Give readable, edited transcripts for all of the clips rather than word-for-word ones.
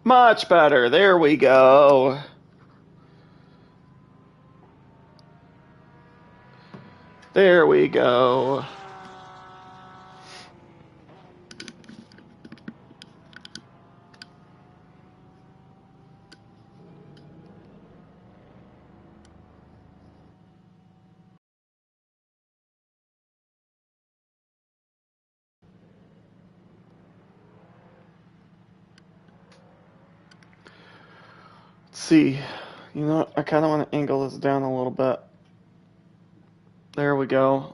Much better. There we go. There we go. Let's see. You know what? I kind of want to angle this down a little bit. There we go.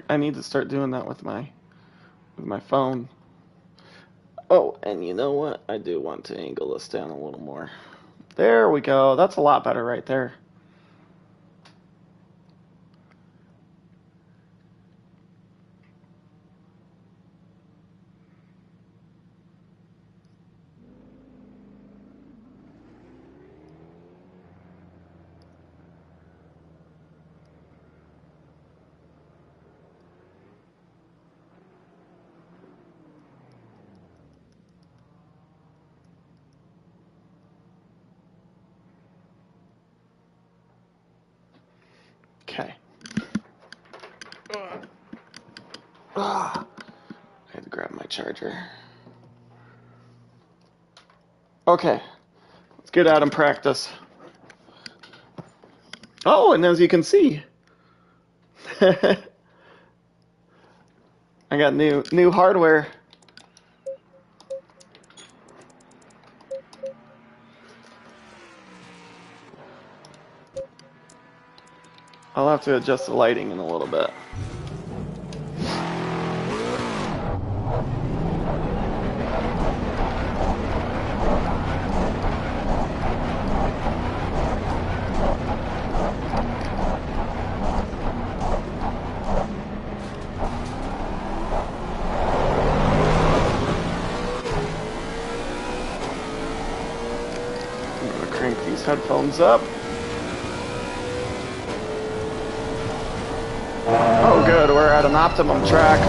I need to start doing that with my phone. Oh, and you know what? I do want to angle this down a little more. There we go. That's a lot better right there. Okay. I had to grab my charger. Okay. Let's get out and practice. Oh, and as you can see, I got new hardware. I'll have to adjust the lighting in a little bit. I'm going to crank these headphones up. Oh, good, we're at an optimum track.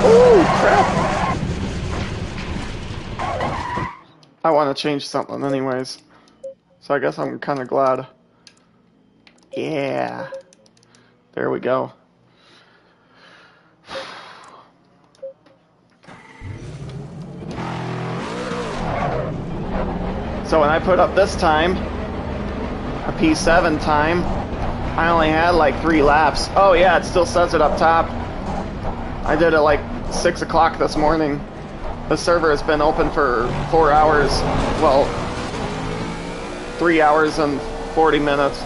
Ooh, crap. I want to change something anyways. So I guess I'm kind of glad. Yeah. There we go. So when I put up this time, a P7 time, I only had like 3 laps. Oh yeah, it still says it up top. I did it like 6 o'clock this morning. The server has been open for 4 hours. Well, 3 hours and 40 minutes.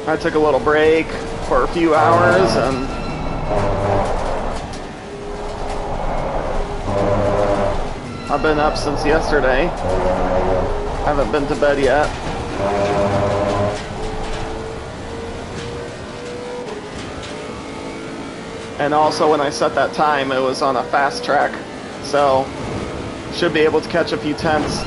I took a little break for a few hours and I've been up since yesterday. Haven't been to bed yet. And also when I set that time, it was on a fast track. So, should be able to catch a few tenths.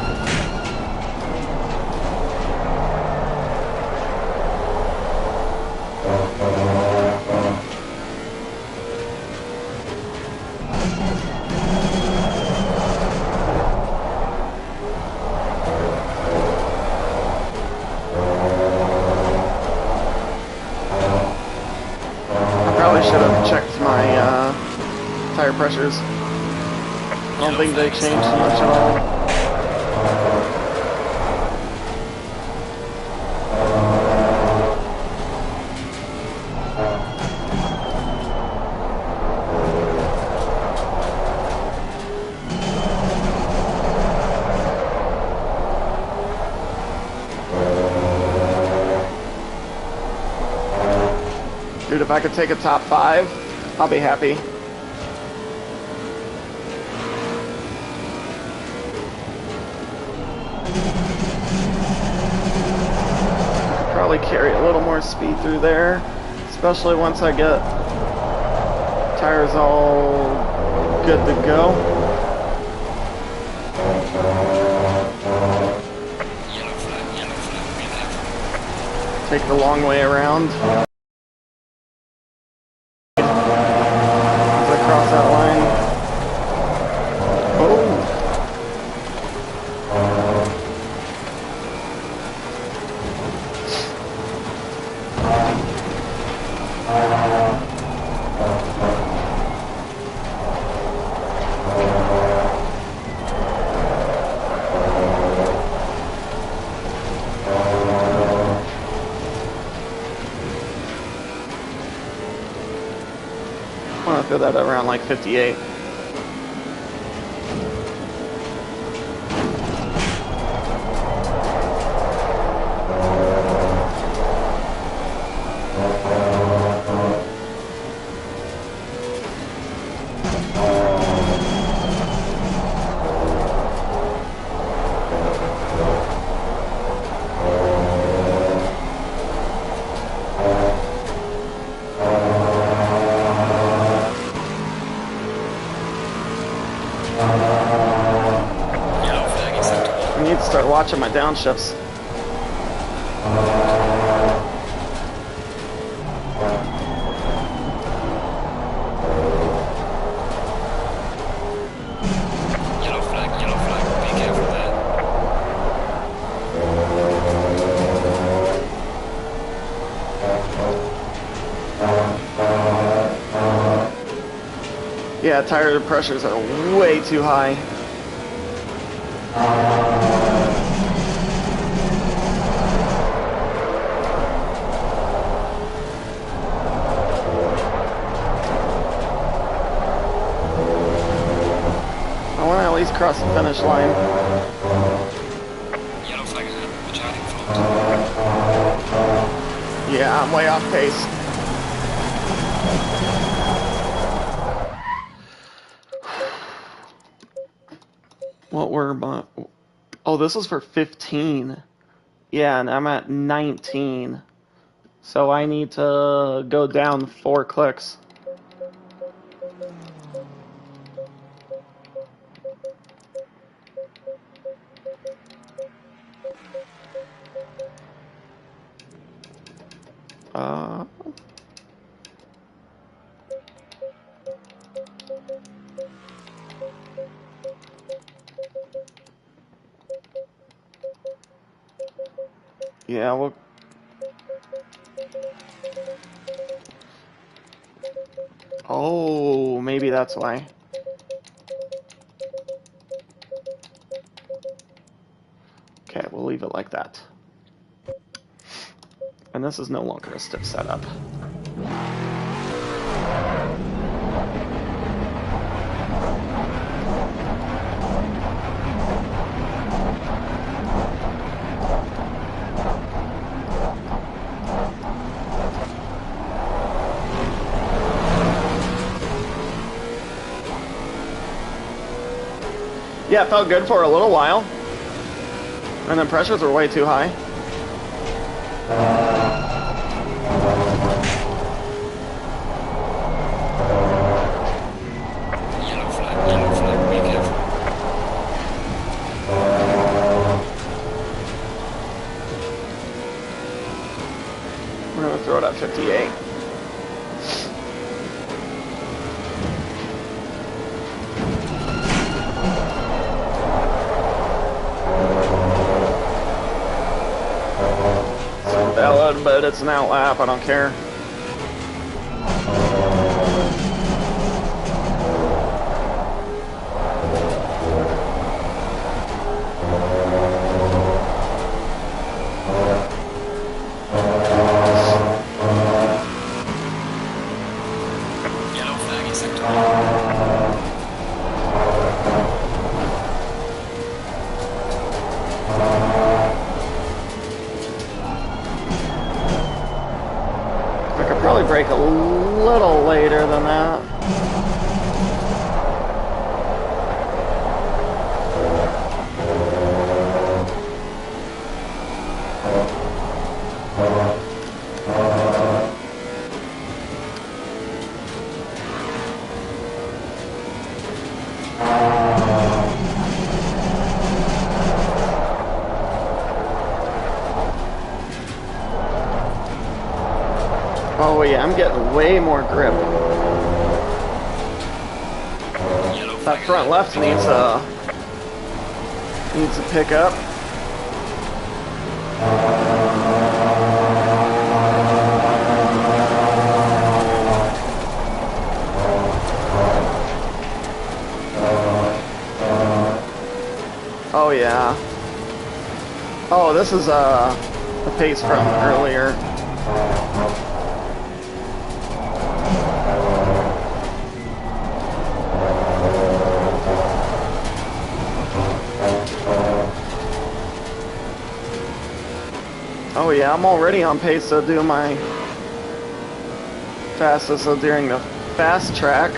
Tire pressures. I don't think they changed much at all. Dude, if I could take a top 5, I'll be happy. Probably carry a little more speed through there, especially once I get tires all good to go. Take the long way around. As I cross that line. Oh. I want to throw that around like 58. I need to start watching my downshifts. Yellow flag, be careful there. Yeah, tire pressures are way too high. I want to at least cross the finish line. Yellow flag ahead, watch out in front. Yeah, I'm way off pace. What were my... Oh, this was for 15. Yeah, and I'm at 19. So I need to go down 4 clicks. Yeah, well... Oh, maybe that's why. Okay, we'll leave it like that. And this is no longer a stiff setup. Yeah, it felt good for a little while. And then pressures were way too high. Yellow flag, be careful. We're going to throw it at 58. But it's an out lap, I don't care. Yellow flag in sector. brake a little later than that. Oh yeah, I'm getting way more grip. That front left needs a pickup. Oh yeah. Oh, this is the pace from earlier. Oh yeah, I'm already on pace to do my fastest during the fast track.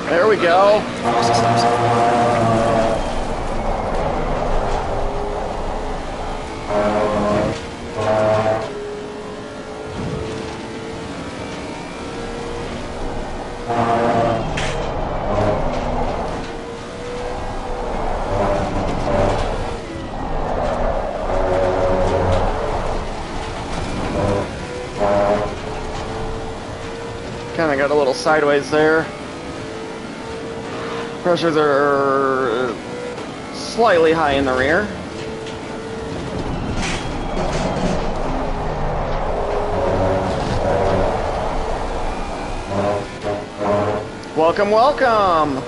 There we go. Kind of got a little sideways there. Pressures are slightly high in the rear. Welcome, welcome!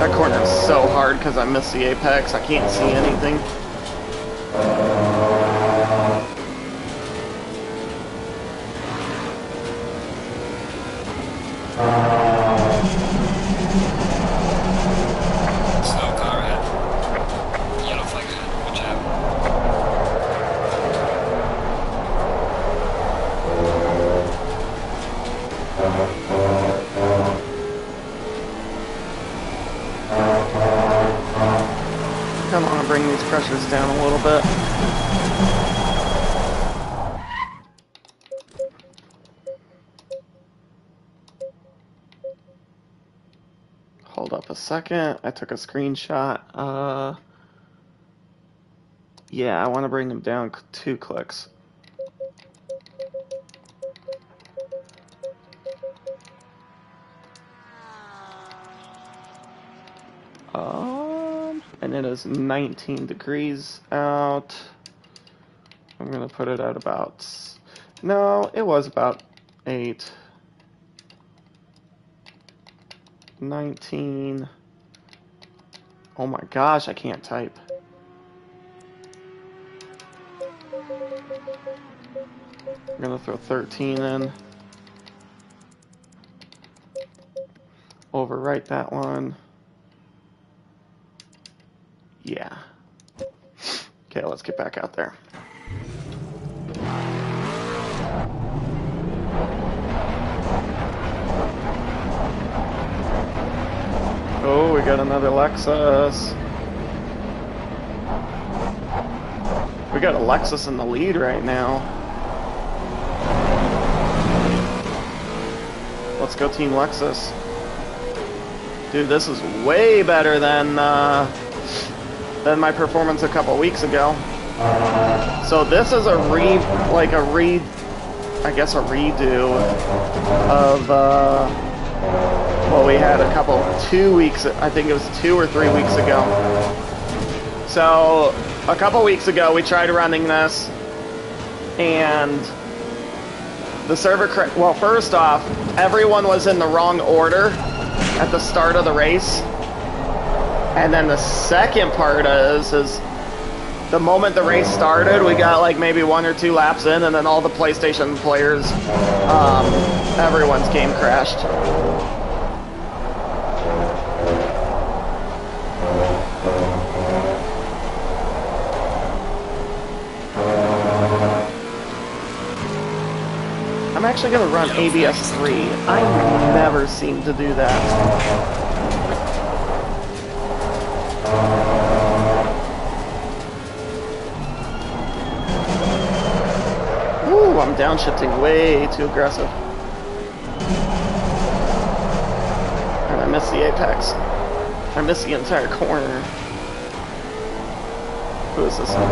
That corner is so hard because I missed the apex. I can't see anything. Slow car ahead. Yellow flag ahead. Watch out. Come on, bring these pressures down a little bit. Hold up a second. I took a screenshot. Yeah, I want to bring them down 2 clicks. and it is 19 degrees out. I'm going to put it at about... No, it was about 8. 19. Oh my gosh, I can't type. I'm going to throw 13 in. Overwrite that one. Yeah. Okay, let's get back out there. Oh, we got another Lexus. We got a Lexus in the lead right now. Let's go Team Lexus. Dude, this is way better than my performance a couple weeks ago. So this is a redo of what we had 2 weeks, I think it was 2 or 3 weeks ago. So a couple weeks ago we tried running this, and the server well, first off, everyone was in the wrong order at the start of the race. And then the second part is the moment the race started, we got like maybe 1 or 2 laps in, and then all the PlayStation players, everyone's game crashed. I'm actually going to run ABS 3. I never seem to do that. Ooh, I'm downshifting way too aggressive. And I missed the apex. I missed the entire corner. Who is this one?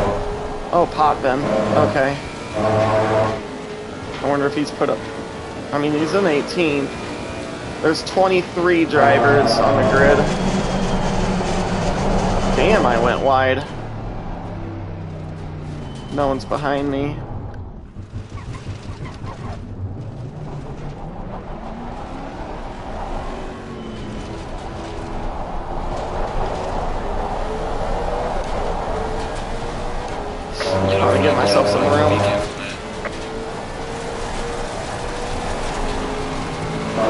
Oh, Potvin. Okay. I wonder if he's put up... I mean, he's in 18th. There's 23 drivers on the grid. Damn, I went wide. No one's behind me. I'm gonna get myself some room.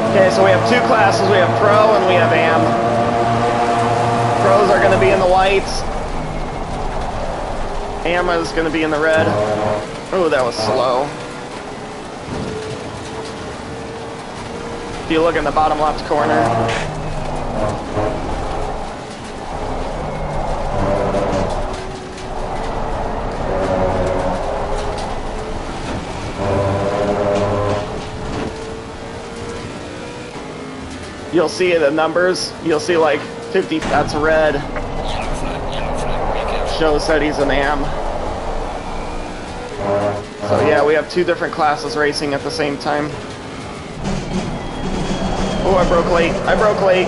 Okay, so we have 2 classes. We have Pro and we have AM. Pros are going to be in the whites. AM is going to be in the red. Oh, that was slow. If you look in the bottom left corner. You'll see the numbers. You'll see like 50. That's red. Shows that he's an AM. So yeah, we have 2 different classes racing at the same time. Oh, I broke late. I broke late.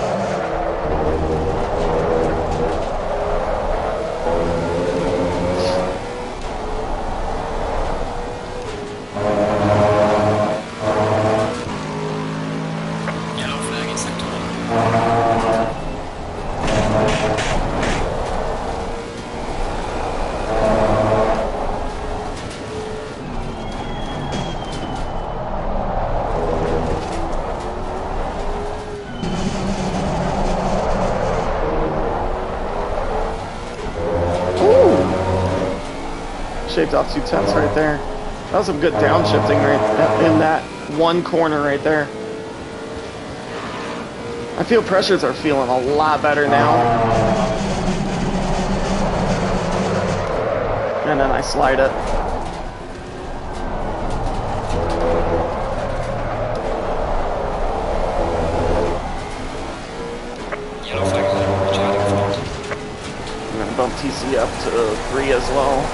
Shaved off 2 tenths right there. That was some good downshifting right in that one corner right there. I feel pressures are feeling a lot better now. And then I slide it. I'm gonna bump TC up to 3 as well.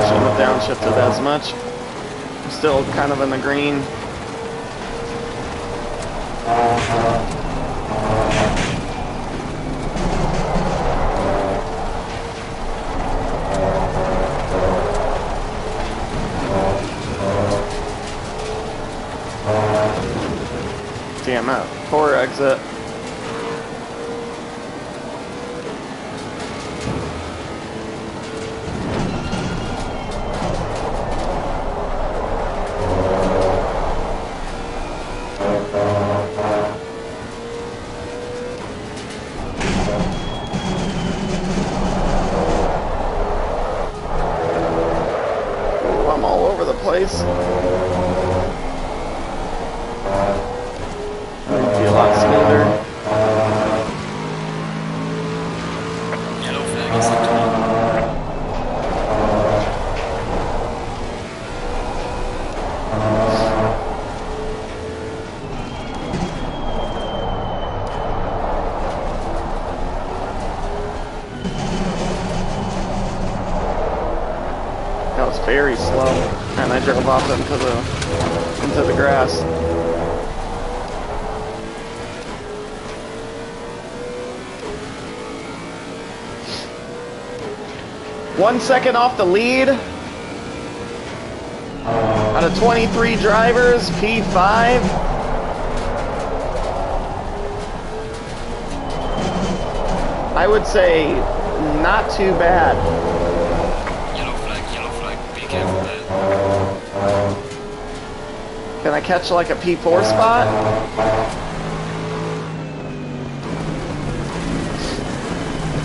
Shouldn't have downshifted as much. I'm still kind of in the green. Damn it. Poor exit. Ooh, I'm all over the place. Be a lot smoother. Yellow flag is up. That was very slow, and I drove off into the grass. One second off the lead. Out of 23 drivers, P5. I would say not too bad. Yellow flag, be careful there. Can I catch like a P4 spot?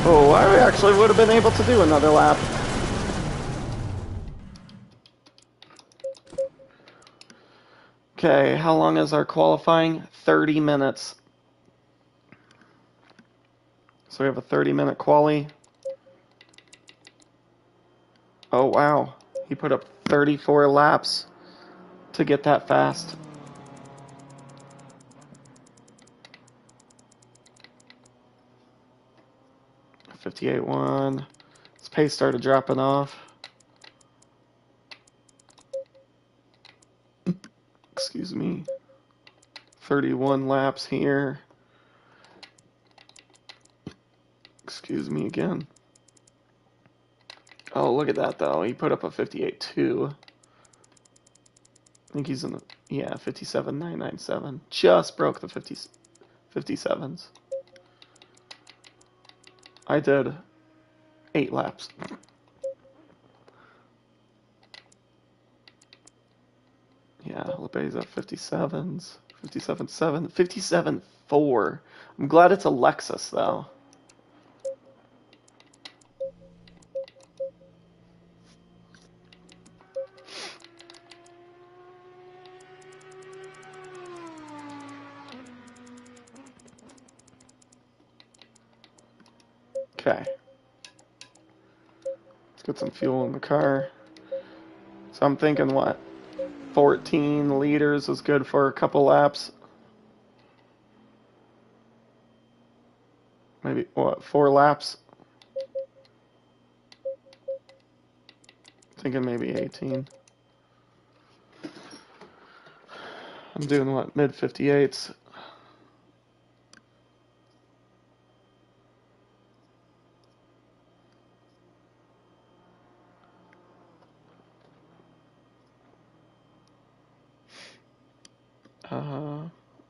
Oh, I actually would have been able to do another lap. Okay, how long is our qualifying? 30 minutes. So we have a 30-minute quali. Oh, wow. He put up 34 laps to get that fast. .58.1. His pace started dropping off. Excuse me. 31 laps here. Excuse me again. Oh, look at that, though. He put up a 58.2. I think he's in the... Yeah, 57.997. Just broke the 57s. I did 8 laps. Yeah, LeBay's at 57s. 57.7. 57.4. I'm glad it's a Lexus, though. Okay. Let's get some fuel in the car. So I'm thinking, what? 14 liters is good for a couple laps. Maybe, what, 4 laps? Thinking maybe 18. I'm doing, what, mid 58s?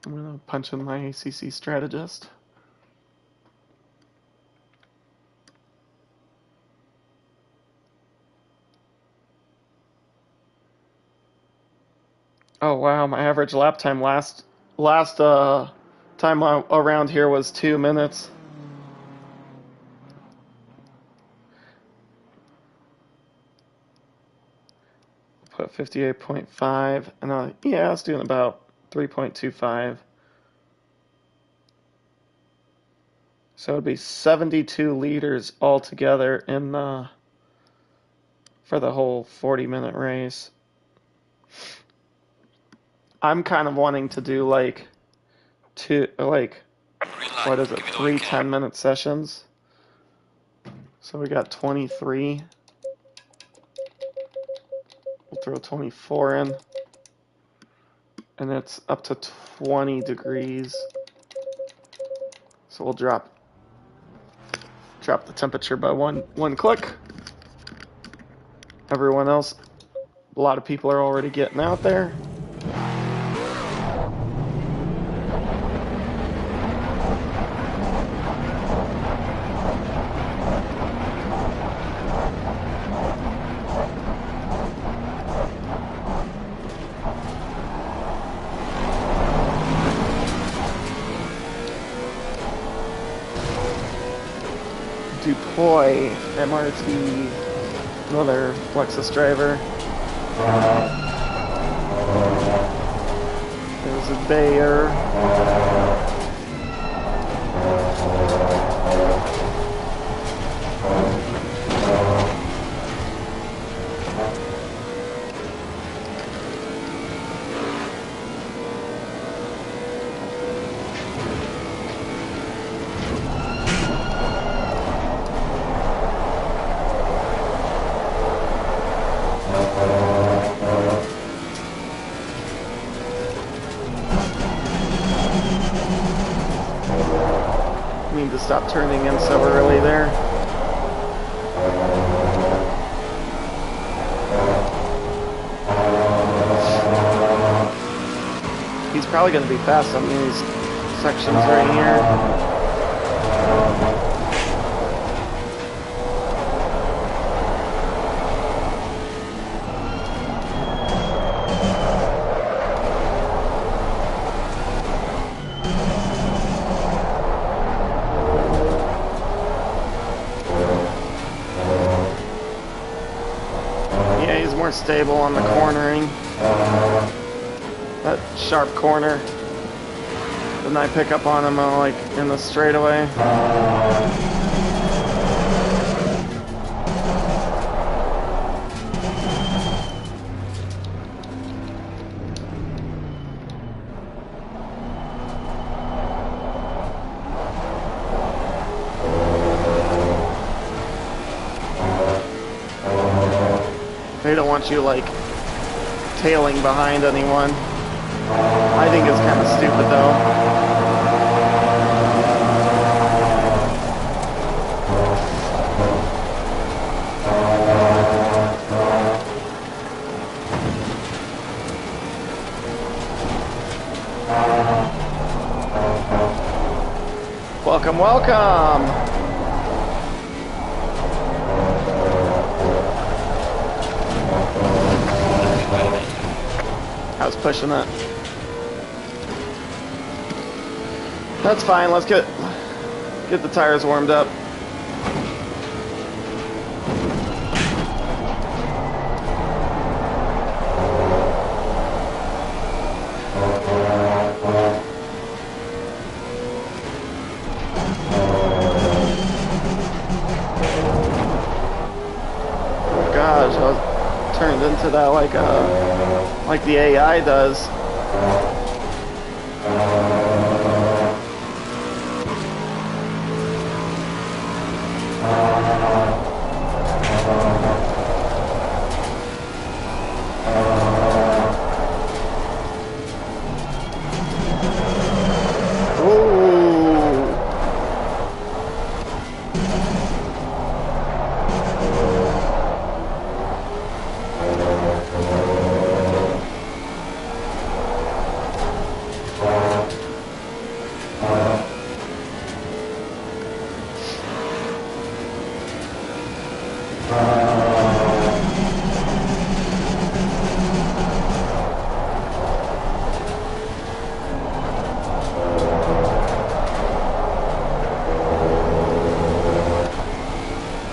I'm gonna punch in my ACC strategist. Oh wow, my average lap time last time around here was 2 minutes. Put 58.5, and yeah, I was doing about 3.25. So it'd be 72 liters altogether in for the whole 40-minute race. I'm kind of wanting to do like what is it, 3 10-minute sessions. So we got 23. We'll throw 24 in. And it's up to 20 degrees. So we'll drop the temperature by one click. Everyone else, a lot of people are already getting out there. Dupoy, MRT, another Lexus driver. There's a Bayer. Need to stop turning in so early there. He's probably going to be fast on these sections right here. More stable on the cornering. That sharp corner. Didn't I pick up on him like in the straightaway? They don't want you like tailing behind anyone. I think it's kind of stupid though. Welcome, welcome! I was pushing that. That's fine, let's get the tires warmed up. Oh gosh, I was turned into that like the AI does.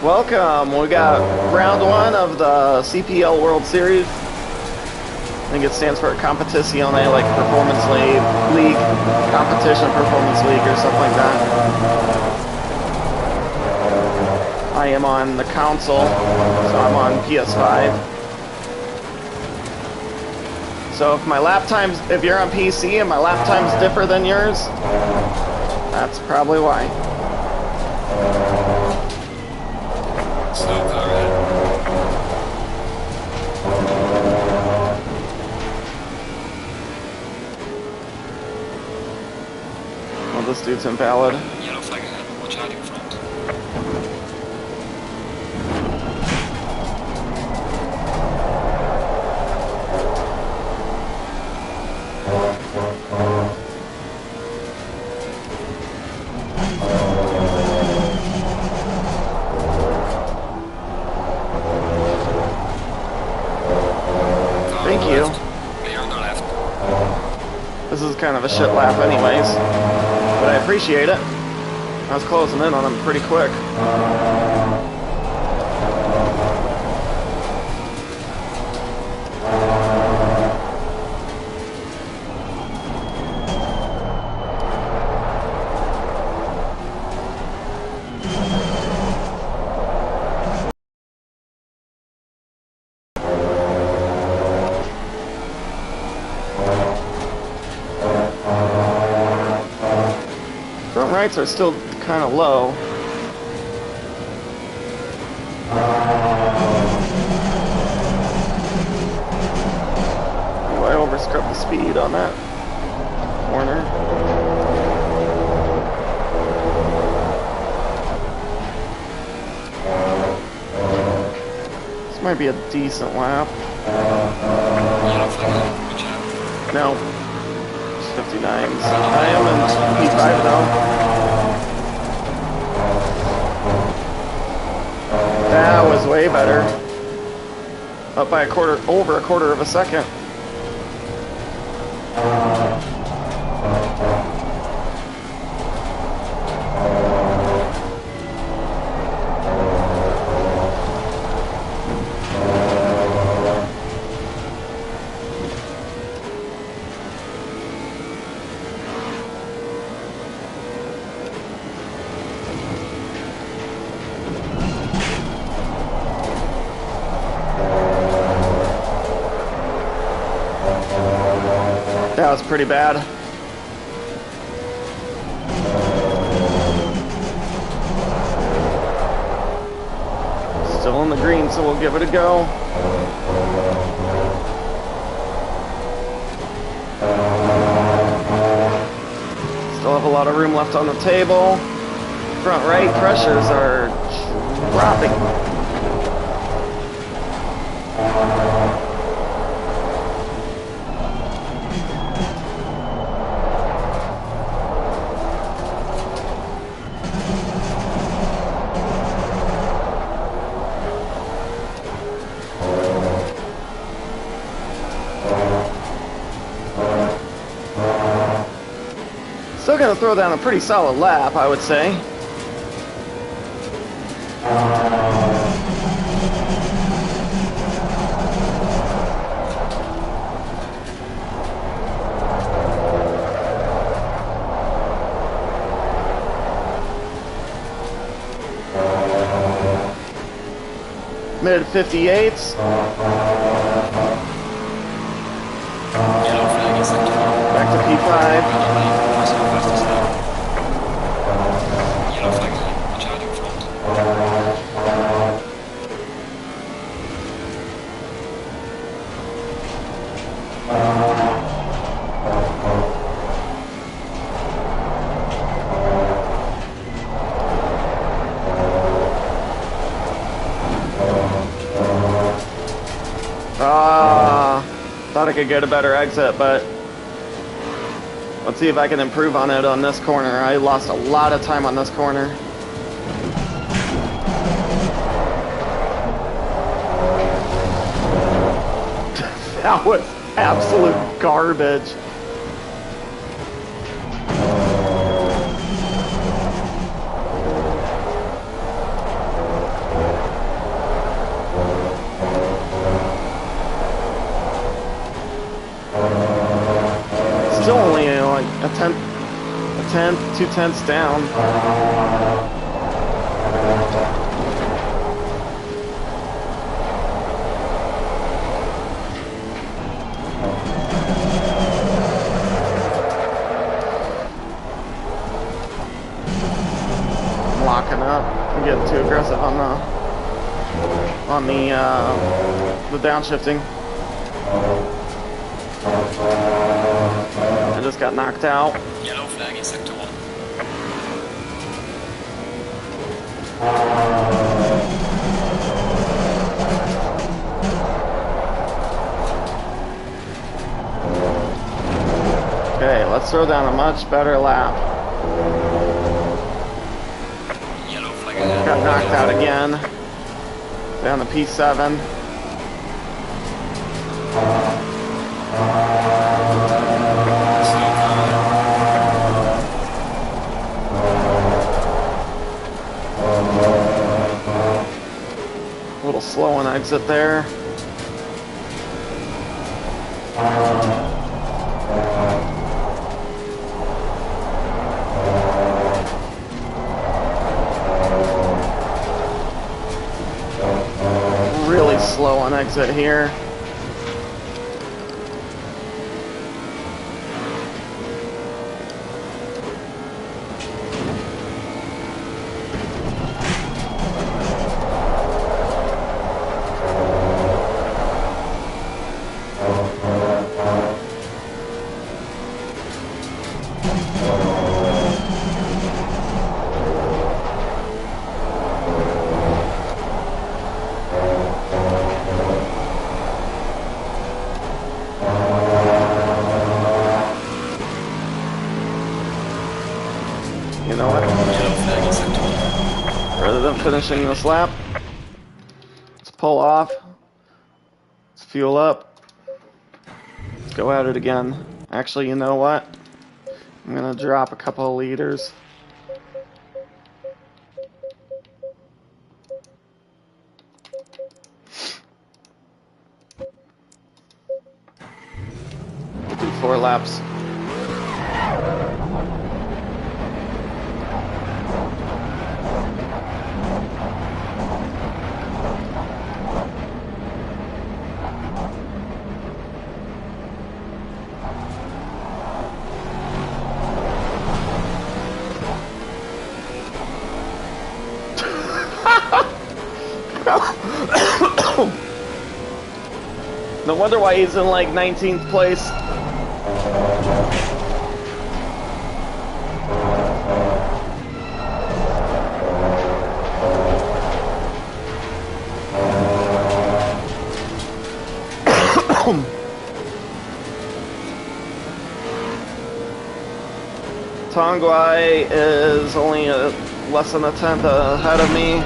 Welcome. We got round one of the CPL World Series. I think it stands for Competizione, like Performance League, Competition Performance League, or something like that. I am on the console, so I'm on PS5. So if my lap times, if you're on PC and my lap times differ than yours, that's probably why. dude's invalid. Yellow flag ahead. Watch out in front. Thank you. Clear on the left. This is kind of a shit lap anyways, but I appreciate it. I was closing in on him pretty quick. Front rights are still kind of low. Ooh, I overscrubbed the speed on that corner. This might be a decent lap. Yellow flag ahead. Watch out. No. 59s. I am in P5 though. That was way better. Up by over a quarter of a second. That was pretty bad. Still in the green, so we'll give it a go. Still have a lot of room left on the table. Front right pressures are dropping. Still gonna throw down a pretty solid lap, I would say. Mid 58s. Yellow flag is sector 1. Back to P5. Yellow flag ahead. Watch out in front. Thought I could get a better exit, but let's see if I can improve on it on this corner. I lost a lot of time on this corner. That was absolute garbage. Still only like a tenth, 2/10 down. I'm locking up. I'm getting too aggressive on the downshifting. I just got knocked out. Yellow flag in sector 1. Let's throw down a much better lap. Yellow flag ahead. Got knocked out again. Down to P7. Slow car. A little slow on exit there. Really slow on exit here. You know what? Yellow flag Assetto. Rather than finishing this lap, let's pull off. Let's fuel up. Let's go at it again. Actually, you know what? I'm gonna drop a couple of liters. We'll do 4 laps. No wonder why he's in like 19th place. Tongwai is only less than a tenth ahead of me.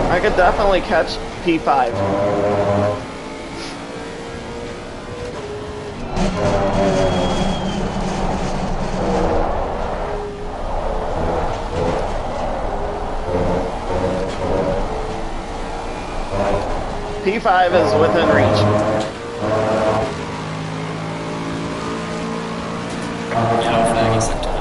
I could definitely catch P5. P5 is within reach. Yellow flag Assetto.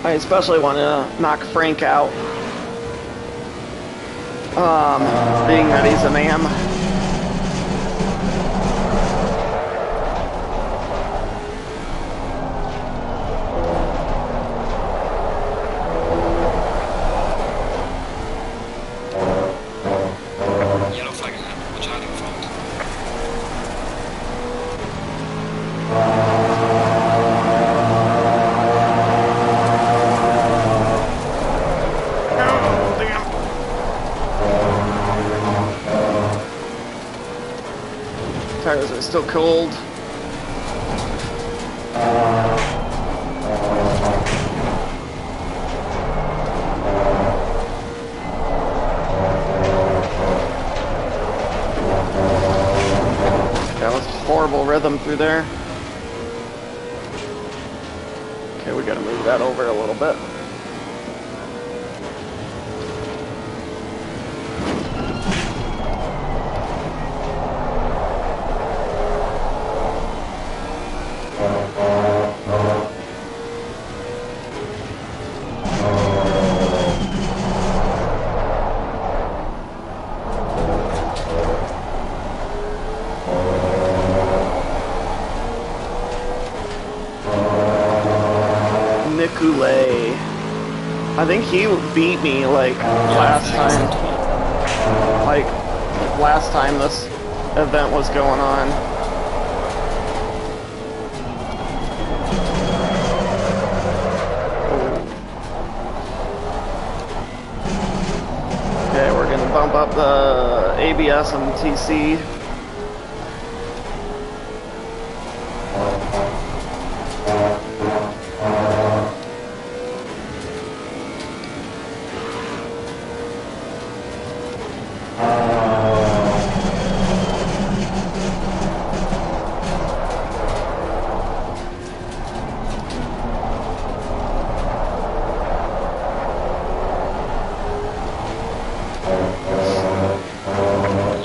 I especially want to knock Frank out. Being that he's an AM. Yellow flag ahead. Watch out in front. Tires are still cold. That was horrible rhythm through there. Okay, we gotta move that over a little bit. Nicolay. I think he beat me like last time. Like last time this event was going on. Okay, we're gonna bump up the ABS and TC.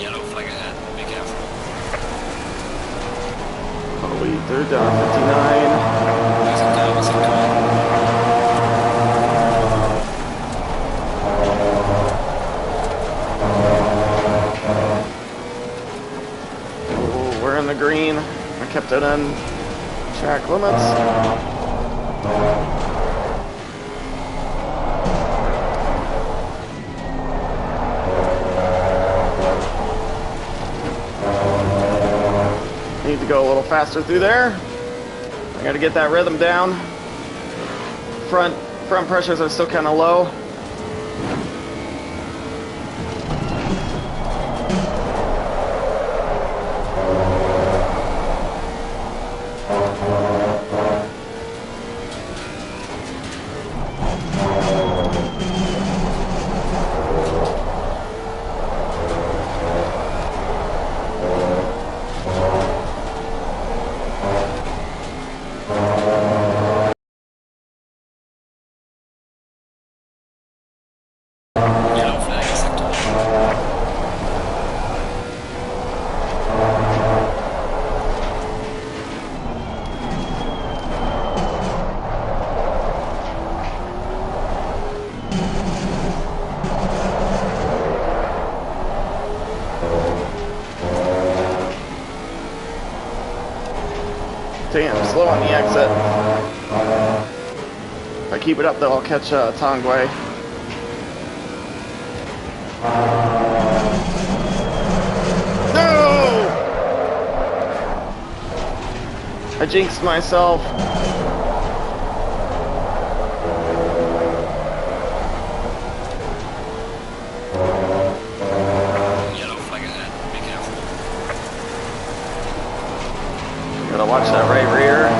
Yellow flag ahead, be careful. Oh, wait, they're down 59. Assetto. Oh, we're in the green. I kept it in track limits. Need to go a little faster through there. I gotta get that rhythm down. Front pressures are still kind of low. Yellow flag, Assetto. Damn, slow on the exit. If I keep it up, though, I'll catch Tongway. No! I jinxed myself. Yellow flag ahead, be careful. Gotta watch that right rear.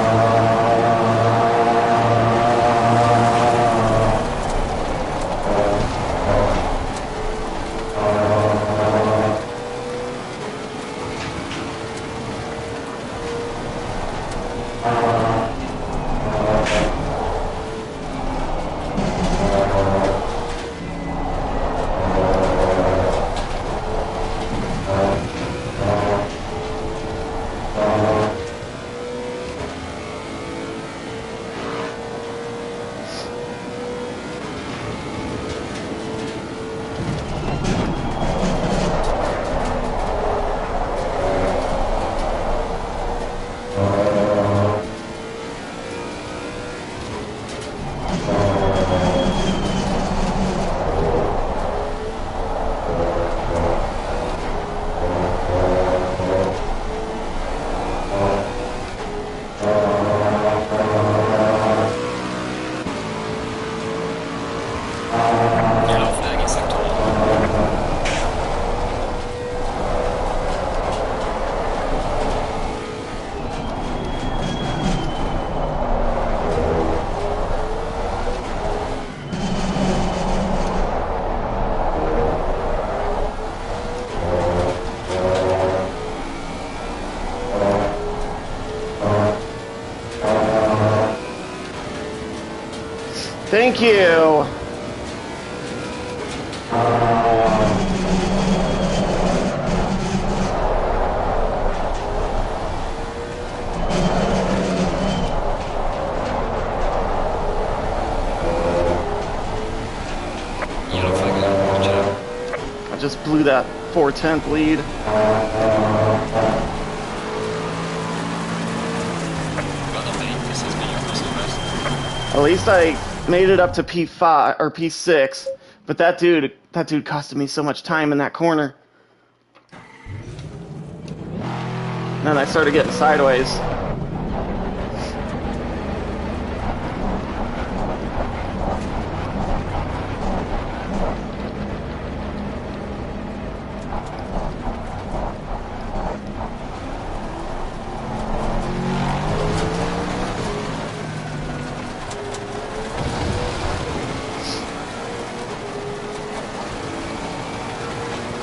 Yellow flag, Assetto. Thank you. Yellow flag ahead, watch out. I just blew that 4/10 lead. Got the lead, this has been your personal best. At least I Made it up to P5 or P6, but that dude costed me so much time in that corner. And then I started getting sideways.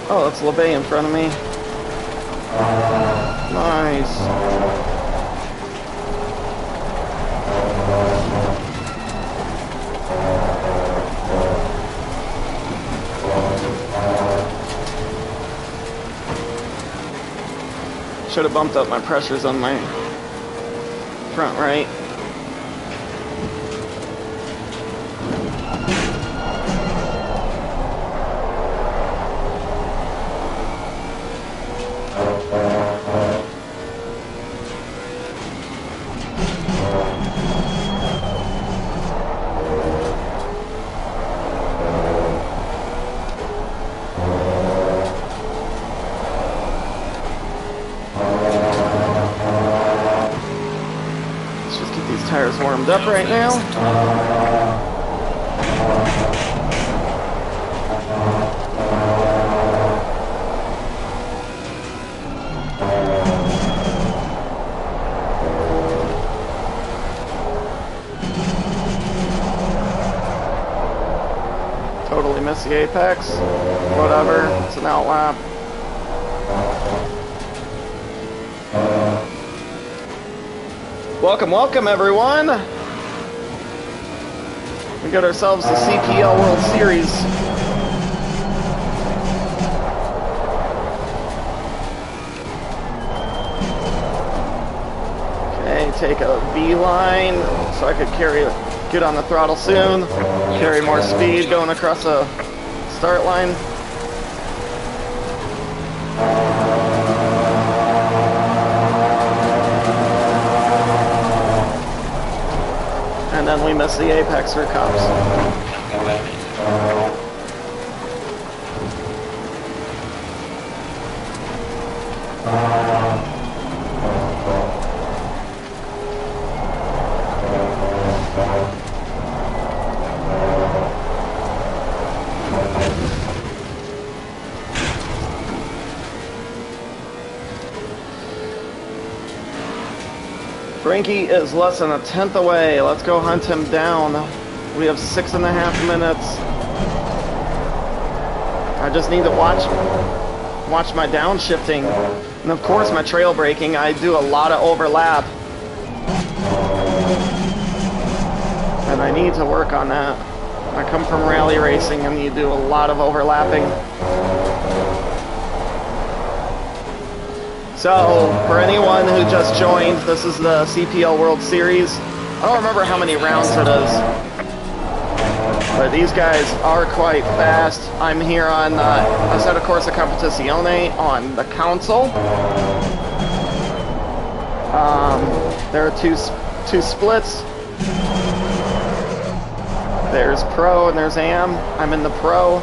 Oh, that's LeBay in front of me. Nice. Should have bumped up my pressures on my front right. Tires warmed up right now. Totally missed the apex. Whatever, it's an outlap. Welcome, welcome everyone! We got ourselves the CPL World Series. Okay, take a V-line so I could get on the throttle soon. Carry more speed going across the start line. And then we miss the apex for cops. Frankie is less than a tenth away. Let's go hunt him down. We have 6.5 minutes. I just need to watch my downshifting. And of course my trail braking. I do a lot of overlap. And I need to work on that. I come from rally racing and you do a lot of overlapping. So, for anyone who just joined, this is the CPL World Series. I don't remember how many rounds it is, but these guys are quite fast. I'm here on Assetto Corsa Competizione on the console. There are two splits. There's Pro and there's Am. I'm in the Pro.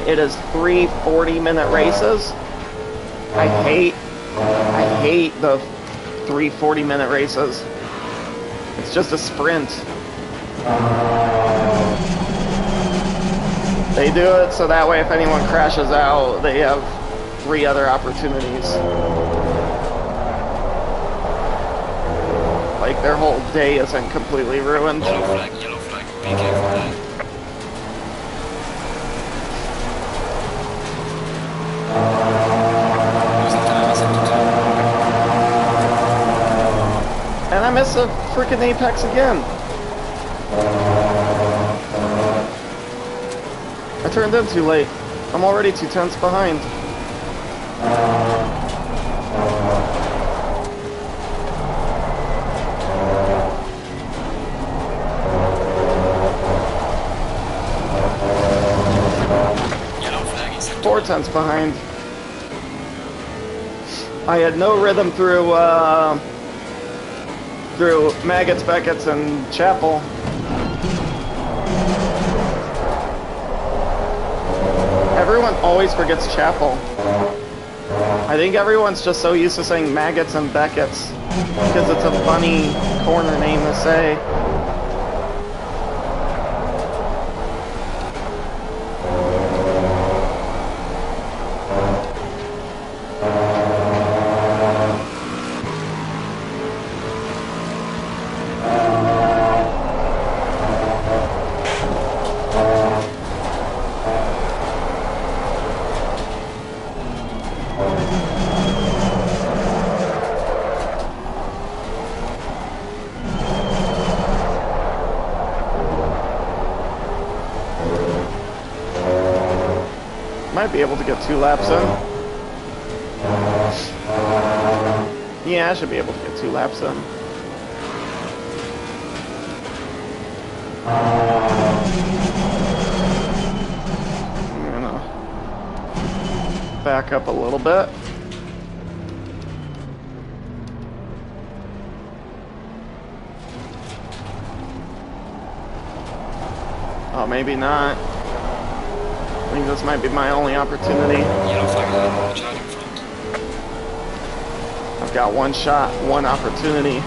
It is 3 40-minute races. I hate the 3 40-minute races. It's just a sprint. They do it so that way if anyone crashes out, they have 3 other opportunities. Like their whole day isn't completely ruined. Yellow flag, be careful there. And I miss a freaking apex again. I turned in too late. I'm already 2 tenths behind. Yellow flag is 4 tenths behind. I had no rhythm through through Maggots, Beckett's, and Chapel. Everyone always forgets Chapel. I think everyone's just so used to saying Maggots and Beckett's because it's a funny corner name to say. Might be able to get 2 laps in. Yeah, I should be able to get 2 laps in. I'm gonna back up a little bit. Oh, maybe not. I think this might be my only opportunity. Yellow flag ahead, charging front. I've got one shot, one opportunity.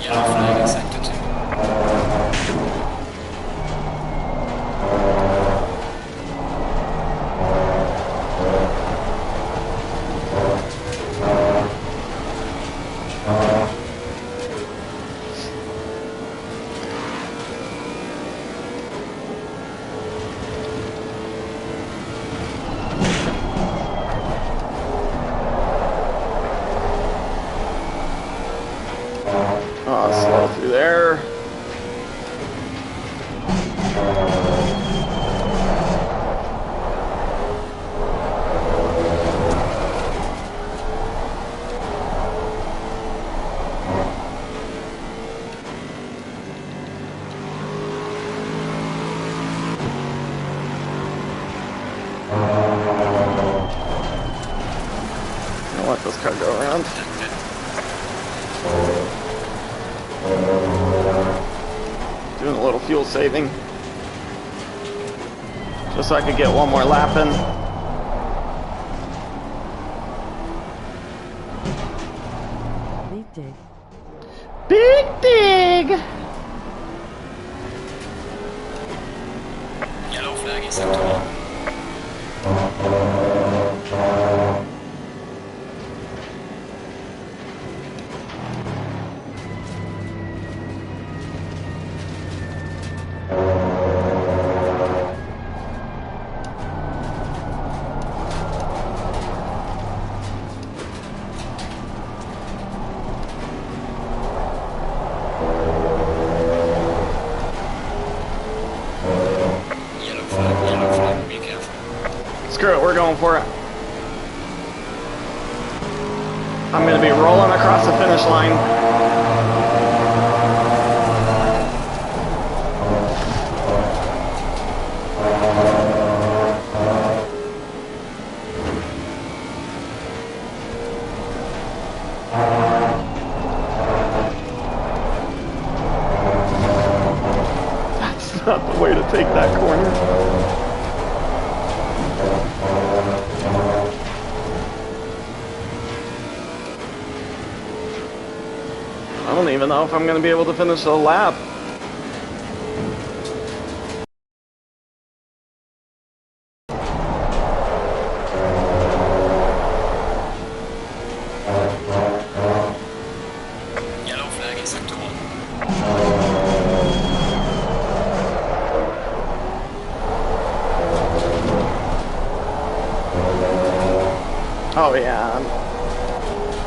Yellow flag in sector 2. Oh, slow through there. I'll let this car go around. Doing a little fuel saving. Just so I could get one more lap in. Big dig. Big dig! Yellow flag in sector 1. Yellow flag, be careful. Screw it, we're going for it. I'm gonna be rolling across the finish line. That's not the way to take that corner. I don't even know if I'm going to be able to finish the lap. Yellow flag in sector 1. Oh yeah, I'm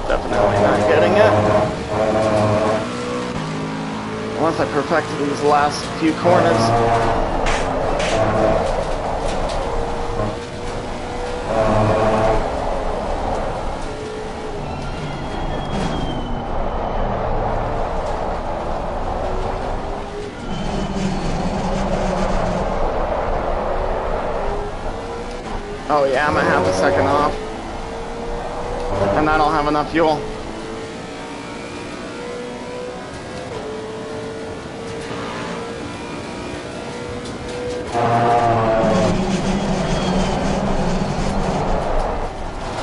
definitely not getting it. Once I perfected these last few corners. Oh yeah, I'm gonna have a second off. And I don't have enough fuel.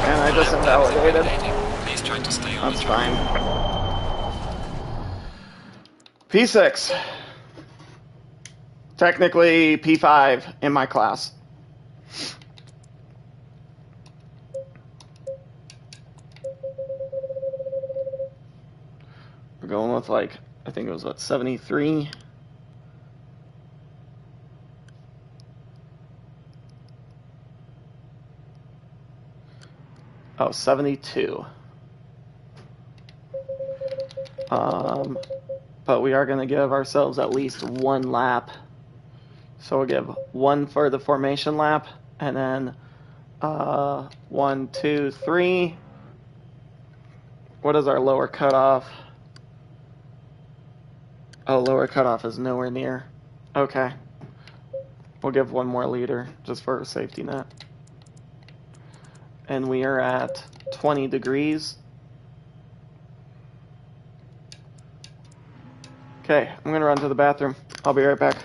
And I just invalidated. Please try to stay on That's the track. fine. P6. Technically P5 in my class. We're going with like, I think it was what, 73? Oh, 72. But we are going to give ourselves at least one lap. So we'll give one for the formation lap, and then 1, 2, 3. What is our lower cutoff? Oh, lower cutoff is nowhere near. Okay. We'll give one more liter just for a safety net. And we are at 20 degrees. Okay, I'm going to run to the bathroom. I'll be right back.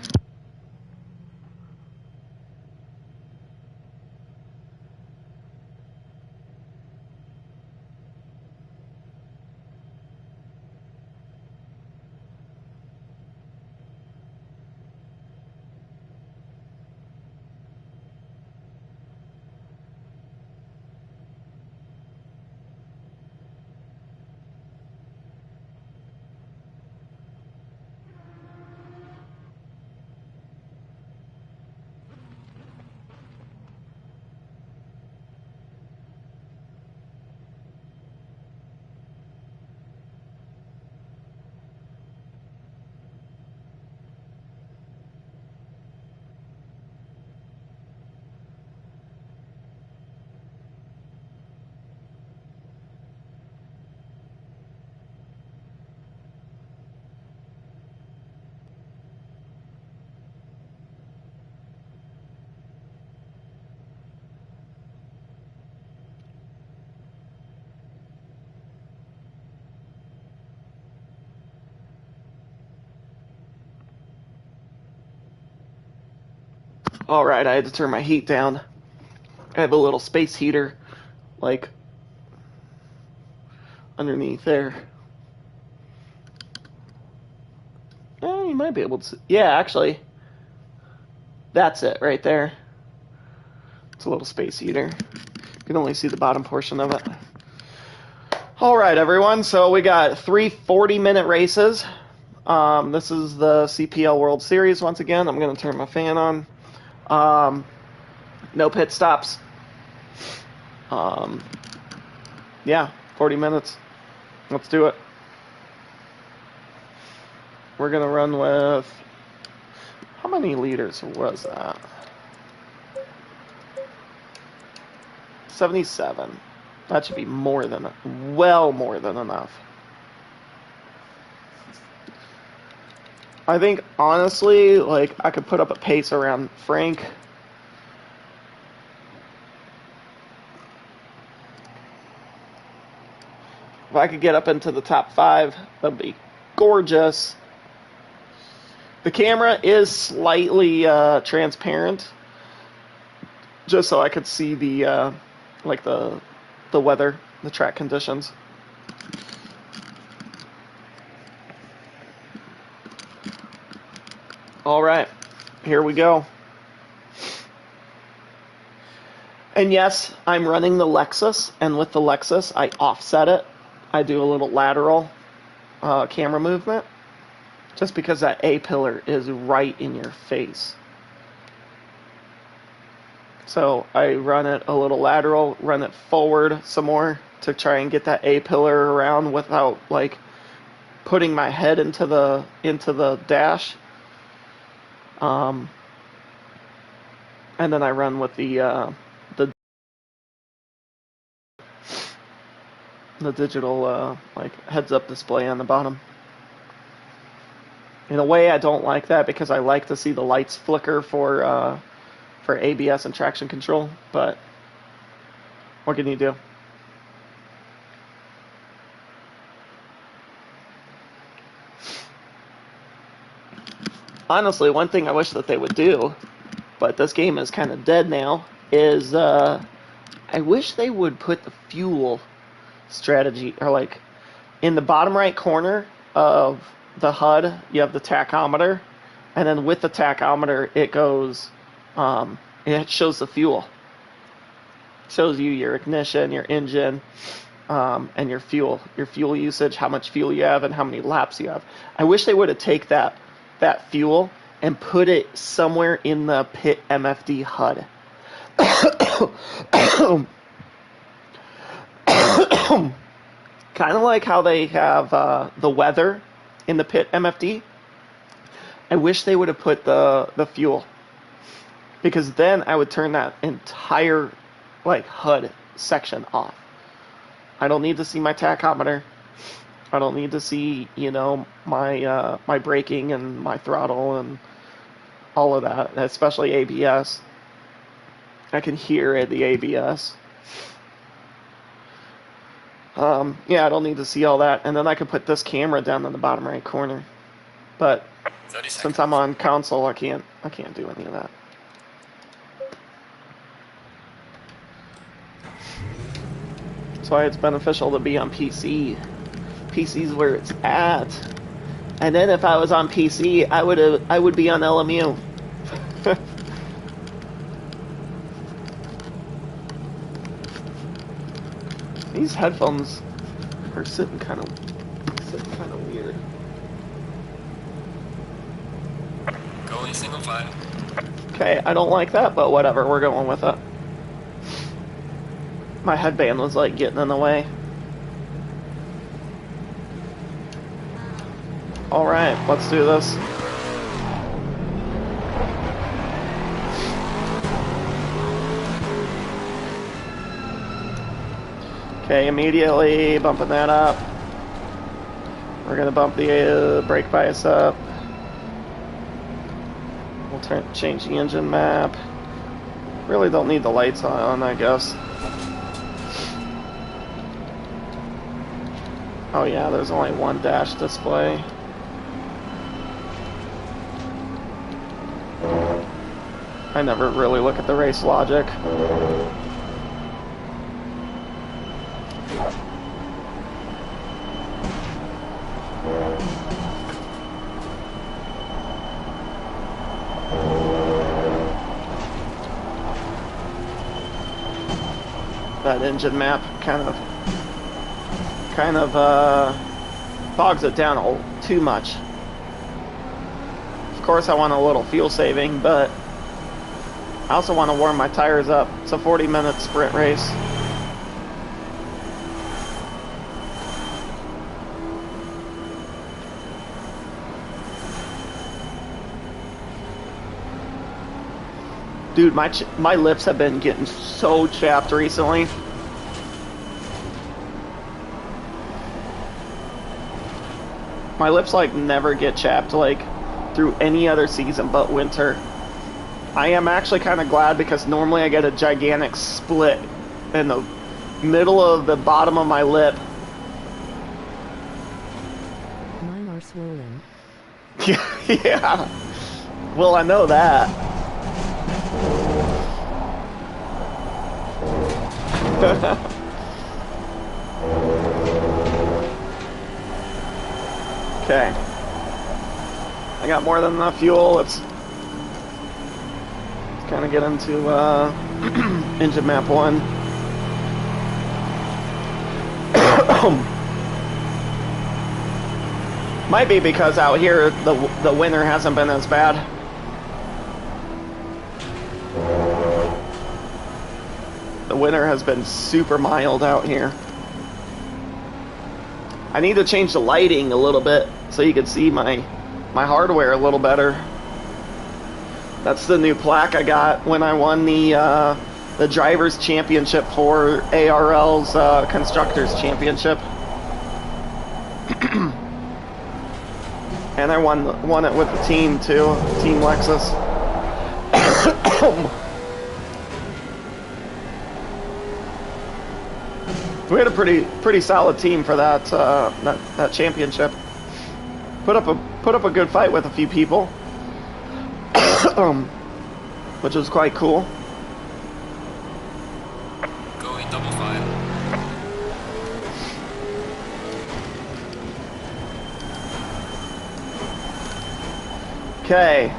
All right, I had to turn my heat down. I have a little space heater, like, underneath there. You might be able to. Yeah, actually, that's it right there. It's a little space heater. You can only see the bottom portion of it. All right, everyone. So we got 3 40-minute races. This is the CPL World Series once again. I'm going to turn my fan on. No pit stops. Yeah, 40 minutes. Let's do it. We're going to run with... How many liters was that? 77. That should be more than... Well more than enough. I think, honestly, like, I could put up a pace around Frank. If I could get up into the top 5, that'd be gorgeous. The camera is slightly transparent, just so I could see the like the weather, the track conditions. All right, here we go. And yes, I'm running the Lexus, and with the Lexus, I offset it. I do a little lateral camera movement, just because that A-pillar is right in your face. So I run it a little lateral, run it forward some more to try and get that A-pillar around without, like, putting my head into the dash. And then I run with the digital like heads-up display on the bottom. In a way, I don't like that because I like to see the lights flicker for ABS and traction control, but What can you do? Honestly, one thing I wish that they would do, but this game is kind of dead now, is I wish they would put the fuel strategy, or like in the bottom right corner of the HUD, you have the tachometer, and then with the tachometer, it goes, it shows the fuel. It shows you your ignition, your engine, and your fuel usage, how much fuel you have, and how many laps you have. I wish they would have taken that fuel and put it somewhere in the pit MFD HUD. Kind of like how they have the weather in the pit MFD. I wish they would have put the fuel, because then I would turn that entire like HUD section off. I don't need to see my tachometer. I don't need to see, you know, my braking and my throttle and all of that, especially ABS. I can hear it, the ABS. Yeah, I don't need to see all that. And then I could put this camera down in the bottom right corner. But since I'm on console, I can't do any of that. That's why it's beneficial to be on PC. PC's where it's at. And then if I was on PC, I would be on LMU. These headphones are sitting kind of weird. Going single file. Okay, I don't like that, but whatever, we're going with it. My headband was like getting in the way. Alright, let's do this. Okay, immediately bumping that up. We're gonna bump the brake bias up. We'll change the engine map. Really don't need the lights on, I guess. Oh yeah, there's only one dash display. I never really look at the race logic. That engine map kind of bogs it down too much. Of course I want a little fuel saving, but I also want to warm my tires up. It's a 40-minute sprint race. Dude, my lips have been getting so chapped recently. My lips like never get chapped like through any other season but winter. I am actually kind of glad, because normally I get a gigantic split in the middle of the bottom of my lip. Mine are swollen. Yeah. Well, I know that. Okay. I got more than enough fuel. Let's kind of get into engine map 1. Might be because out here the winter hasn't been as bad. The winter has been super mild out here. I need to change the lighting a little bit so you can see my hardware a little better. That's the new plaque I got when I won the Drivers' Championship for ARL's Constructors' Championship. And I won it with the team too, Team Lexus. We had a pretty solid team for that that championship. Put up a good fight with a few people, which was quite cool. Go in double file. Okay,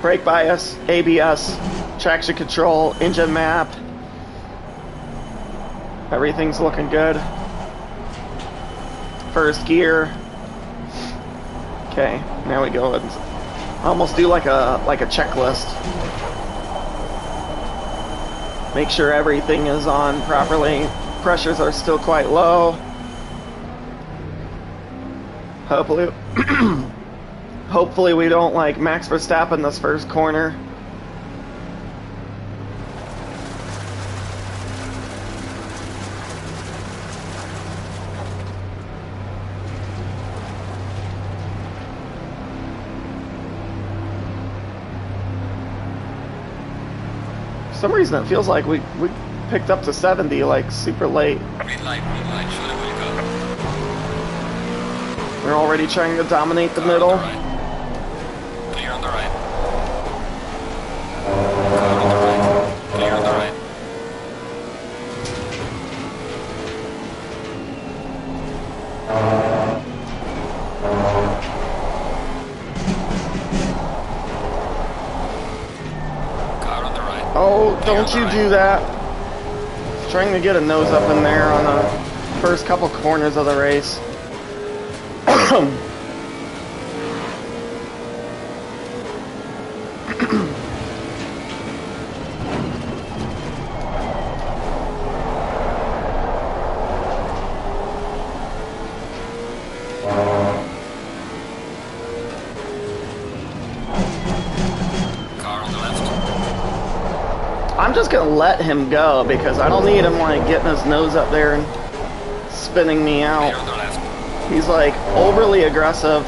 brake bias, ABS, traction control, engine map. Everything's looking good. First gear. Okay, now we go and almost do like a checklist. Make sure everything is on properly. Pressures are still quite low. Hopefully hopefully we don't like Max Verstappen this first corner. For some reason it feels like we picked up to 70 like super late. Green light, show them where you go. We're already trying to dominate the Car middle. On the right. Clear on the right. Car on the right. Clear on the right. Car on the right. Oh, Clear don't on you the do right. that. Trying to get a nose up in there on the first couple corners of the race. Car on the left. I'm just gonna let him go because I don't need him like getting his nose up there and spinning me Clear out. on the left. He's like overly aggressive.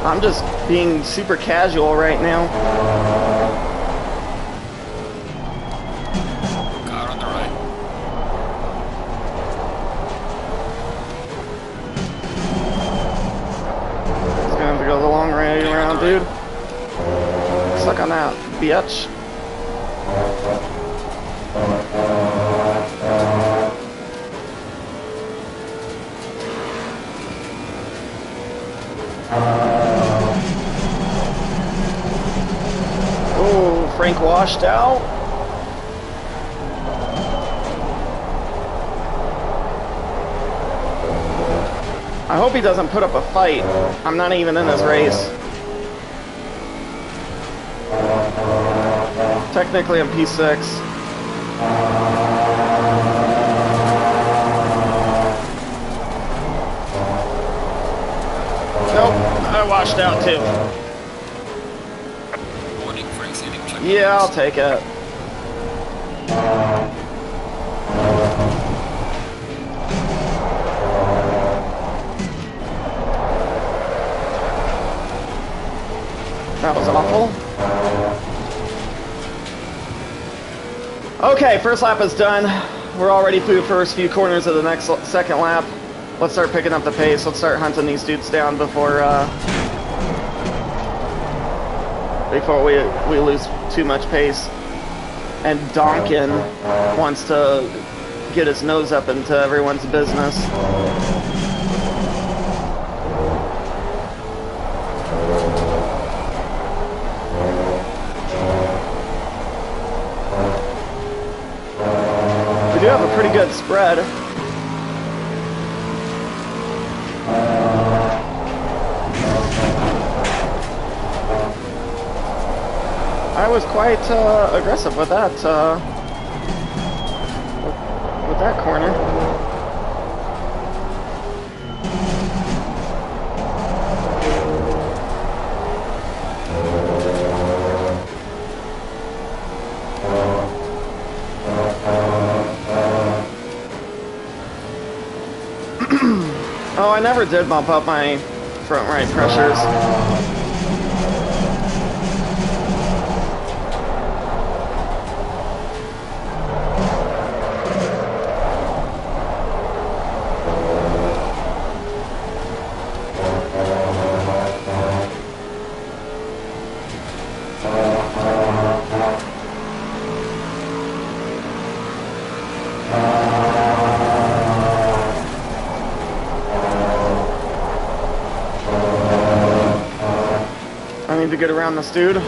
I'm just being super casual right now. Car on the right. He's gonna have to go the long way around, dude. Suck on that, bitch. Oh, Frank washed out. I hope he doesn't put up a fight. I'm not even in this race. Technically, I'm P6. Nope, I washed out too. Warning for exceeding check. Yeah, I'll take it. That was awful. Okay, first lap is done. We're already through the first few corners of the next second lap. Let's start picking up the pace. Let's start hunting these dudes down before we lose too much pace. And Donkin wants to get his nose up into everyone's business. We do have a pretty good spread. I was quite aggressive with that with that corner. Oh, I never did bump up my front right pressures. need to get around this dude.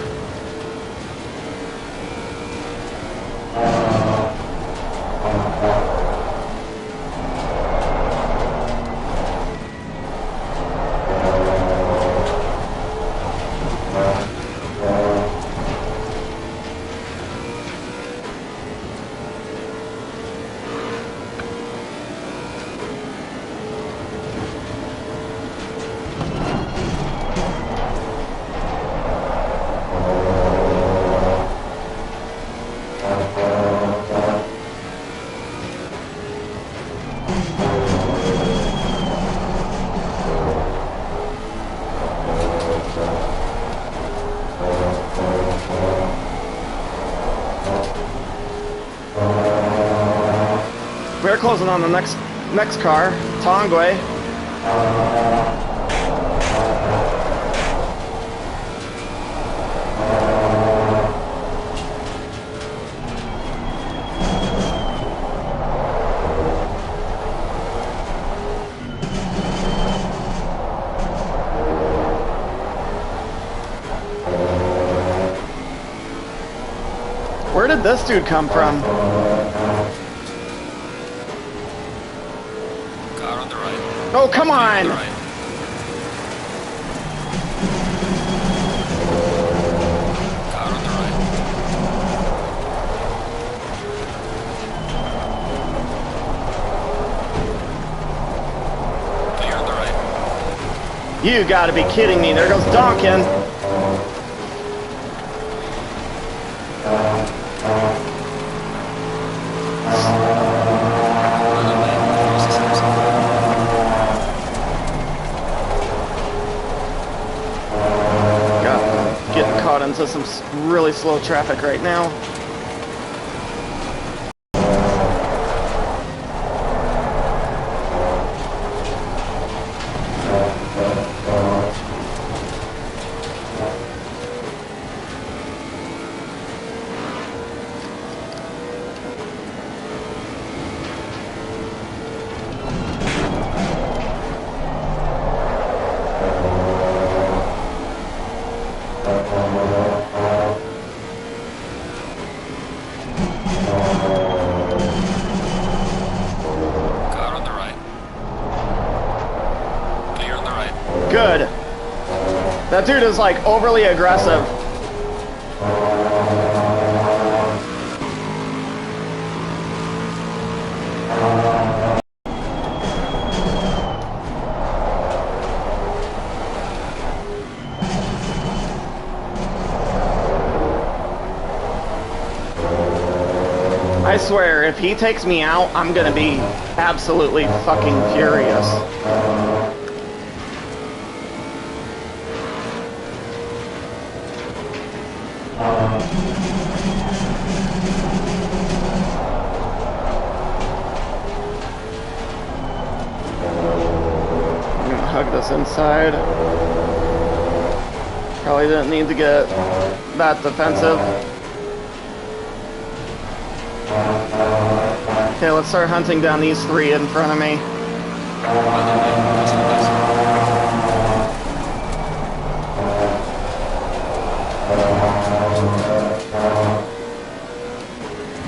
We're closing on the next car, Tongway. Where did this dude come from? Car on the right. Oh, come on! On the right. Car on the right. Clear on the right. You gotta be kidding me. There goes Donkin. Getting caught into some really slow traffic right now. Car on the right. Clear on the right. Good. That dude is like overly aggressive. I swear, if he takes me out, I'm gonna be absolutely fucking furious. I'm gonna hug this inside. Probably didn't need to get that defensive. Okay, let's start hunting down these three in front of me.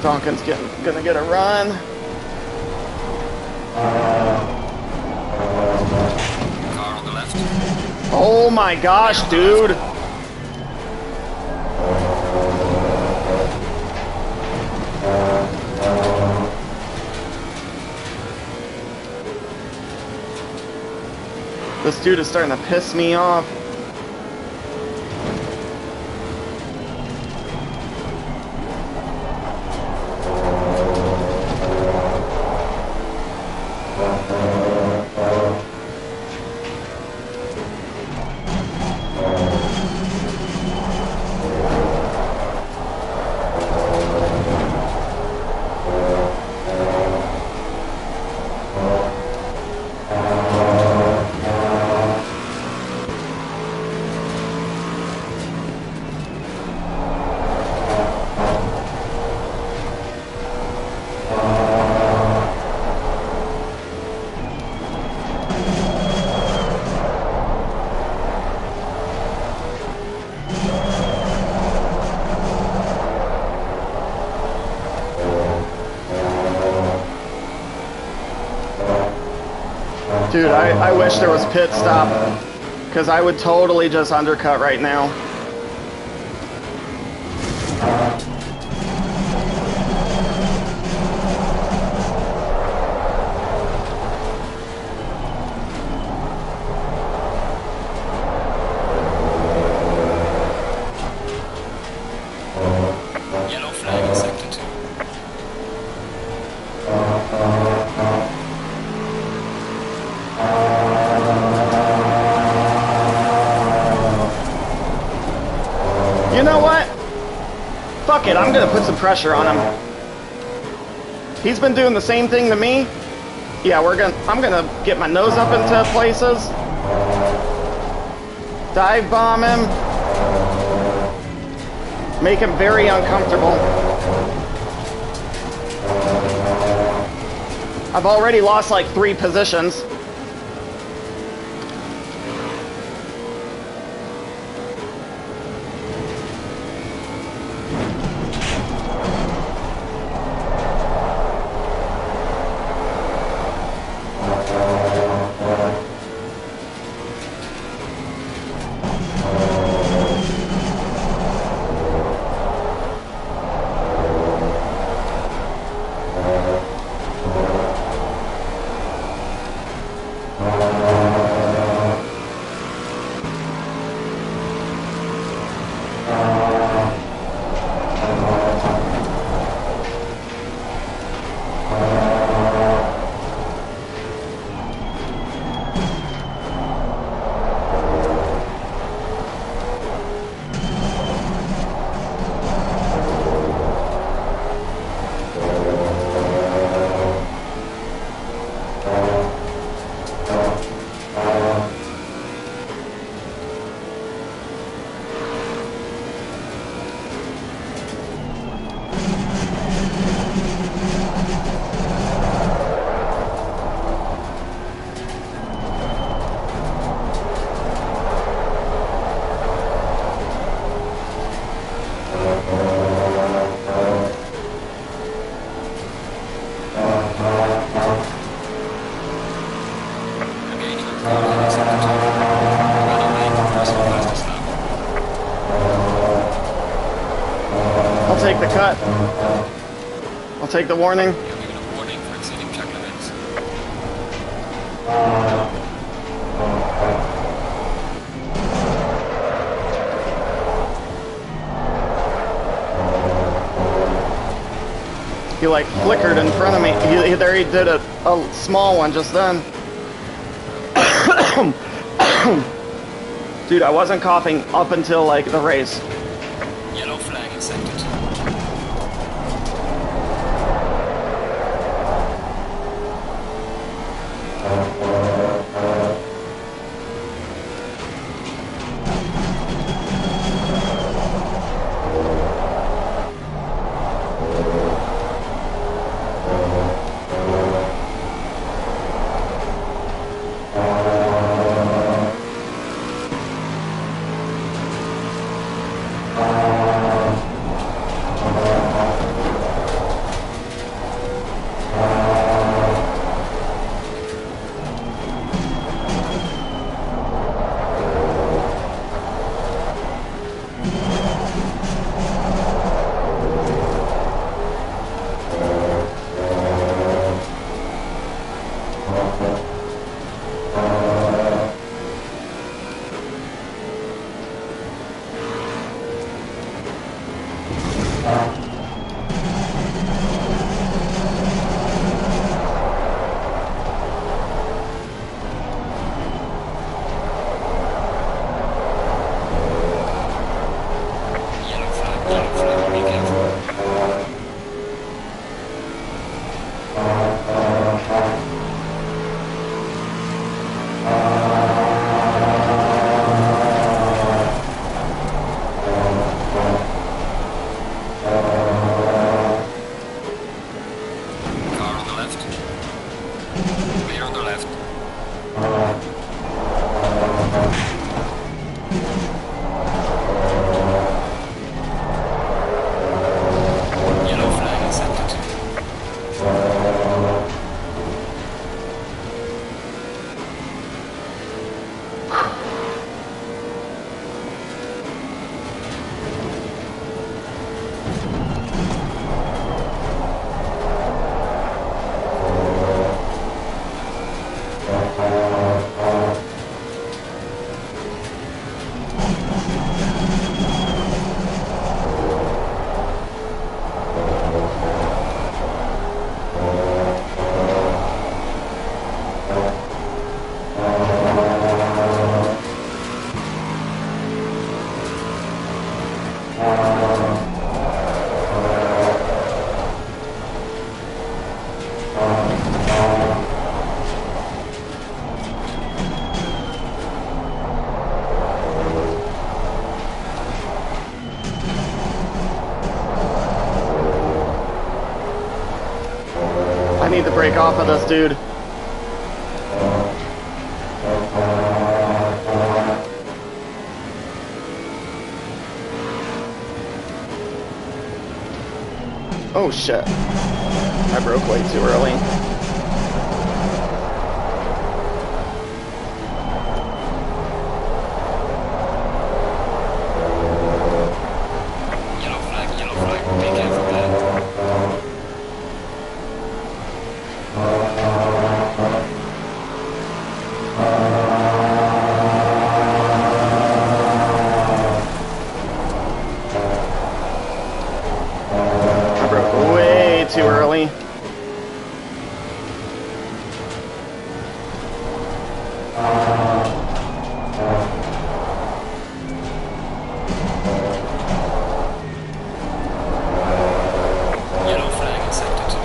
Donkin's gonna get a run. Car on the left. Oh my gosh, dude! This dude is starting to piss me off. Dude, I wish there was pit stop, because I would totally just undercut right now. Yellow flag in sector 2. You know what? Fuck it, I'm gonna put some pressure on him. He's been doing the same thing to me. Yeah, I'm gonna get my nose up into places. Dive bomb him. Make him very uncomfortable. I've already lost like 3 positions. I'll take the cut. I'll take the warning. You're given a warning for exceeding track limits. He like flickered in front of me. There he did a small one just then. Dude, I wasn't coughing up until like the race. Yellow flag in sector 2. need to break off of this dude. Oh shit. I broke way too early. Yellow flag, be careful there. I broke way too early. Yellow flag in sector 2.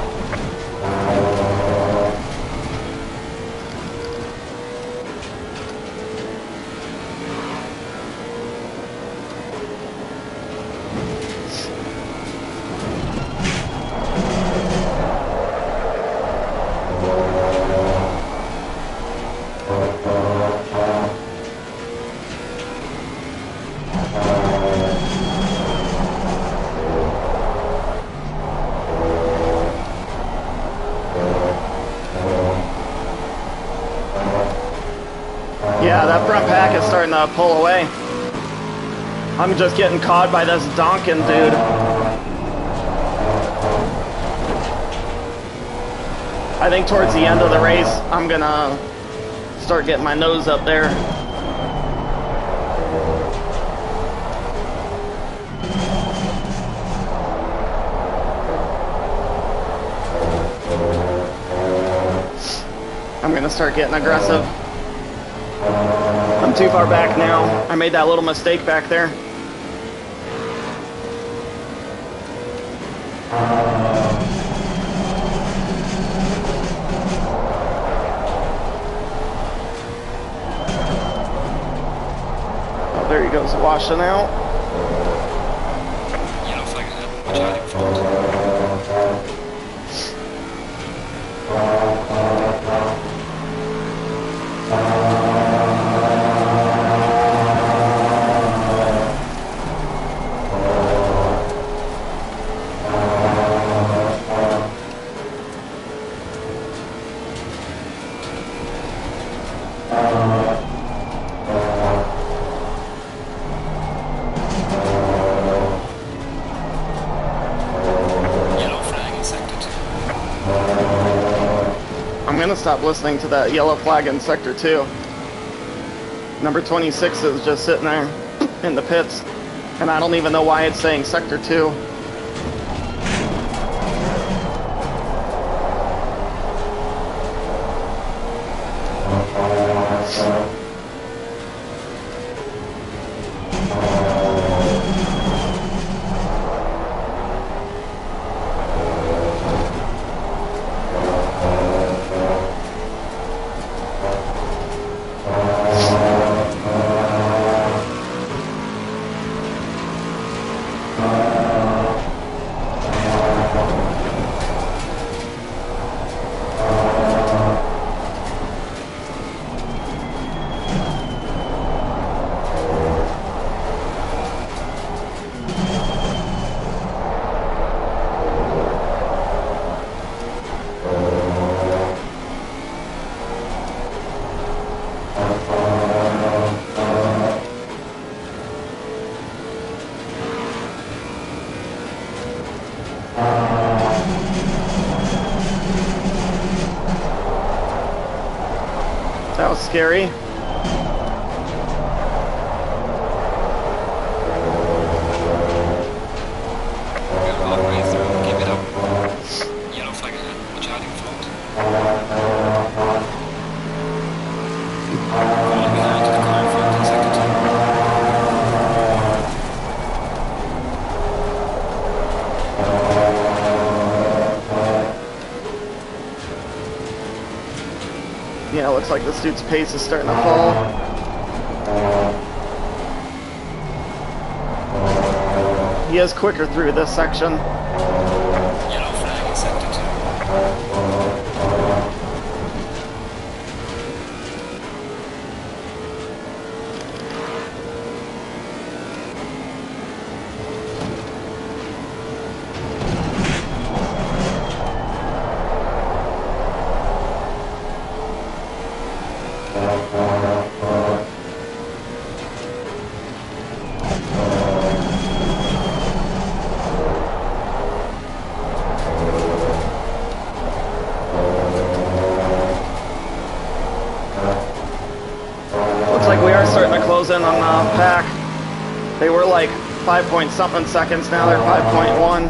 Yeah, that front pack is starting to pull away. I'm just getting caught by this donkin' dude. I think towards the end of the race, I'm gonna start getting my nose up there. I'm gonna start getting aggressive. I'm too far back now. I made that little mistake back there. Oh, there he goes, washing out. Yellow flag ahead, watch out in front. Yellow flag in sector 2. I'm gonna stop listening to that yellow flag in sector 2. Number 26 is just sitting there in the pits, and I don't even know why it's saying sector 2. That was scary. We're all the way through, keep it up. Yellow flag ahead, watch out in front. Falling behind to the car in front in sector 2. Yeah, it looks like this dude's pace is starting to fall. He is quicker through this section. Yellow flag in sector 2. They were like 5 point something seconds, now they're 5.1.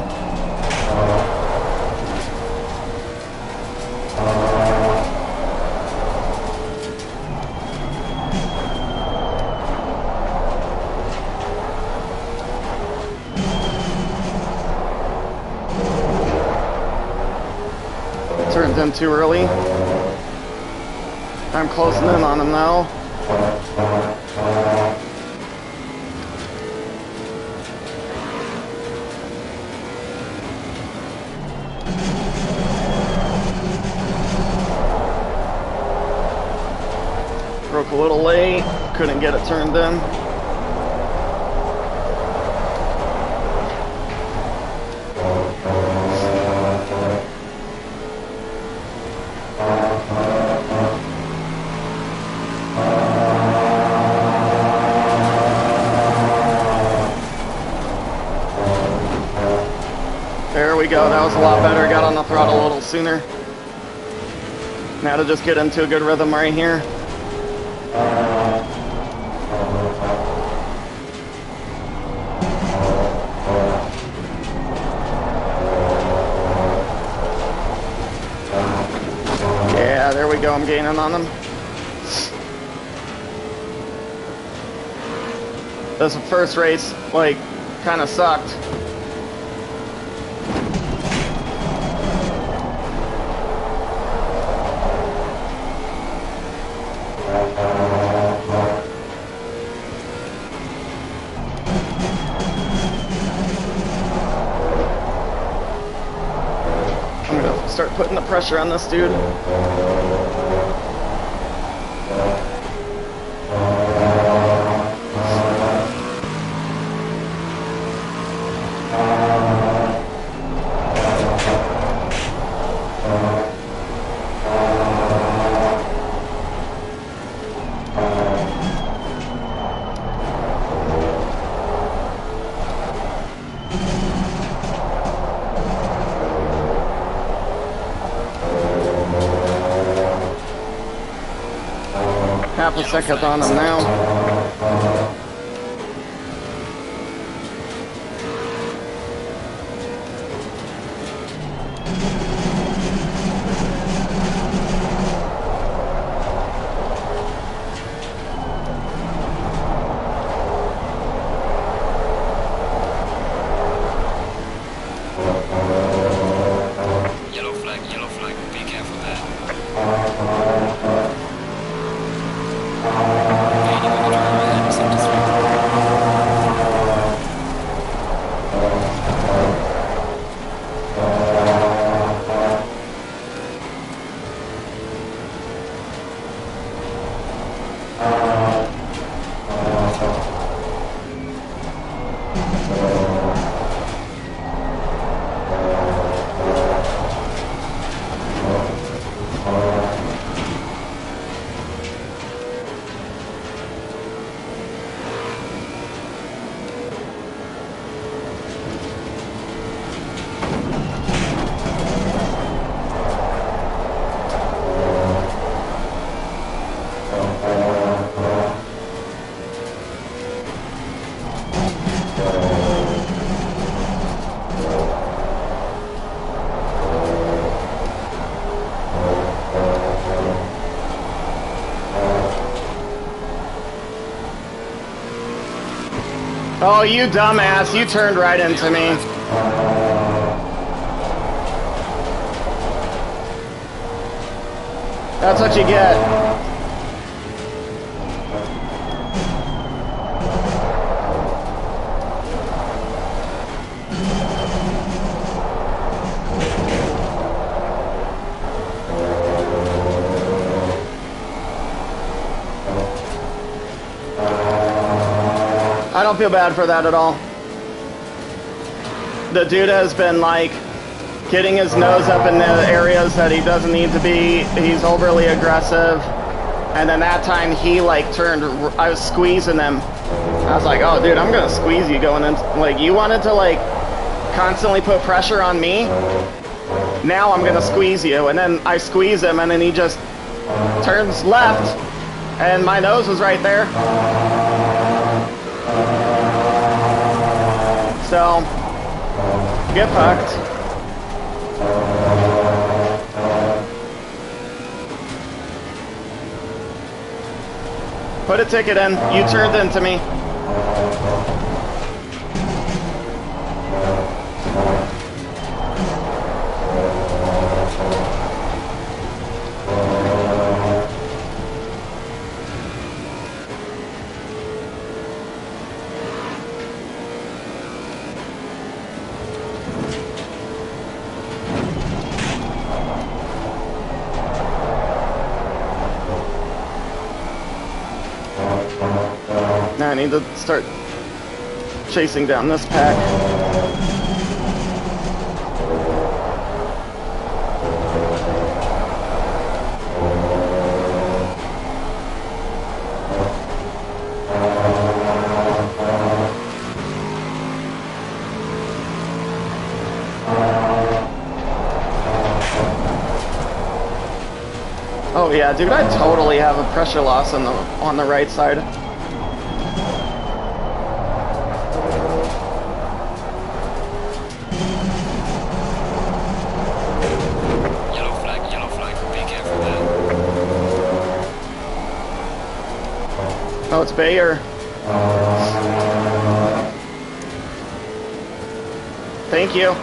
Turned in too early. I'm closing in on him now. Broke a little late, couldn't get it turned in. There we go, that was a lot better. Got on the throttle a little sooner. Now to just get into a good rhythm right here. Yeah, there we go, I'm gaining on them. This first race, like, kind of sucked. I'm gonna start putting the pressure on this dude. Half a second on him now. Yellow flag, be careful there. Oh, you dumbass, you turned right into me. That's what you get. I don't feel bad for that at all. The dude has been like getting his nose up in the areas that he doesn't need to be. He's overly aggressive. And then that time he like turned, I was squeezing him. I was like, oh dude, I'm gonna squeeze you going in. Like, you wanted to like constantly put pressure on me. Now I'm gonna squeeze you. And then I squeeze him and then he just turns left. And my nose was right there. So, get fucked. Put a ticket in. You turned into me. Now I need to start chasing down this pack. Oh yeah, dude, I totally have a pressure loss on the right side. Oh, it's Bayer. Thank you.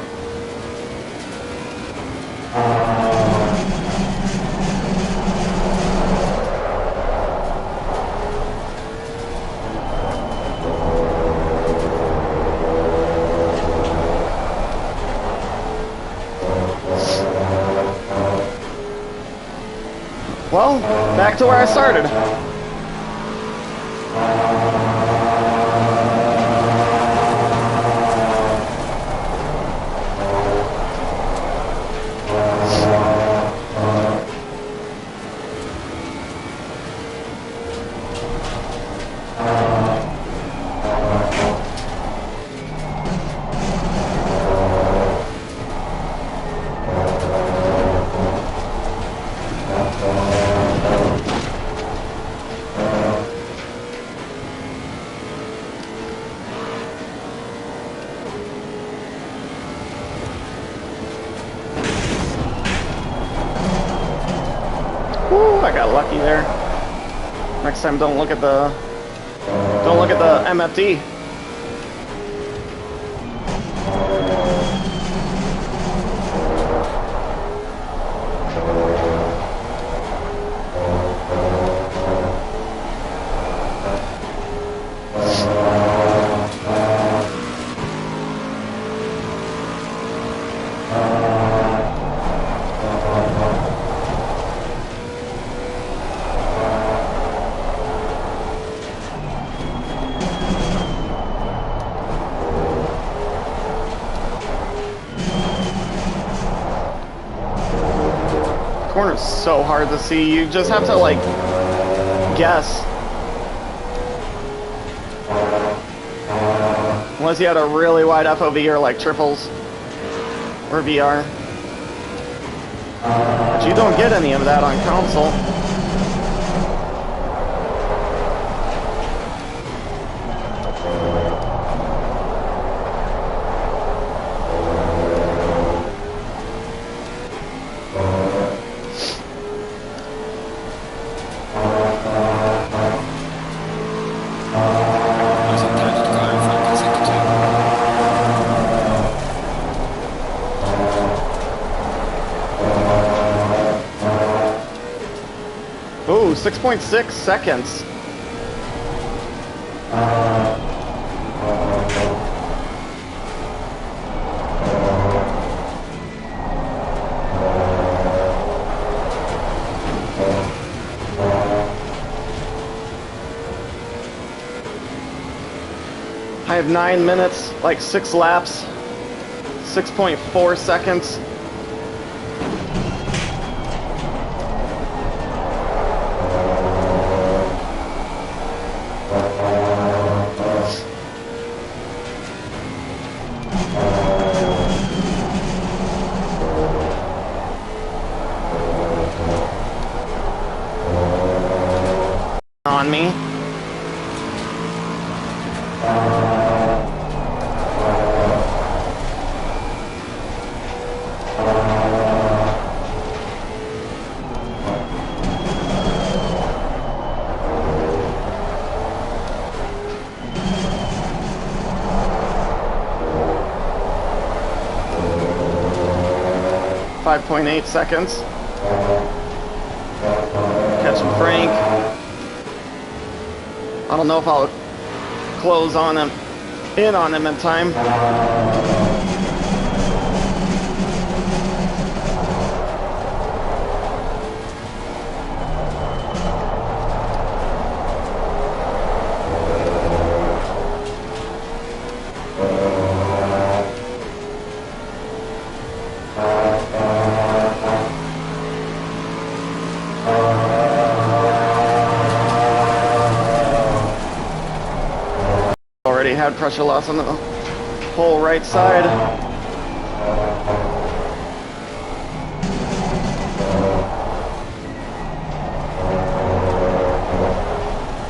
Well, back to where I started. Woo, I got lucky there. Next time, don't look at the MFD. Corner's so hard to see. You just have to like guess. Unless you had a really wide FOV or like triples or VR. But you don't get any of that on console. Ooh, 6.6 seconds. I have 9 minutes, like 6 laps, 6.4 seconds. On me. 5.8 seconds. Catching Frank. I don't know if I'll close on him, in on him in time. Had pressure loss on the whole right side.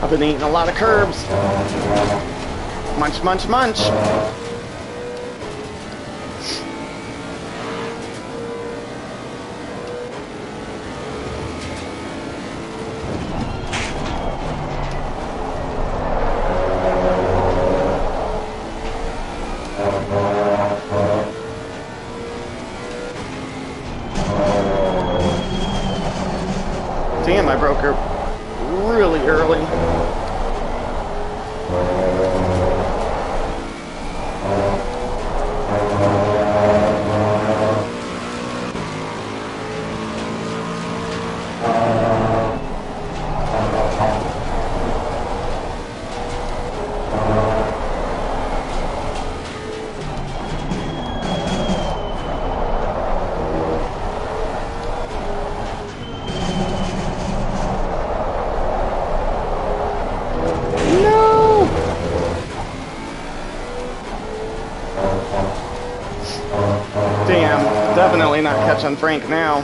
I've been eating a lot of curbs. Munch, munch, munch. Damn, I broke her really early. Definitely not catching Frank now.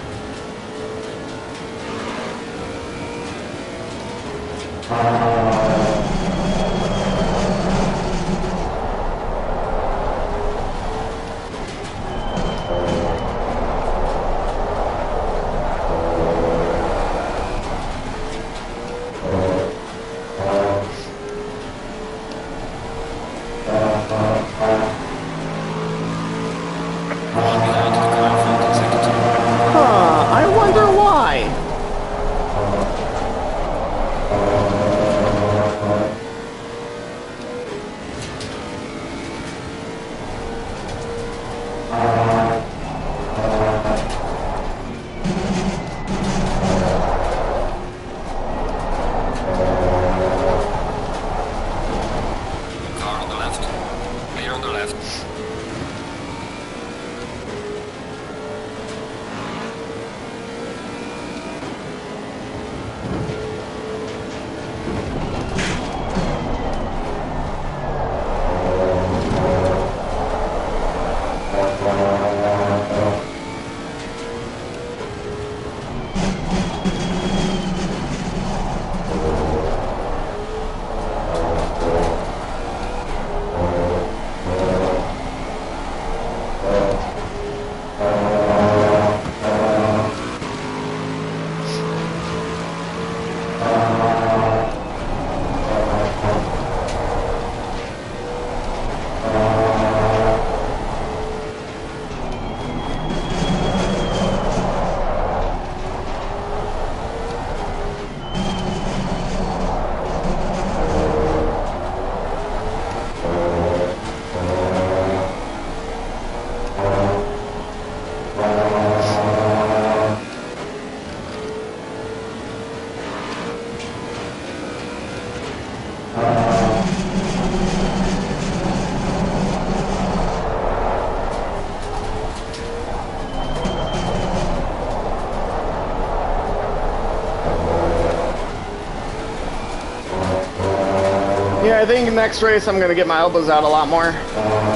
Yeah, I think next race I'm going to get my elbows out a lot more,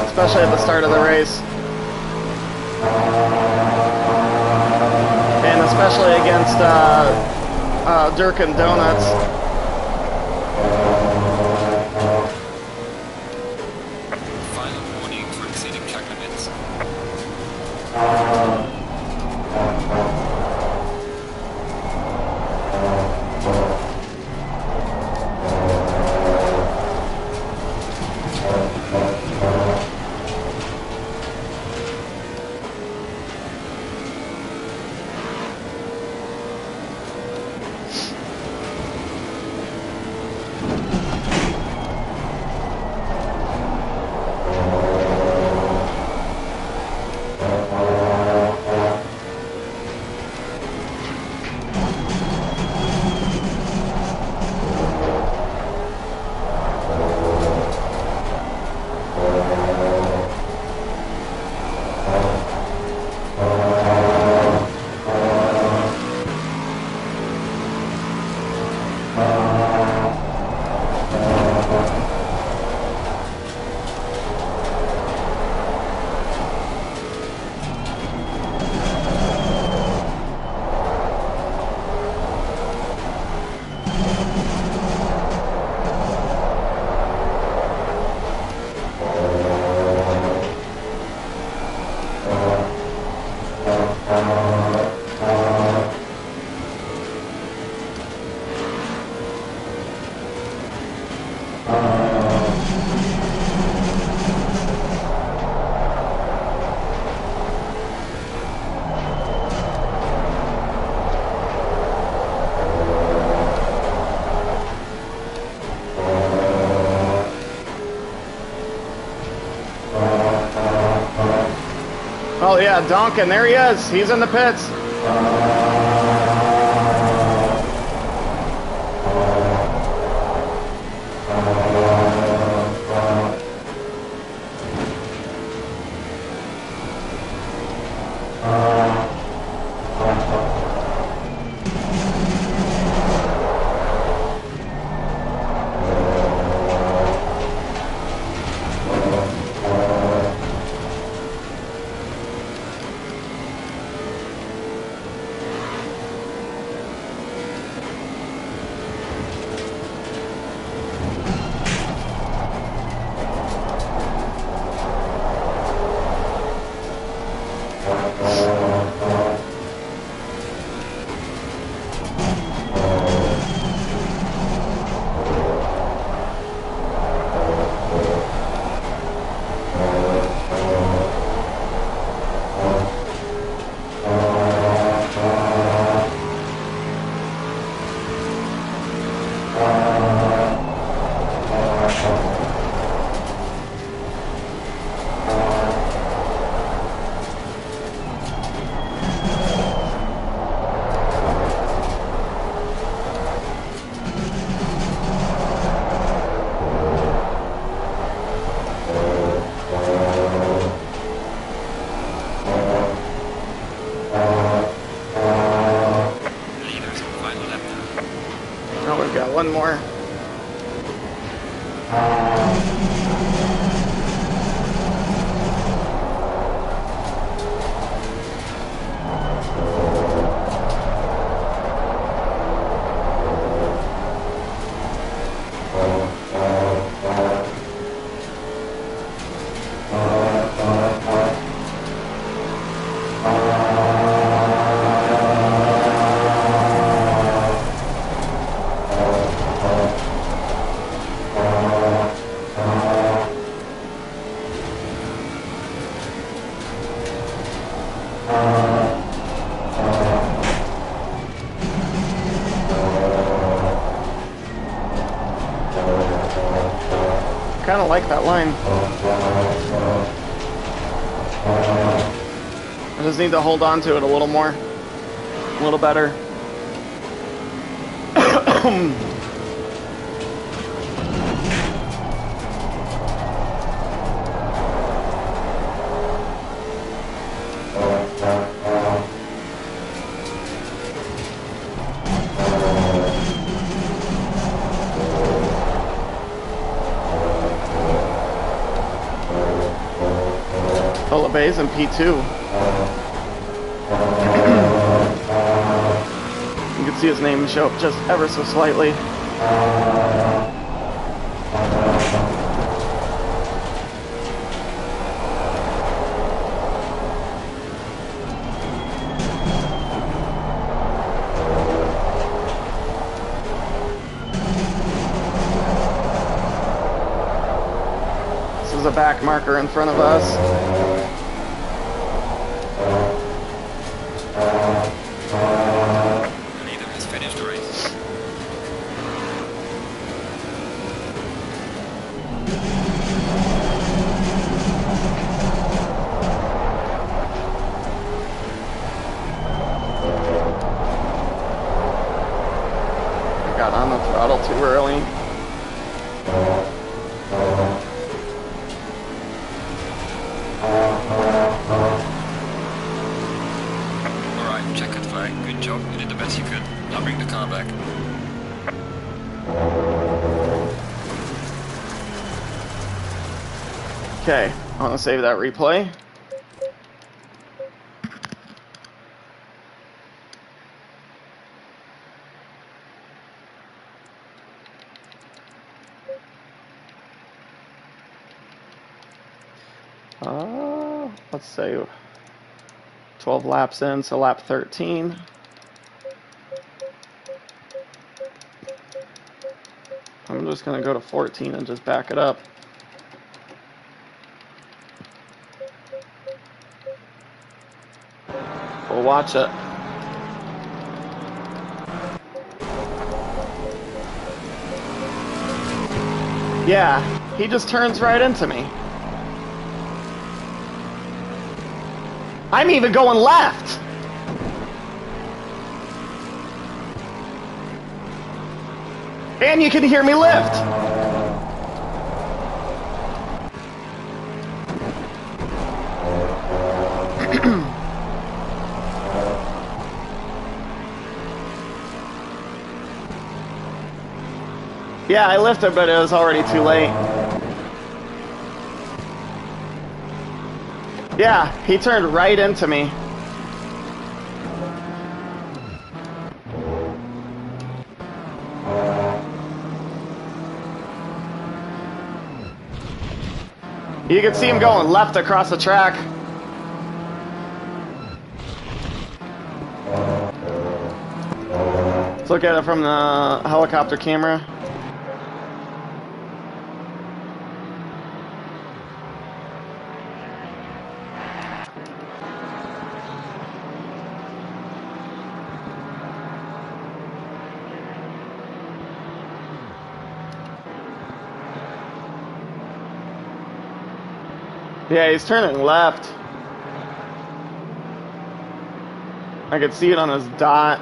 especially at the start of the race. And especially against Dirk and Donuts. Final warning for exceeding track limits. Oh yeah, Duncan, there he is. He's in the pits. One more. Kind of like that line. I just need to hold on to it a little more, a little better. Bays in P2. You can see his name show up just ever so slightly. This is a back marker in front of us. On the throttle too early. Alright, check it flag. Good job. You did the best you could. Now bring the car back. Okay, I want to save that replay. Let's say 12 laps in, so lap 13. I'm just going to go to 14 and just back it up. We'll watch it. Yeah, he just turns right into me. I'm even going left. And you can hear me lift. Yeah, I lifted, but it was already too late. Yeah, he turned right into me. You can see him going left across the track. Let's look at it from the helicopter camera. Yeah, he's turning left. I could see it on his dot.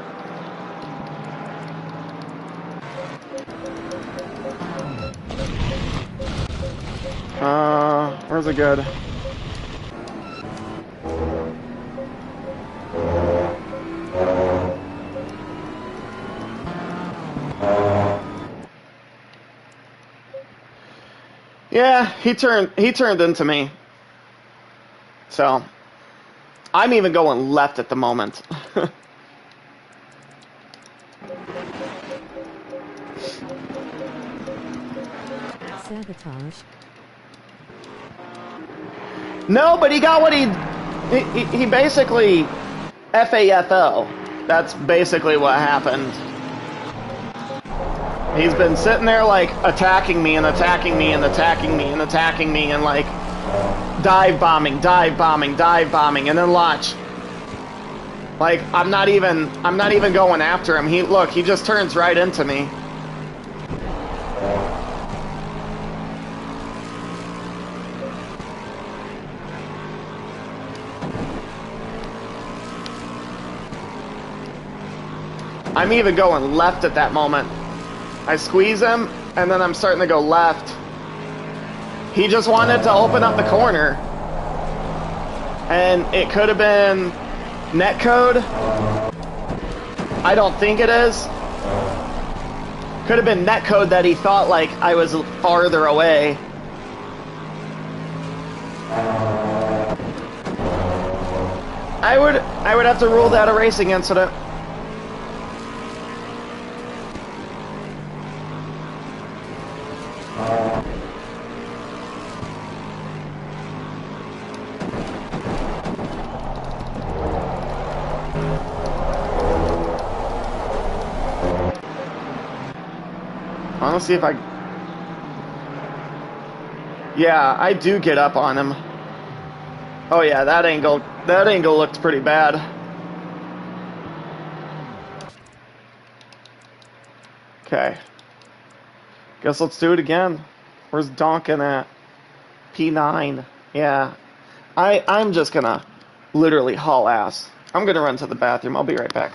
Where's it good? Yeah, he turned into me. So, I'm even going left at the moment. Sabotage. No, but he got what he basically FAFO. That's basically what happened. He's been sitting there like attacking me and attacking me and attacking me and attacking me and like dive bombing, and then launch. Like I'm not even going after him. He just turns right into me. I'm even going left at that moment. I squeeze him, and then I'm starting to go left. He just wanted to open up the corner. And it could have been netcode. I don't think it is. Could have been netcode that he thought like I was farther away. I would have to rule that a racing incident. Let's see if I... Yeah, I do get up on him. Oh yeah, that angle looked pretty bad. Okay. Guess let's do it again. Where's Donkin at? P9. Yeah. I'm just gonna literally haul ass. I'm gonna run to the bathroom. I'll be right back.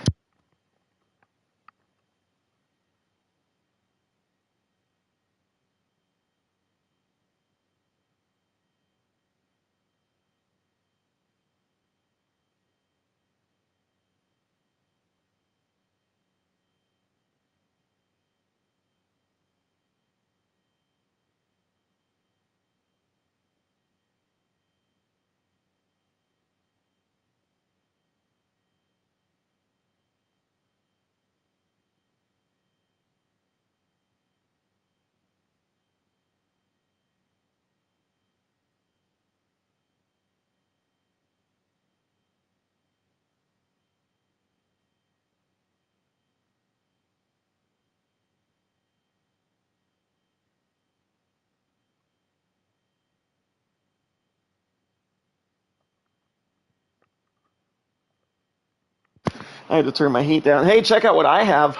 I had to turn my heat down. Hey, check out what I have.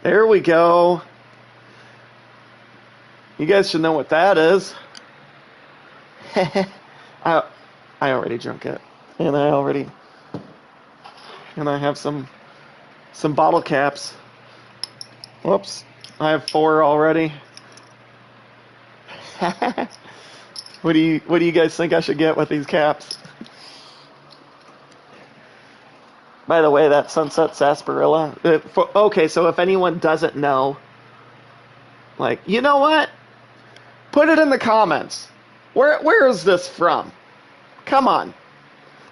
There we go. You guys should know what that is. I already drunk it, and I have some bottle caps. Whoops, I have 4 already. What do you guys think I should get with these caps? By the way, that Sunset Sarsaparilla. Okay, so if anyone doesn't know, like, you know what? Put it in the comments. Where is this from? Come on.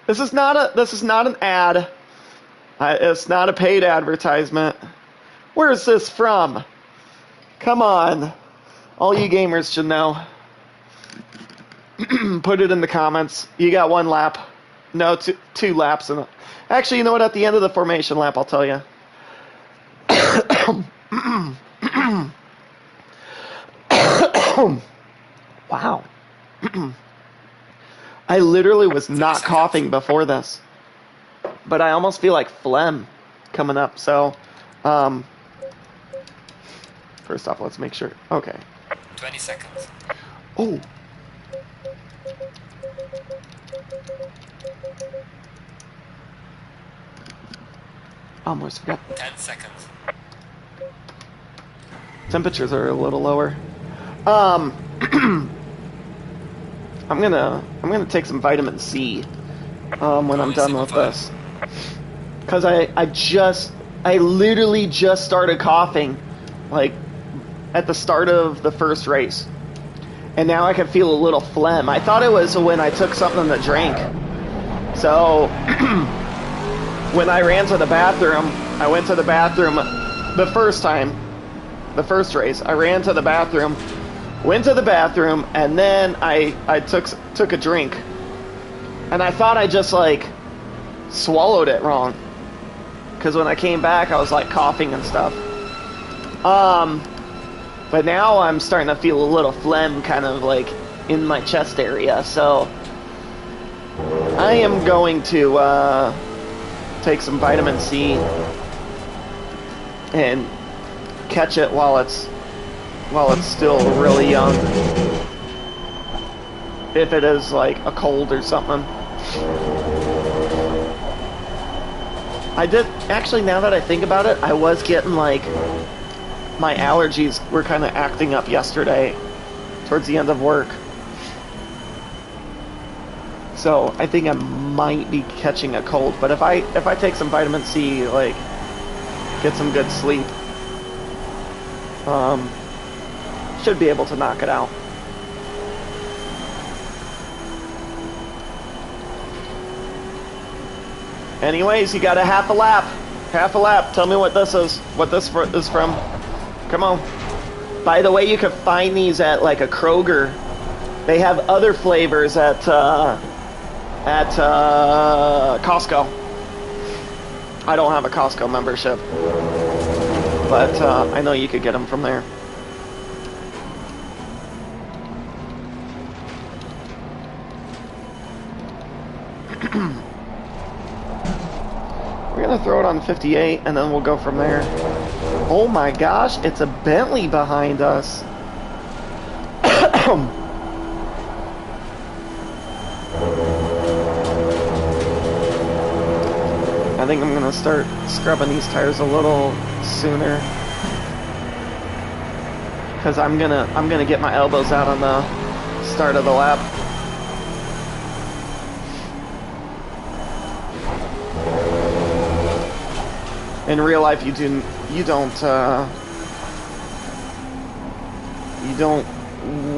This is not an ad. It's not a paid advertisement. Where is this from? Come on. All you gamers should know. Put it in the comments. You got 1 lap. No, 2 laps. Actually, you know what? At the end of the formation lap, I'll tell you. Wow. I literally was not coughing before this. But I almost feel like phlegm coming up. So, first off, let's make sure. Okay. 20 seconds. Oh. Almost forgot. 10 seconds. Temperatures are a little lower. I'm gonna take some vitamin C when I'm done with this, because I literally just started coughing, like at the start of the first race, and now I can feel a little phlegm. I thought it was when I took something to drink. So when I ran to the bathroom, I went to the bathroom the first race. I ran to the bathroom, went to the bathroom, and then I took a drink, and I thought I just like swallowed it wrong, because when I came back I was like coughing and stuff. But now I'm starting to feel a little phlegm kind of like in my chest area, so I am going to take some vitamin C and catch it while it's still really young, if it is like a cold or something. I did actually, now that I think about it, I was getting like, my allergies were kind of acting up yesterday towards the end of work, so I think I might be catching a cold. But if I take some vitamin C, like get some good sleep, should be able to knock it out. Anyways, you got a half a lap. Tell me what this is. What this is from. Come on. By the way, you can find these at like a Kroger. They have other flavors at Costco. I don't have a Costco membership, but I know you could get them from there. We're gonna throw it on 58, and then we'll go from there. Oh my gosh, it's a Bentley behind us. I think I'm gonna start scrubbing these tires a little sooner, because I'm gonna get my elbows out on the start of the lap. In real life, you don't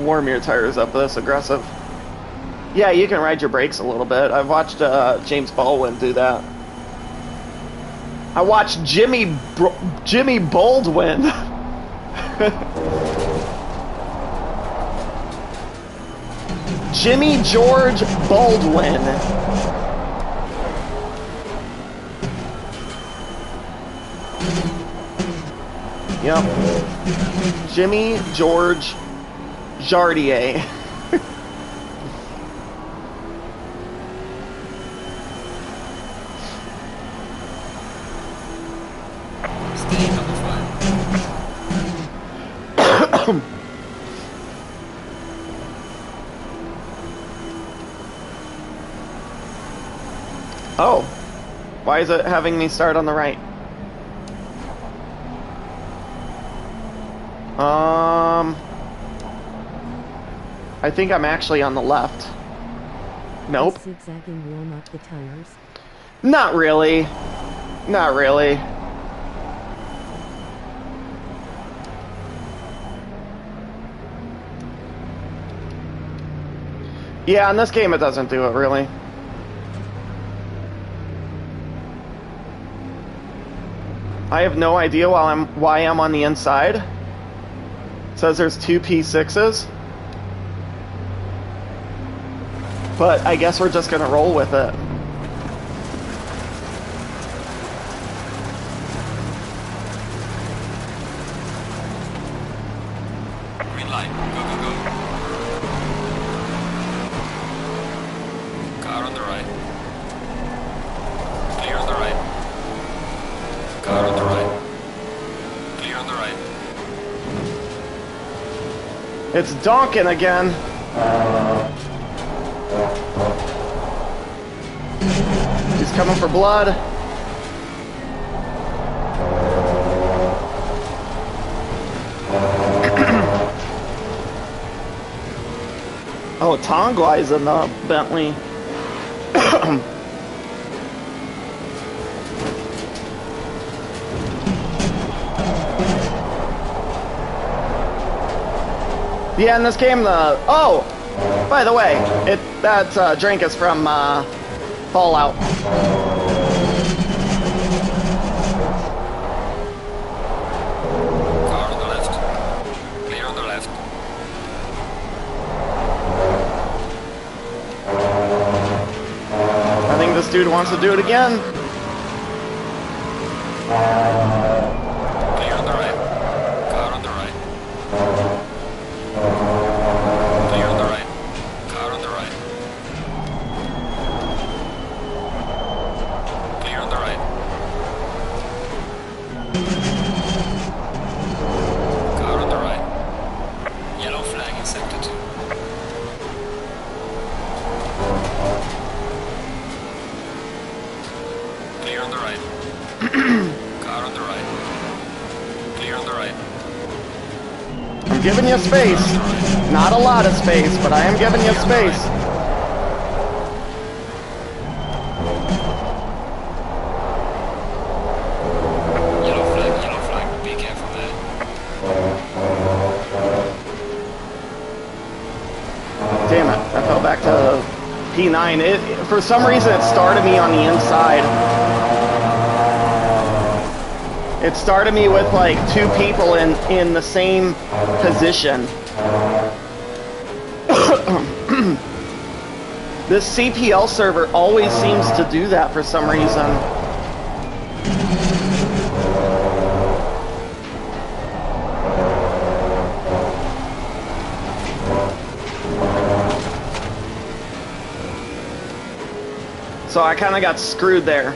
warm your tires up this aggressive. Yeah, you can ride your brakes a little bit. I've watched James Baldwin do that. I watched Jimmy Baldwin. Jimmy George Baldwin. Yep. Jimmy George Jardier. Stay on the fly. Oh, why is it having me start on the right? I think I'm actually on the left. Nope. Zigzagging warm up the tires. Not really. Not really. Yeah, in this game it doesn't do it really. I have no idea why I'm on the inside. It says there's 2 P6s. But I guess we're just gonna roll with it. Green light. Go, go, go. Car on the right. Clear on the right. Car on the right. Clear on the right. It's donking again. He's coming for blood. Oh, Tongwai's in the Bentley. Yeah, in this game, oh, by the way, that drink is from Fallout. Car on the left. Clear on the left. I think this dude wants to do it again. Clear on the right. Car on the right. Clear on the right. Car on the right. Clear on the right. Car on the right. Yellow flag in sector 2. Clear on the right. Car on the right. Clear on the right. I'm giving you space. Not a lot of space, but I am giving you space. Yellow flag, be careful there. Damn it, I fell back to P9. For some reason, it started me on the inside. It started me with like 2 people in the same position. This CPL server always seems to do that for some reason. So I kind of got screwed there.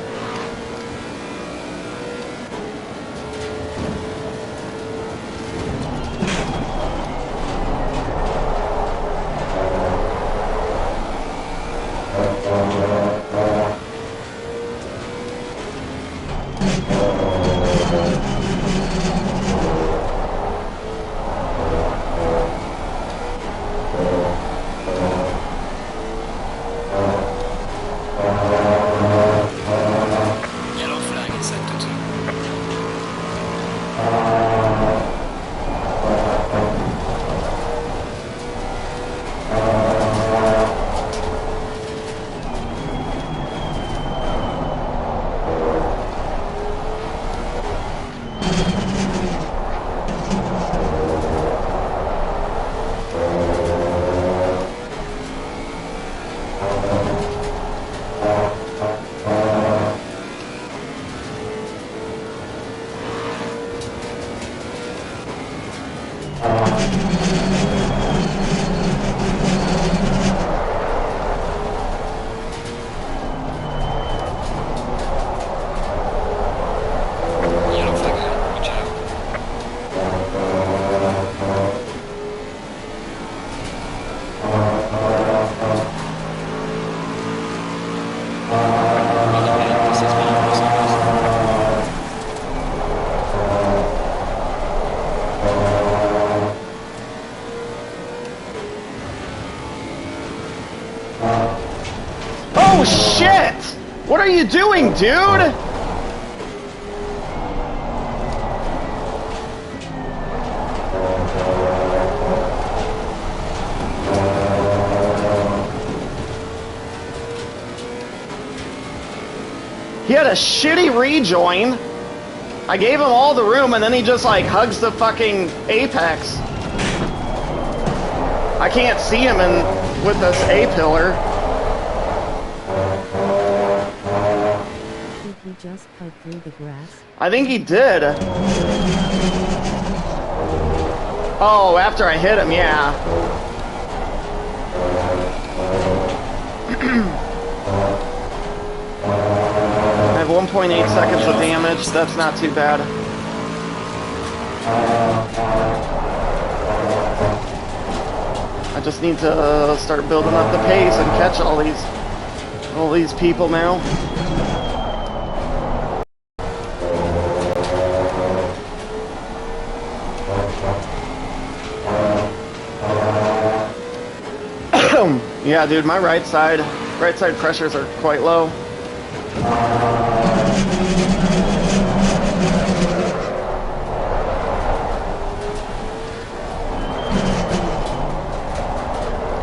Oh shit! What are you doing, dude? He had a shitty rejoin. I gave him all the room and then he just like hugs the fucking apex. I can't see him with this A-pillar. Did he just cut through the grass? I think he did. Oh, after I hit him, yeah. I have 1.8 seconds of damage. That's not too bad. I just need to start building up the pace and catch all these people now. Yeah, dude, my right side pressures are quite low.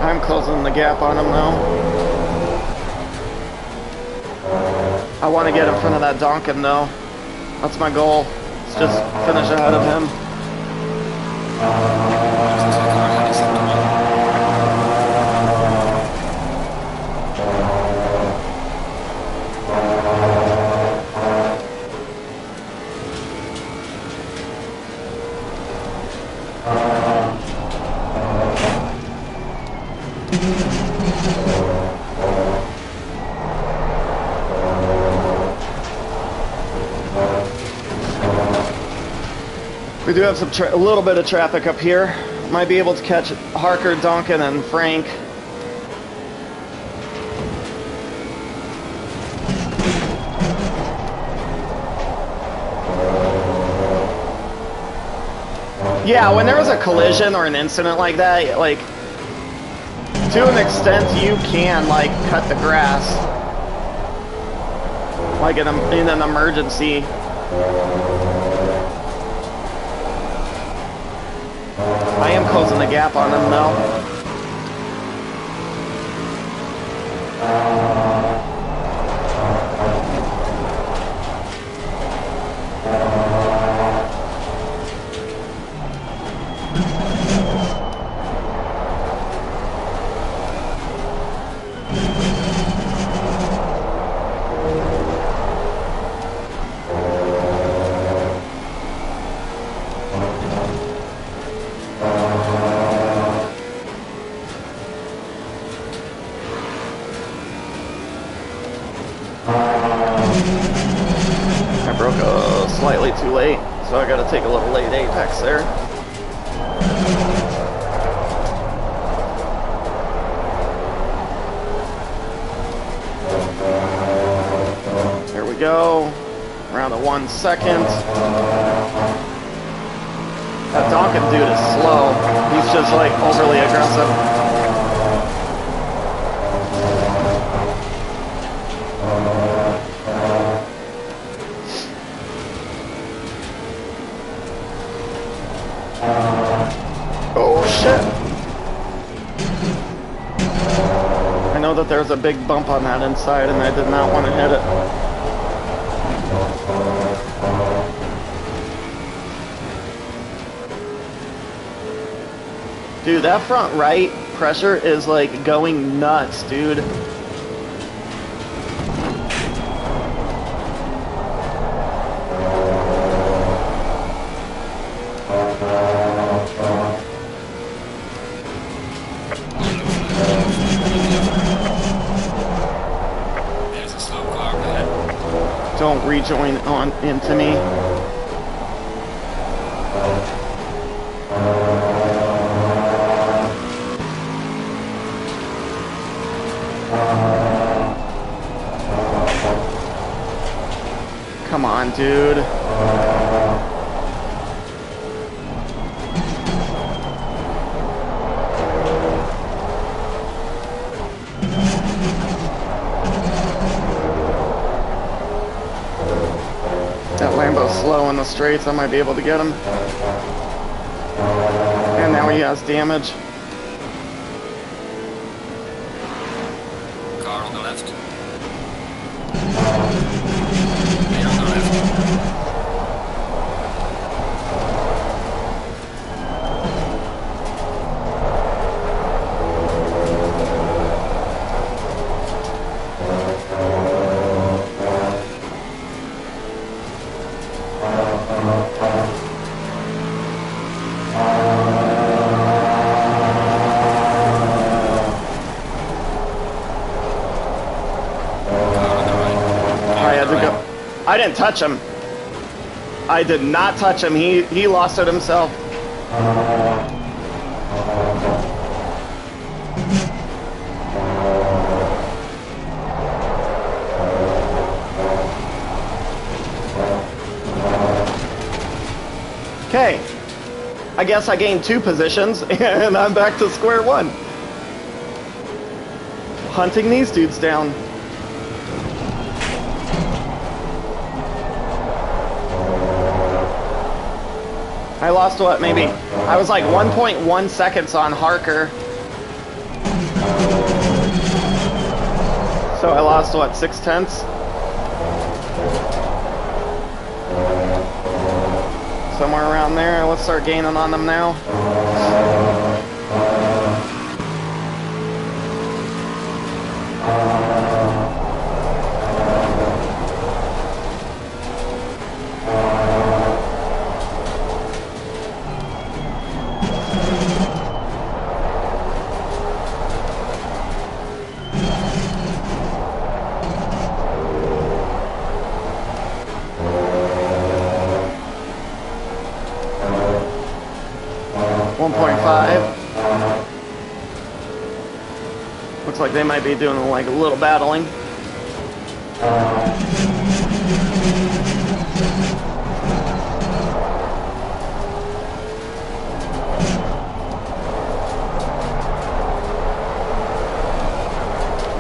I'm closing the gap on him now. I want to get in front of that Donkin though. That's my goal. Let's just finish ahead of him. We do have a little bit of traffic up here. Might be able to catch Harker, Duncan, and Frank. Yeah, when there was a collision or an incident like that, like, to an extent you can, like, cut the grass. Like in an emergency. I am closing the gap on him though. I broke slightly too late, so I gotta take a little late apex there. Here we go. Around the 1 second. That Donkin dude is slow. He's just like overly aggressive. Oh shit! I know that there's a big bump on that inside and I did not want to hit it. Dude, that front right pressure is like going nuts, dude. Don't rejoin on into me. Come on, dude. slow in the straights, I might be able to get him. And now he has damage. Car on the left. Man on the left. I didn't touch him. I did not touch him. He lost it himself. Okay. I guess I gained 2 positions and I'm back to square one. Hunting these dudes down. I lost what, maybe? I was like 1.1 seconds on Harker. So I lost what, 6/10? Somewhere around there. Let's start gaining on them now. 1.5. Looks like they might be doing like a little battling.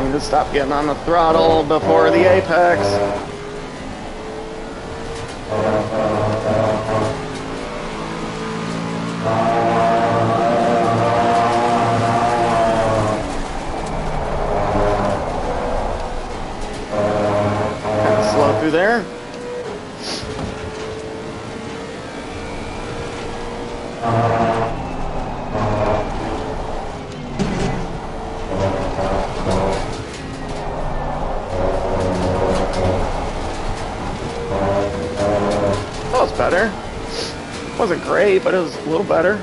Need to stop getting on the throttle before the apex. Through there. That was better. Wasn't great, but it was a little better.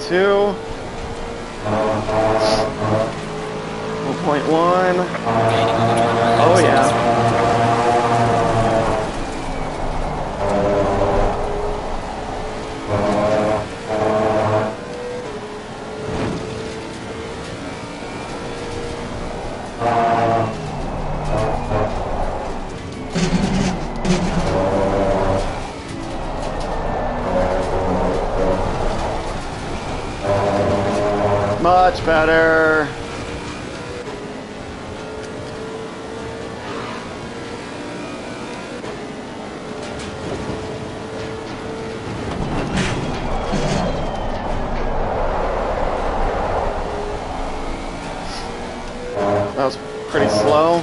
Two. 1.1. Oh yeah. Much better. That was pretty slow.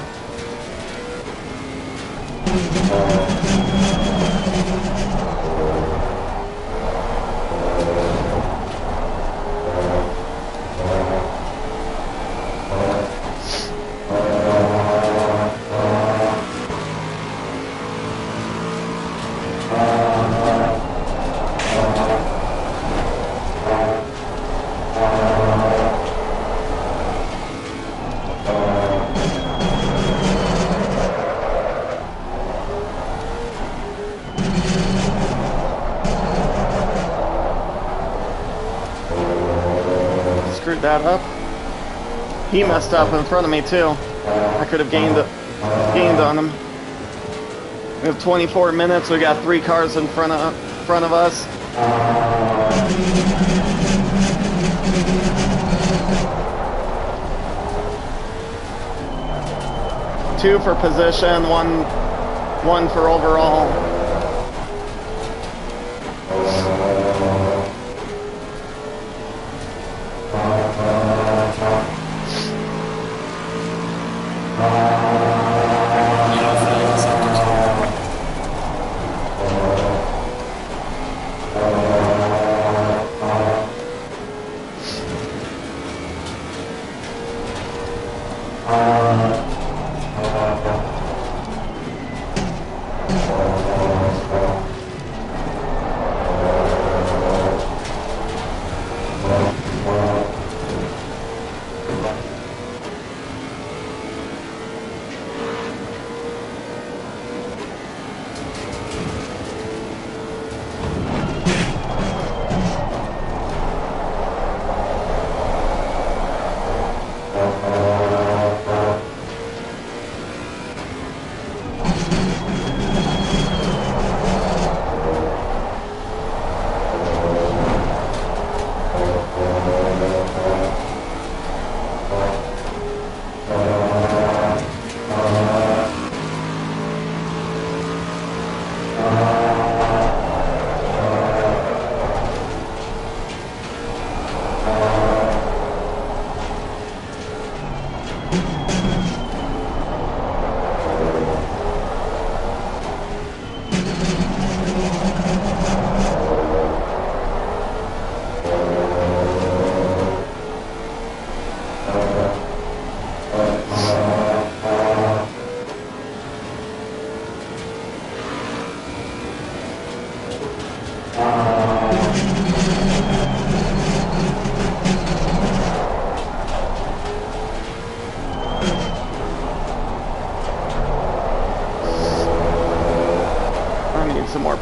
Screwed that up. He messed up in front of me too. I could have gained on him. We have 24 minutes. We got 3 cars in front of us. Two for position, one for overall.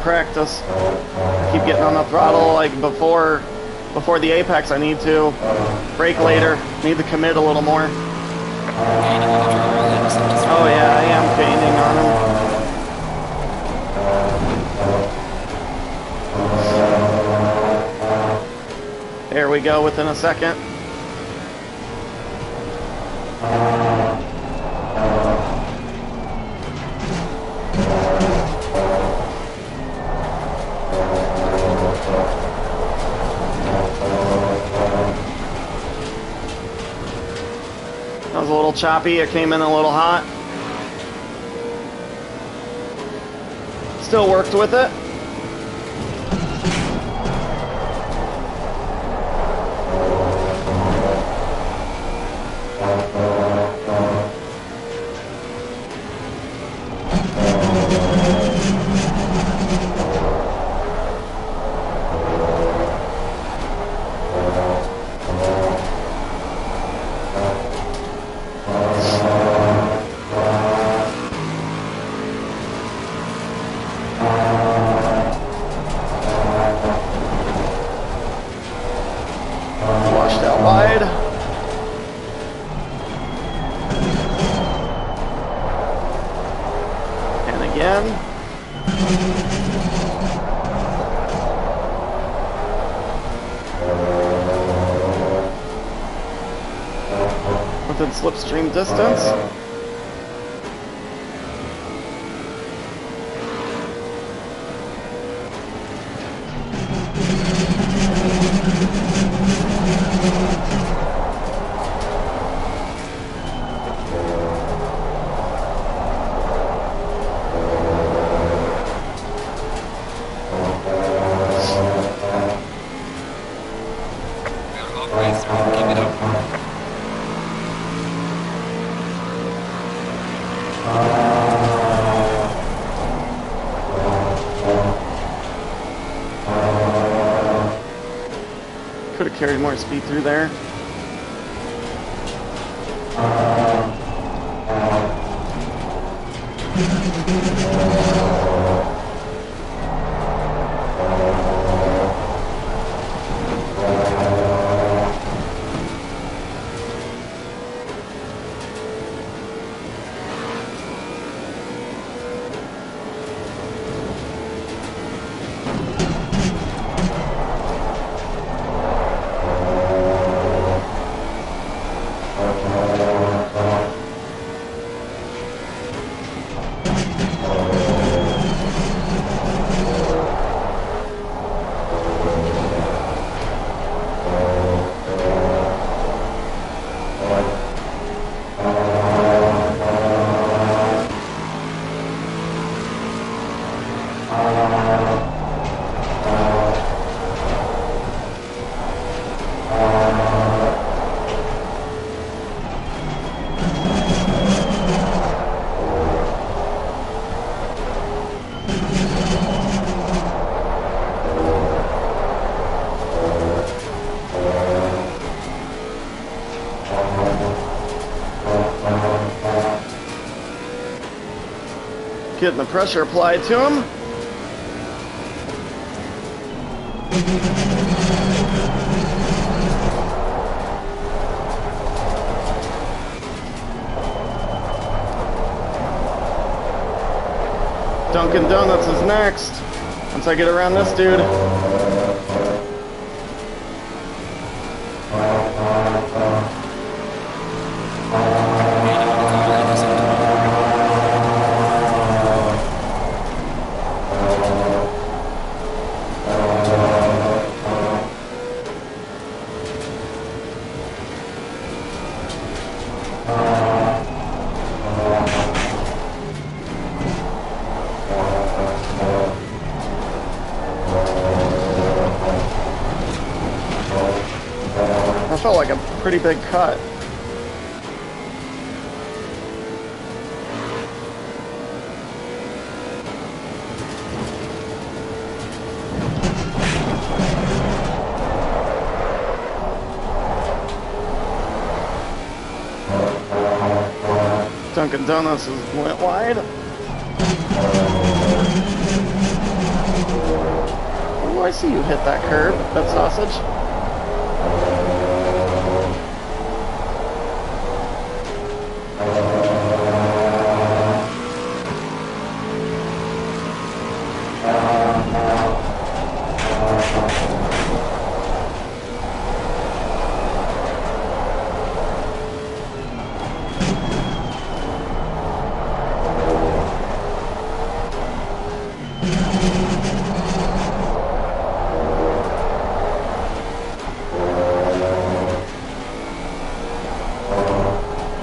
Practice. I keep getting on the throttle like before the apex. I need to brake later. Need to commit a little more. Oh yeah, I am gaining on him. There we go, within a second. That was a little choppy. It came in a little hot. Still worked with it. Good slipstream distance. Could have carried more speed through there. Getting the pressure applied to him. Dunkin' Donuts is next. Once I get around this dude. That felt like a pretty big cut. Dunkin' Donuts went wide. Oh, I see you hit that curb, that sausage.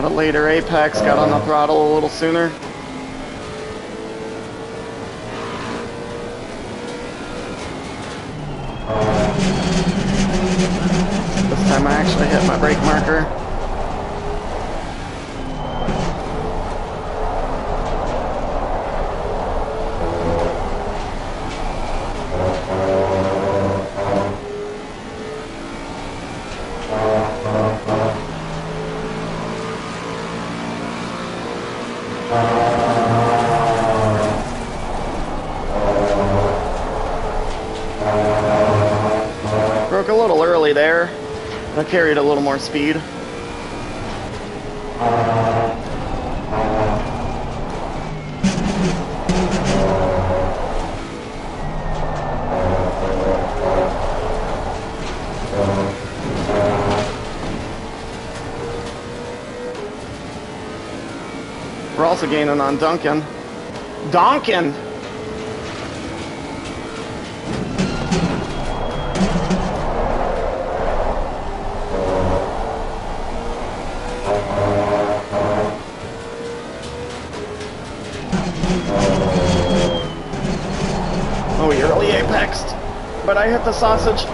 Later apex, got on the throttle a little sooner. This time I actually hit my brake marker. Broke a little early there. I carried a little more speed. also gaining on Duncan. Donkin! Oh, he early apexed, but I hit the sausage.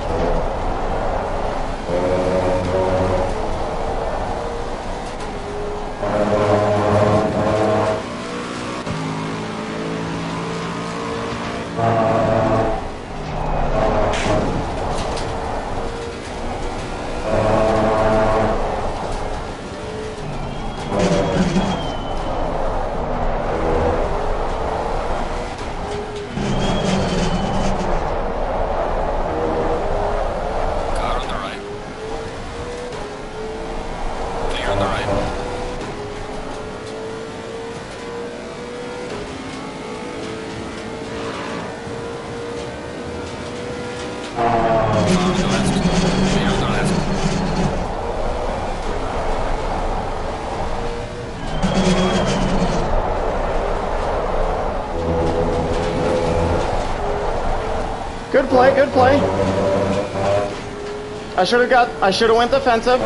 Good play, good play. I should have went defensive.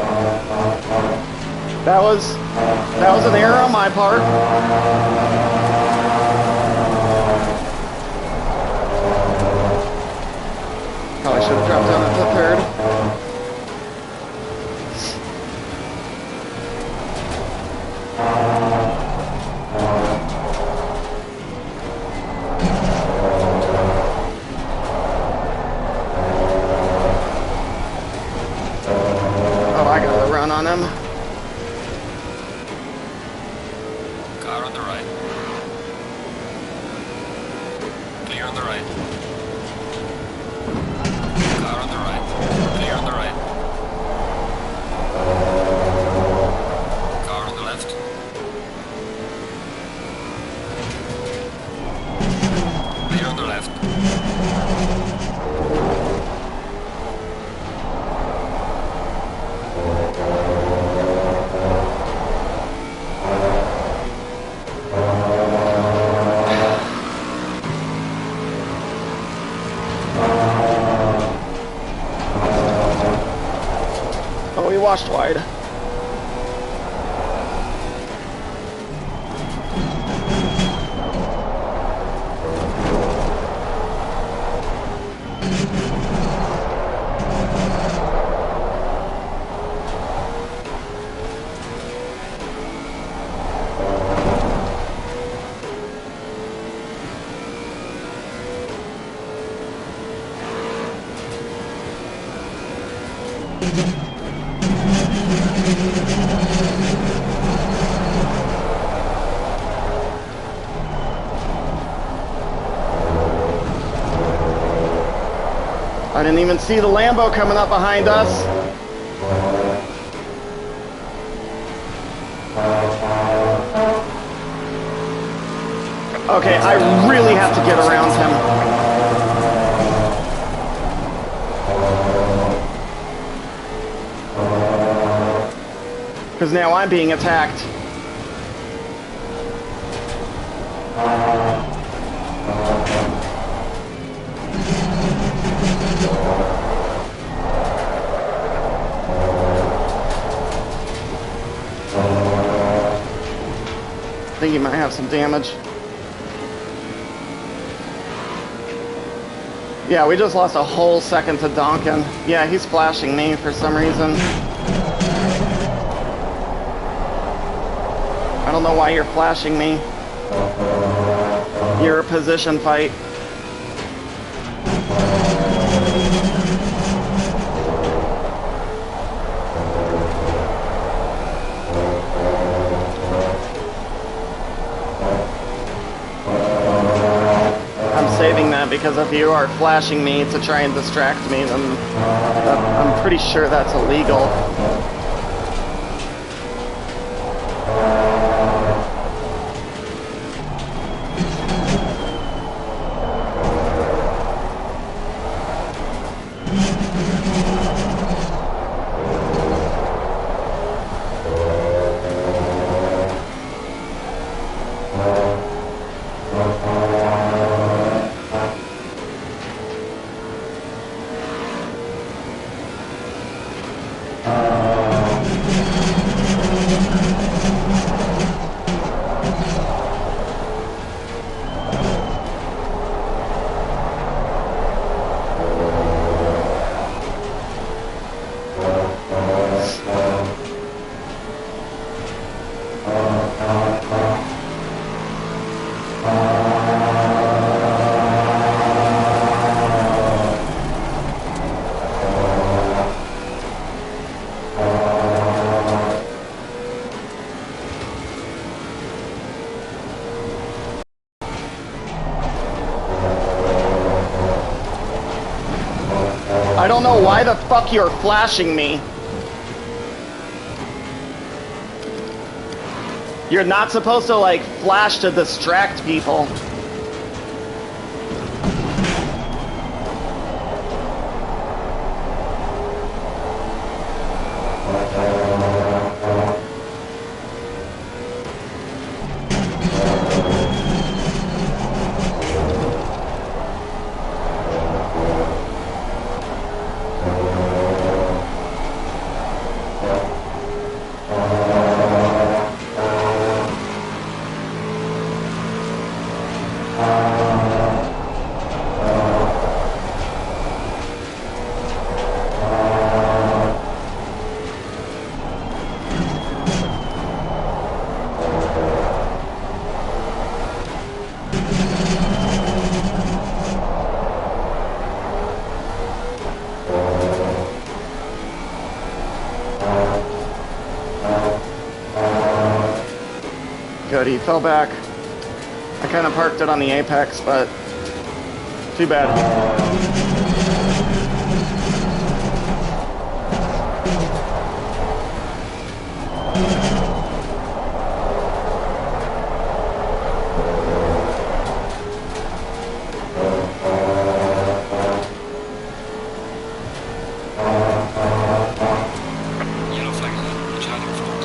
That was an error on my part. Probably should have dropped down into third. On him. Car on the right. Clear on the right. Car on the right. Clear on the right. Car on the left. Clear on the left. Washed wide. I didn't even see the Lambo coming up behind us. Okay, I really have to get around him. Because now I'm being attacked. I think he might have some damage. Yeah, we just lost a whole second to Donkin. Yeah, he's flashing me for some reason. I don't know why you're flashing me. You're a position fight. Saving that because if you are flashing me to try and distract me, then I'm pretty sure that's illegal. I don't know why the fuck you're flashing me. You're not supposed to, like, flash to distract people. Good, he fell back. I kind of parked it on the apex, but too bad. Yellow flag ahead, watch out in front.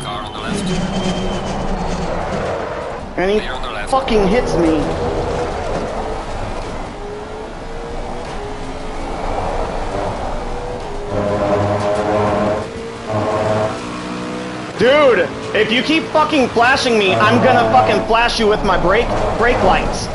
Car on the left. And he Clear on the left. fucking hits me. Dude, if you keep fucking flashing me, I'm gonna fucking flash you with my brake lights.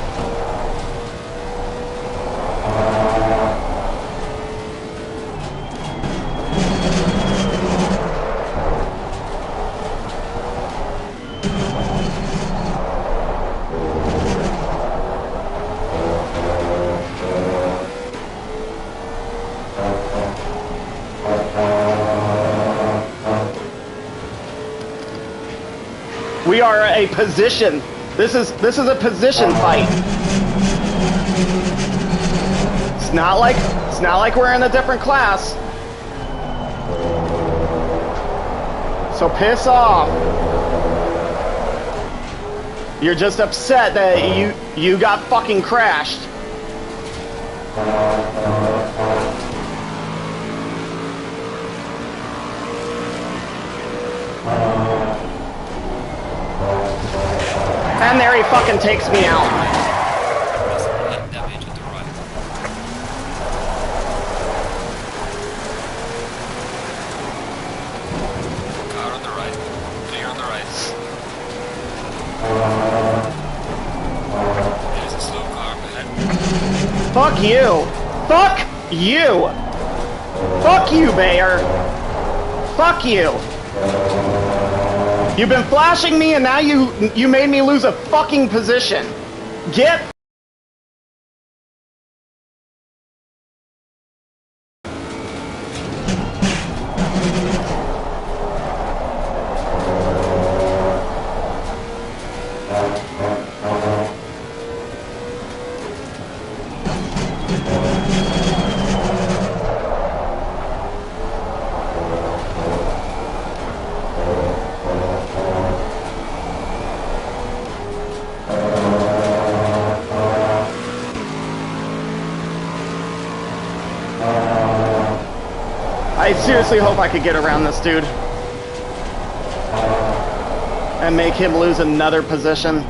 We are a position. This is a position fight. It's not like we're in a different class. So piss off. You're just upset that you got fucking crashed. And there he fucking takes me out. Damage to the right. Car on the right. Clear on the right. There's a slow car ahead. Fuck you. Fuck you. Fuck you, Bayer. Fuck you. You've been flashing me and now you made me lose a fucking position. Get seriously hope I could get around this dude and make him lose another position.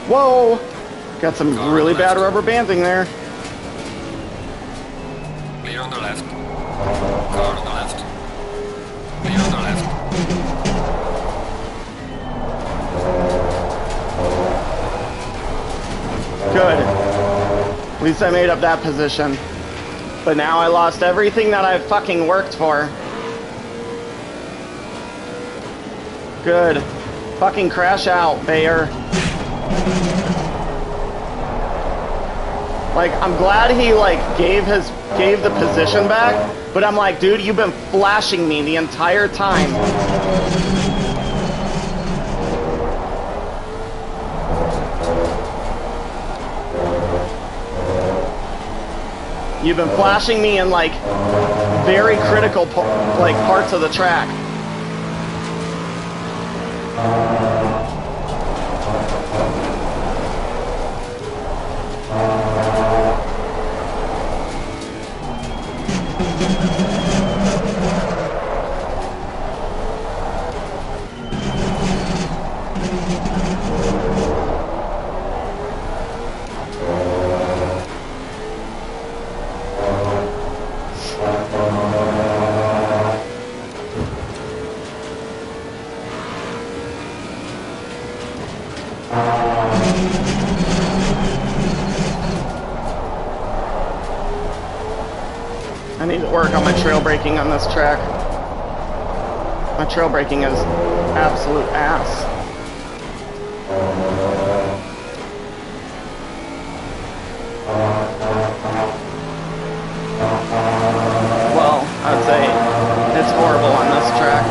Whoa! Got some really bad rubber banding there. Clear on the left. Car on the left. Clear on the left. Good. At least I made up that position. But now I lost everything that I fucking worked for. Good. Fucking crash out, Bayer. Like, I'm glad he, like, gave the position back, but I'm like, dude, you've been flashing me the entire time. You've been flashing me in, like, very critical, like, parts of the track. I need to work on my trail braking on this track. My trail braking is absolute ass. Well, I would say it's horrible on this track.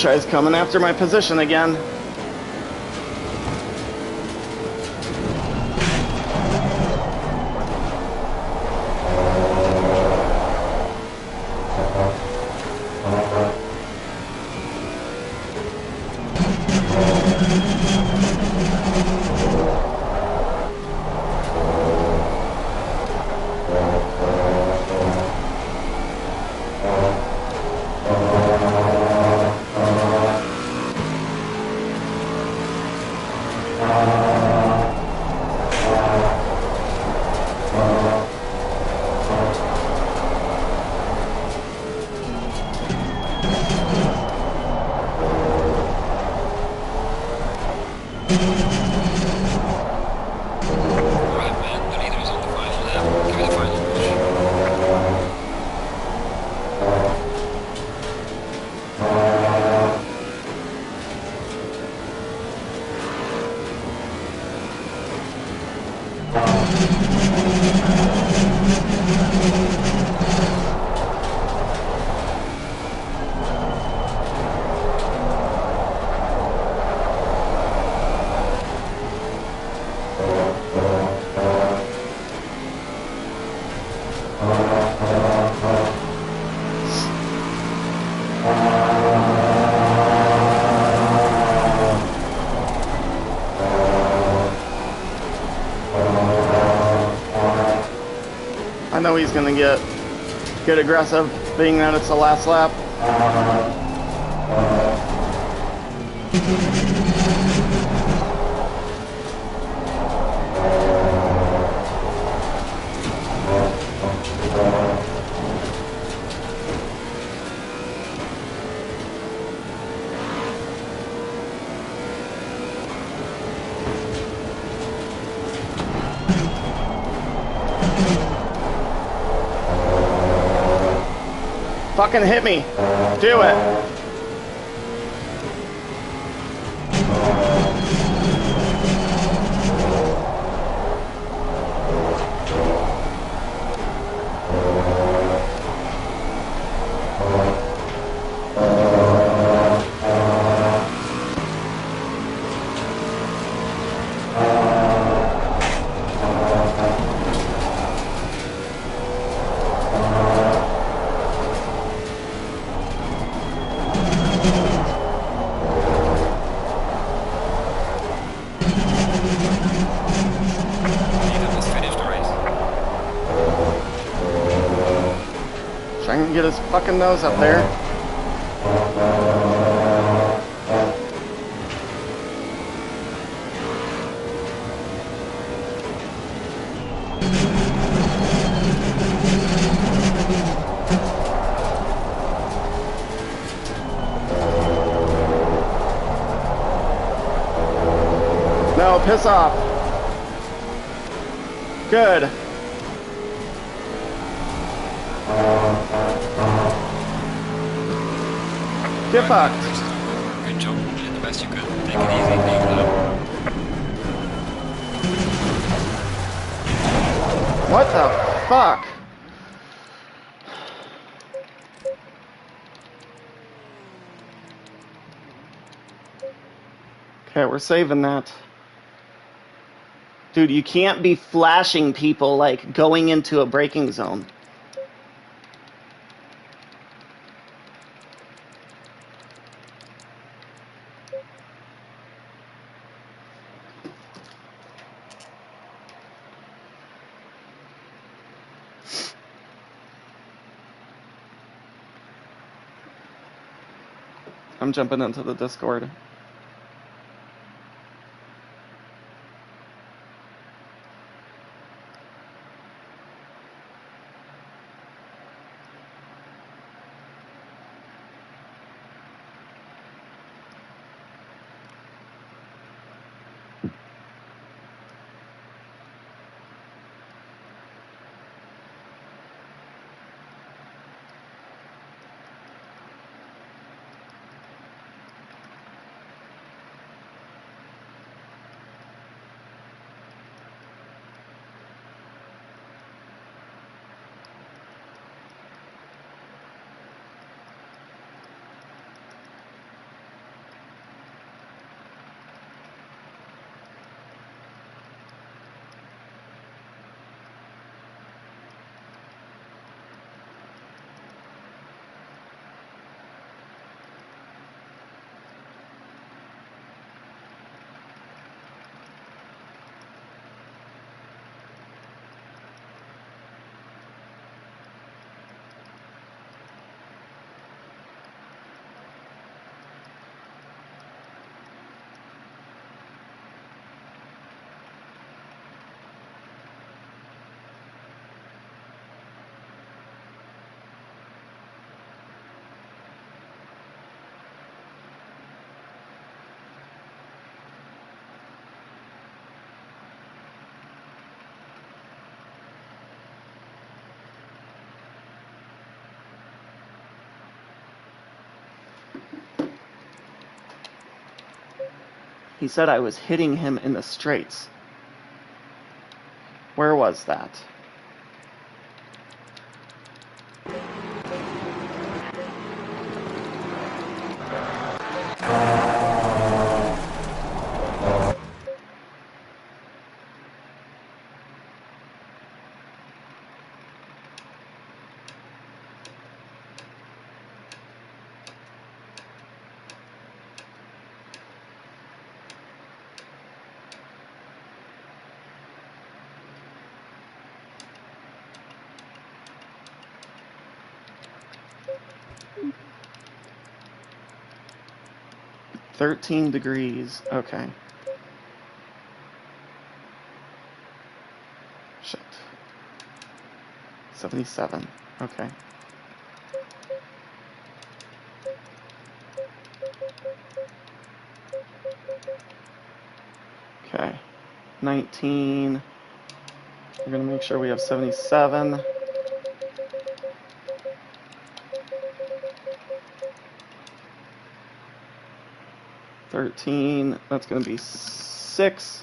HI's coming after my position again. I know he's gonna get aggressive, being that it's the last lap. Fucking hit me. Do it. Get his fucking nose up there. No, piss off. Good. Get fucked. Good job. You did the best you could. Take it easy. Take it up. What the fuck? Okay, we're saving that. Dude, you can't be flashing people like going into a braking zone. I'm jumping into the Discord. He said I was hitting him in the straights. Where was that? $13 Okay. Shit. 77. Okay. Okay. 19. We're gonna make sure we have 77. 13. That's gonna be 6.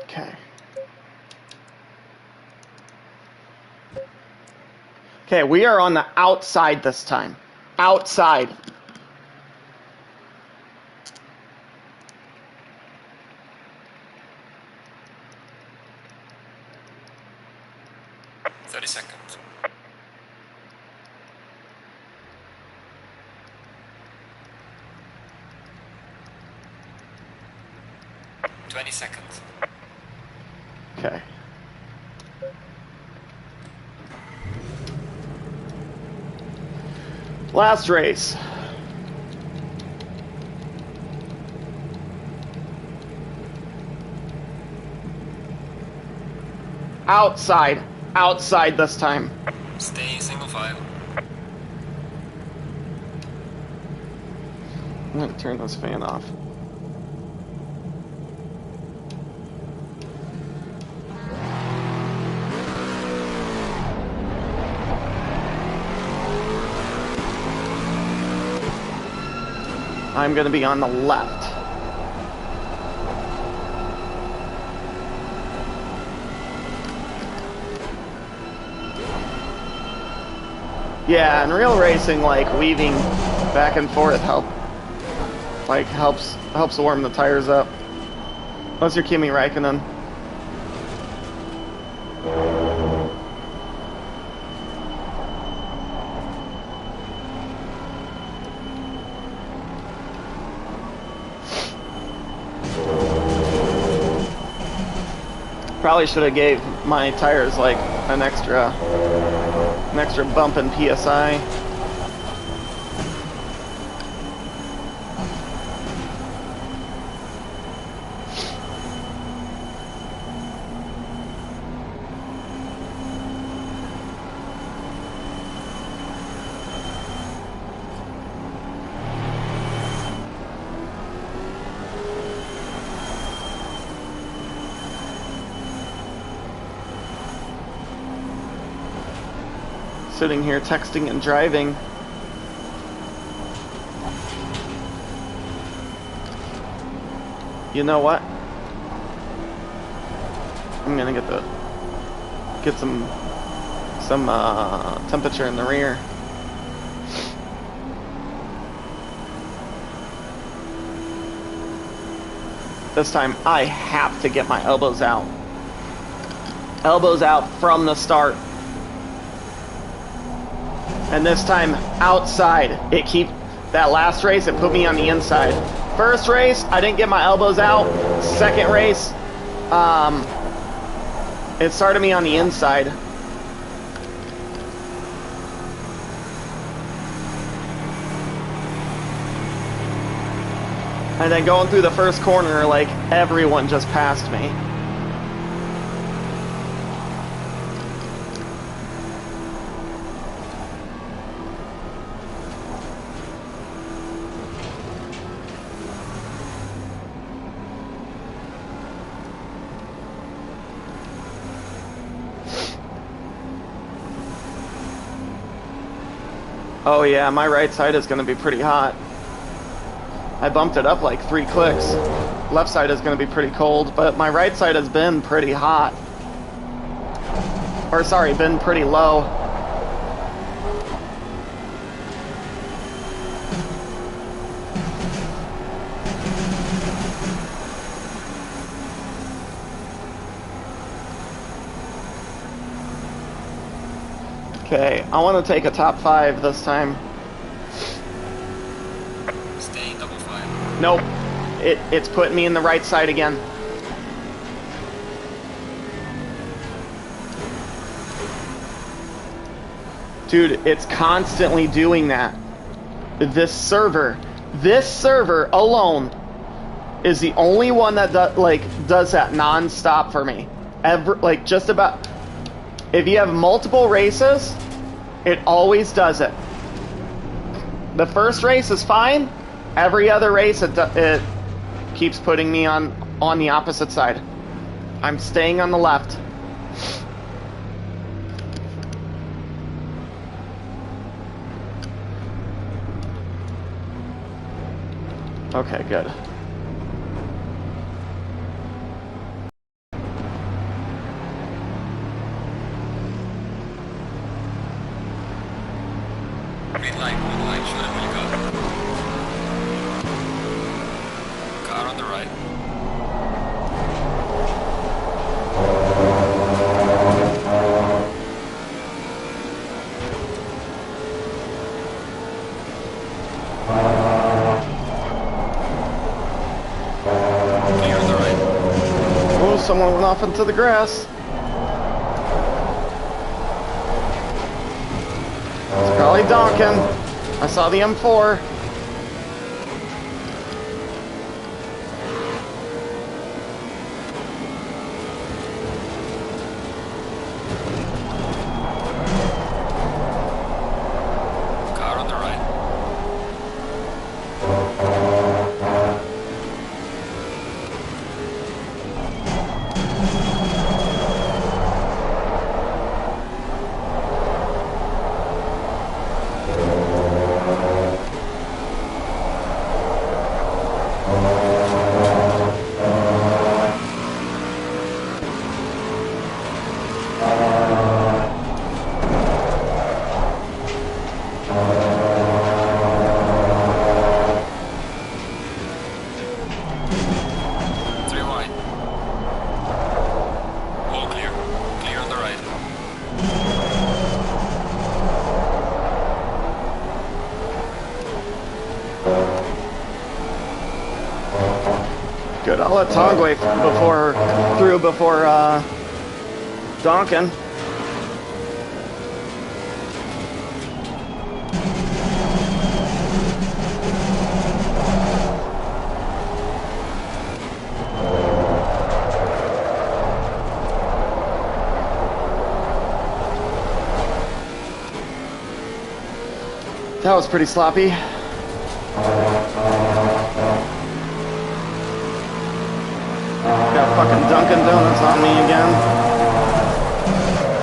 Okay. Okay, we are on the outside this time. Outside. Seconds. 20 seconds. Okay. Last race. Outside. Outside this time. Stay single file. I'm going to turn this fan off. I'm going to be on the left. Yeah, in real racing, like weaving back and forth helps warm the tires up. Unless you're Kimi Räikkönen. Probably should have gave my tires like an extra bump in PSI. Sitting here texting and driving. You know what? I'm gonna get some temperature in the rear. This time I have to get my elbows out. Elbows out from the start. And this time, outside. That last race, it put me on the inside. First race, I didn't get my elbows out. Second race, it started me on the inside. And then going through the first corner, like, everyone just passed me. Oh yeah, my right side is going to be pretty hot. I bumped it up like 3 clicks. Left side is going to be pretty cold, but my right side has been pretty hot. Or sorry, been pretty low. Okay, I want to take a top 5 this time. Staying double 5. Nope. It's putting me in the right side again. Dude, it's constantly doing that. This server alone is the only one that does that non-stop for me. Just about. If you have multiple races, it always does it. The first race is fine. Every other race, it keeps putting me on the opposite side. I'm staying on the left. Okay, good. Green light, show them where you go. Car on the right. Clear on the right. Oh, someone went off into the grass. It's probably Donkin. I saw the M4. Car on the right. Good, I'll let Togway before Donkin. That was pretty sloppy. Got fucking Dunkin' Donuts on me again.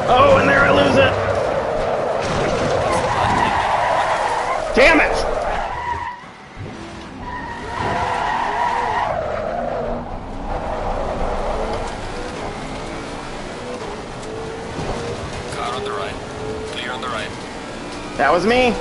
Oh, and there I lose it. Damn it! Car on the right. Clear on the right. That was me.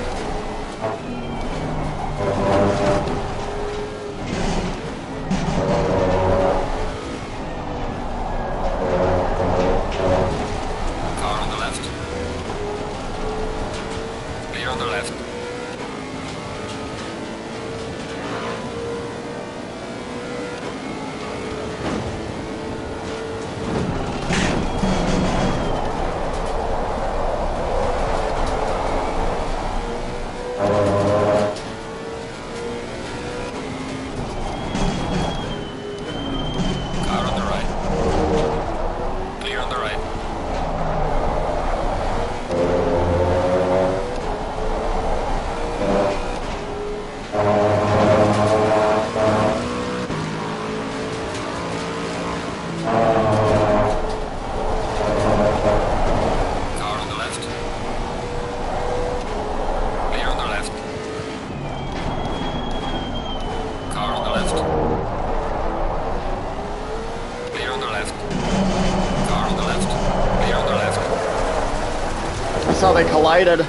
how they collided.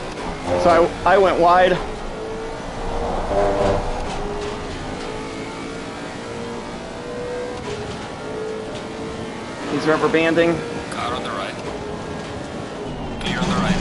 So I went wide. He's rubber banding. Car on the right. Clear on the right.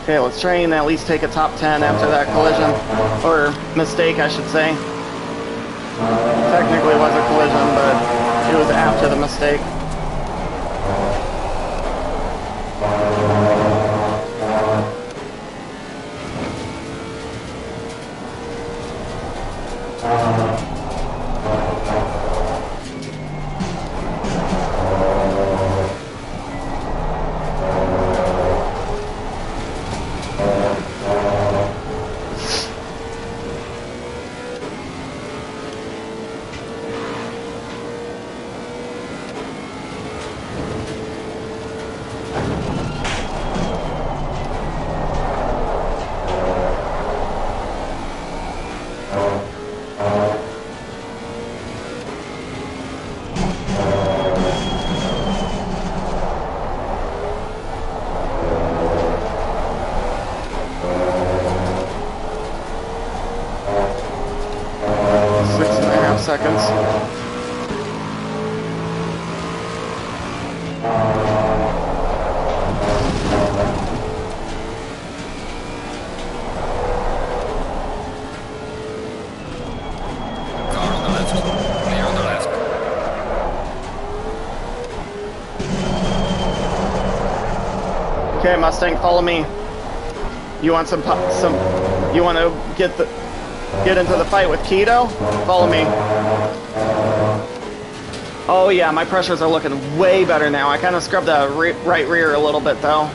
Okay, let's try and at least take a top 10 after that collision. Or mistake, I should say. Technically it was a collision, but it was after the mistake. Seconds. Car on the left. Clear on the left. Okay, Mustang, follow me. You want some? You want to get into the fight with Keto? Follow me. Oh yeah, my pressures are looking way better now. I kind of scrubbed the right rear a little bit though.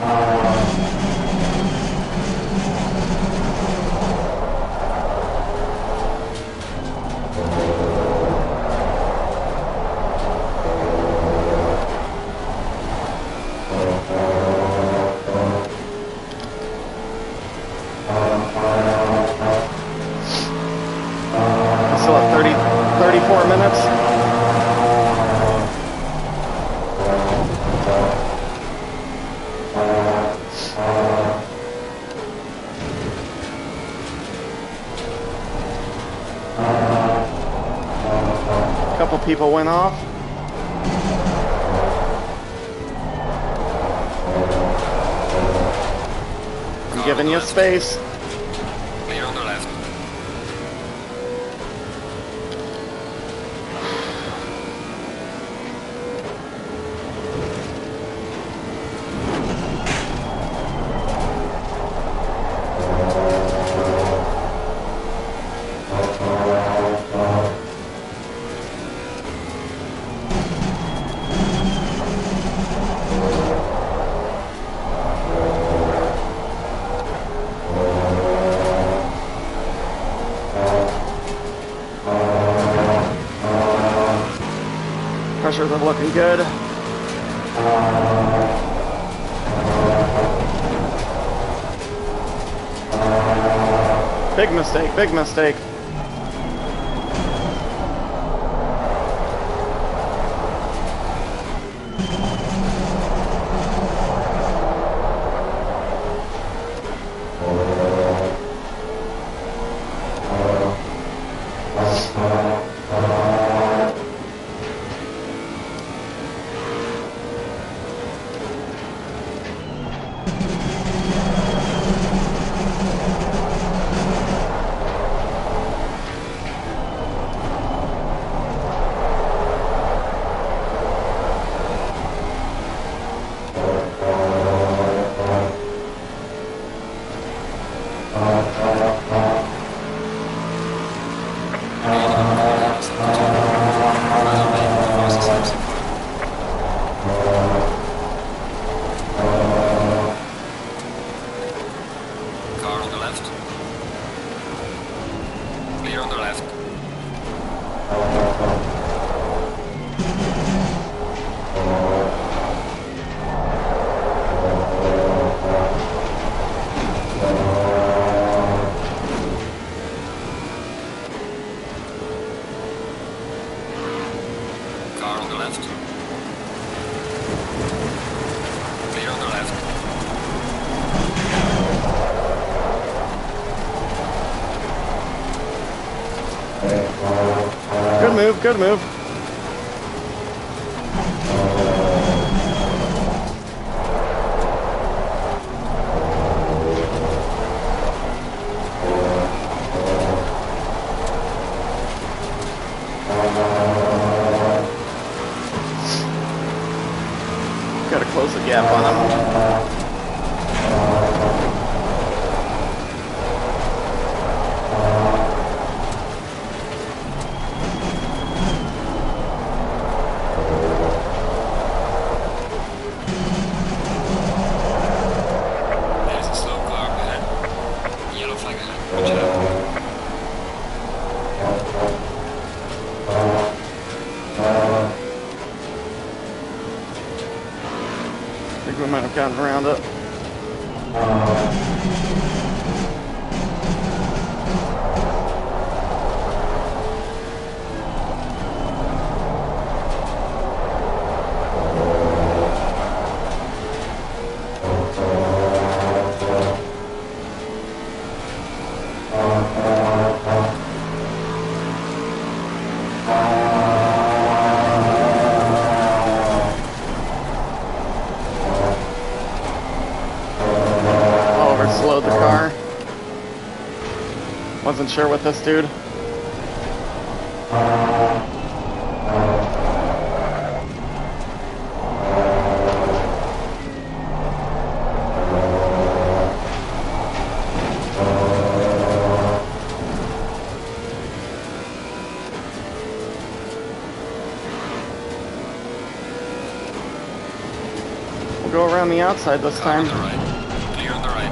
Still at 34 minutes. Couple people went off. I'm giving you space. Clear on the left. Pressures are looking good. Big mistake, big mistake. move, good move. Gotta close the gap on him. There's a slow car ahead. Yellow flag ahead. Watch out. I think we might have gotten around it. Slowed the car. Wasn't sure with this dude. We'll go around the outside this Car on time. the right. Clear on the right.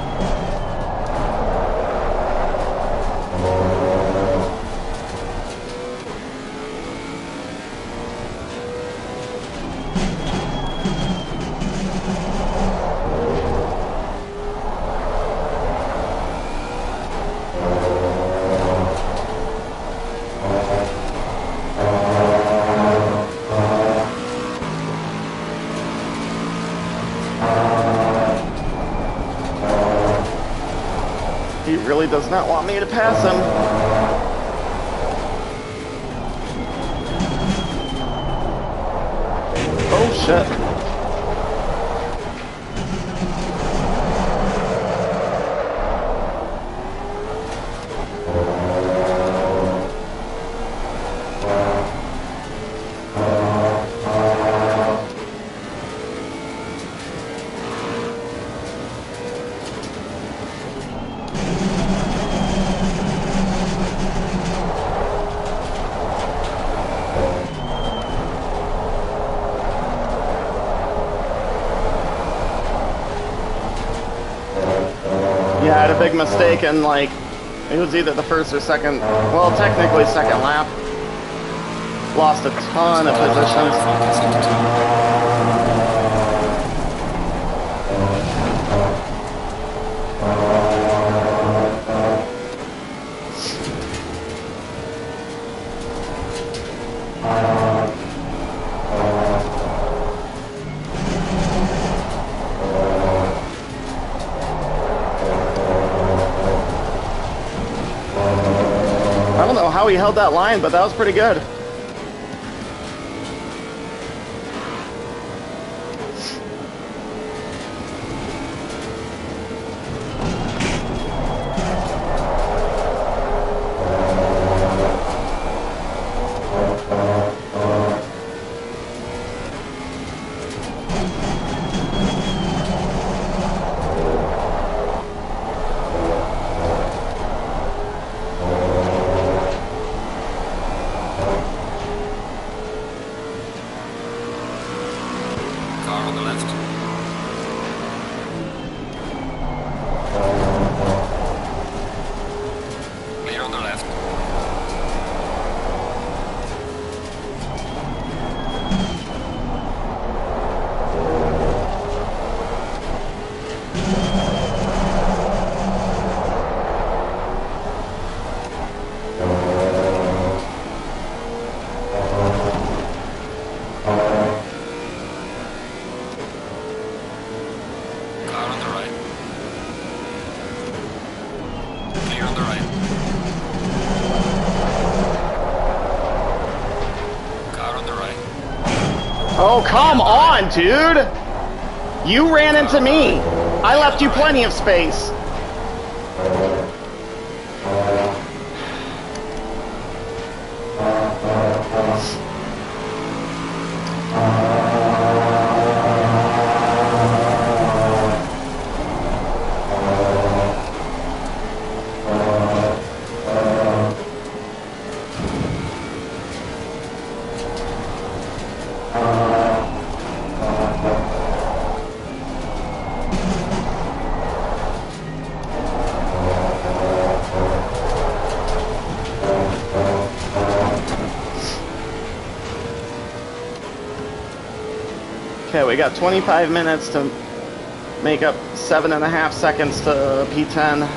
He really does not want me to pass him. Oh shit. Yeah, I had a big mistake and like, it was either the first or second, well technically second lap. Lost a ton of positions. Focus into turn. I don't know how he held that line, but that was pretty good. Car on the left. Clear on the left. Oh, come on, dude! You ran into me. I left you plenty of space. Okay, we got 25 minutes to make up 7.5 seconds to P10.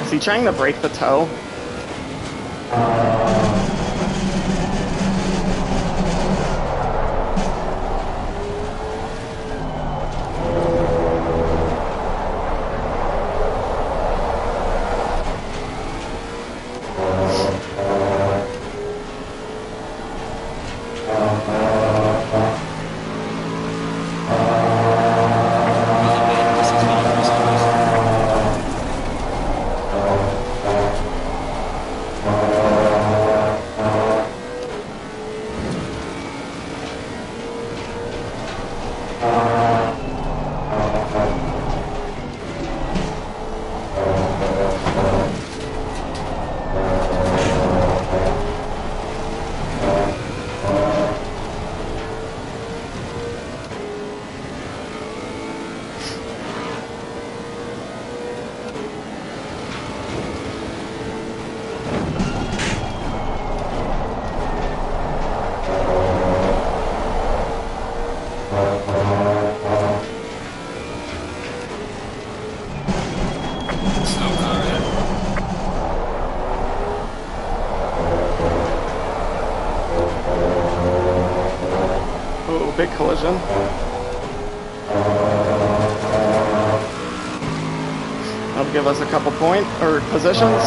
Is he trying to break the toe? Big collision. That'll give us a couple positions.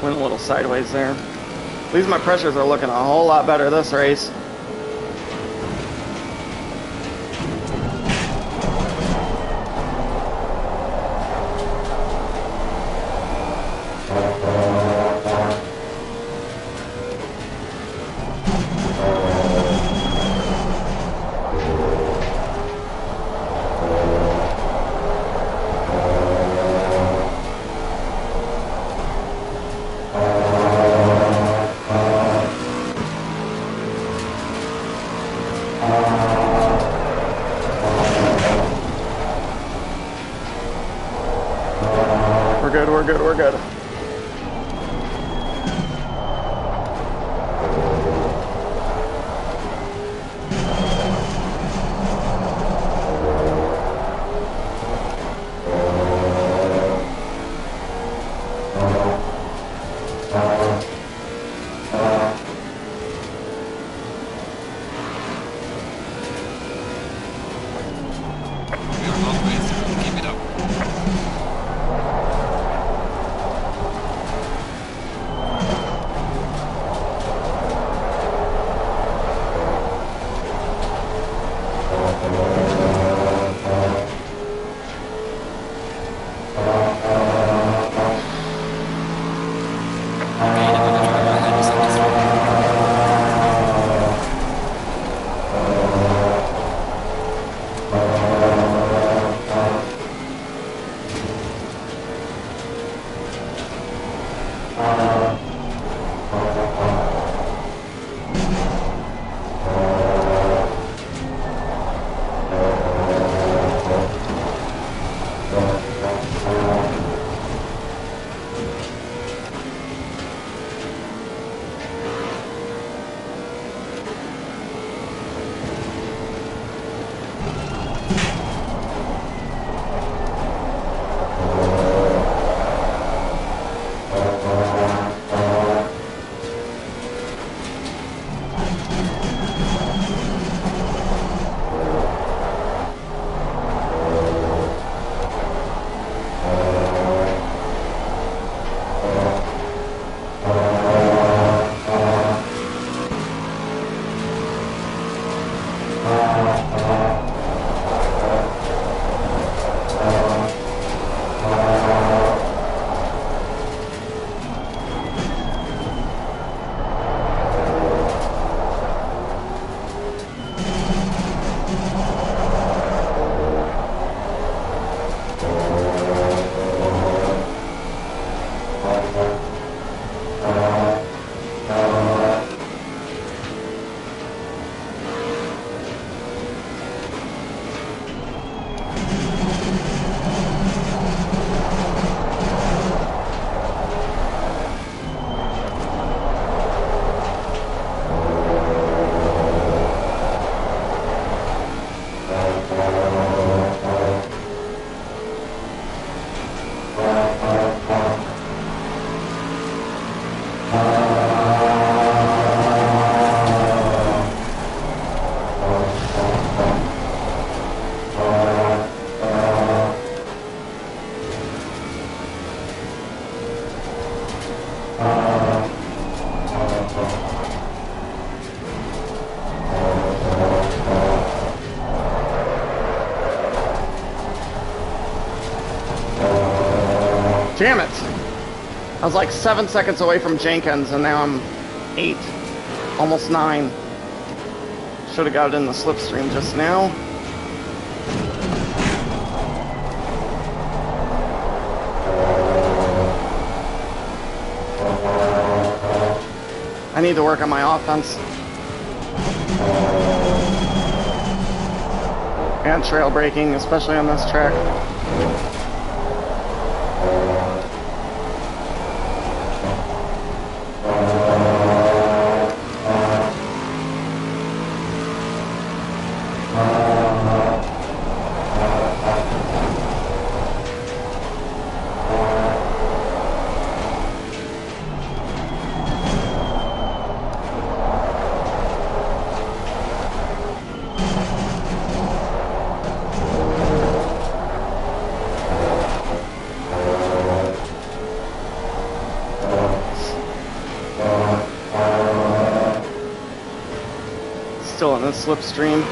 Went a little sideways there. At least my pressures are looking a whole lot better this race. Damn it! I was like 7 seconds away from Jenkins, and now I'm 8. Almost 9. Should have got it in the slipstream just now. I need to work on my offense. And trail braking, especially on this track. Still in the slipstream.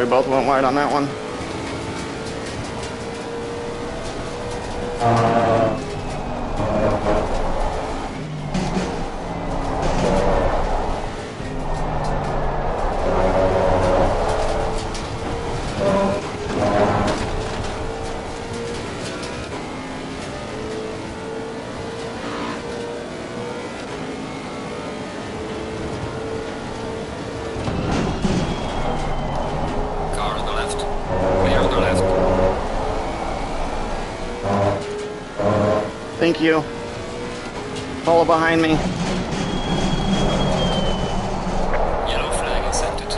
Both went wide on that one. Thank you. Follow behind me. Yellow flag accepted.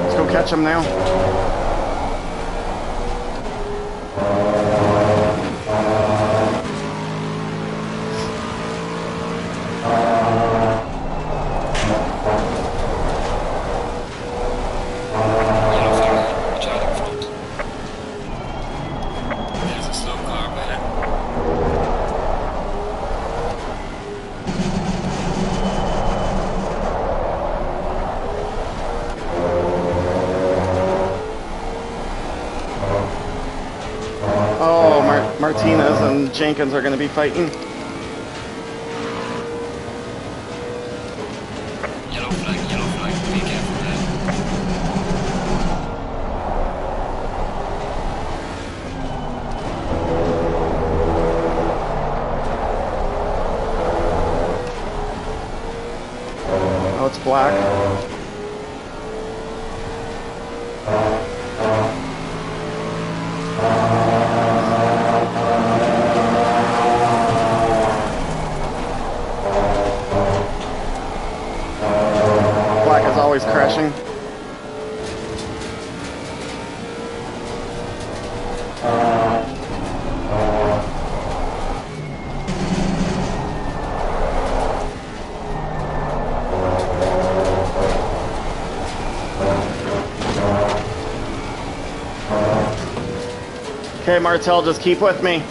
Let's go catch him now. Martinez and Jenkins are going to be fighting. Yellow flag, be careful there. Oh, it's black. Always crashing. Okay, Martel, just keep with me.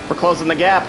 We're closing the gap.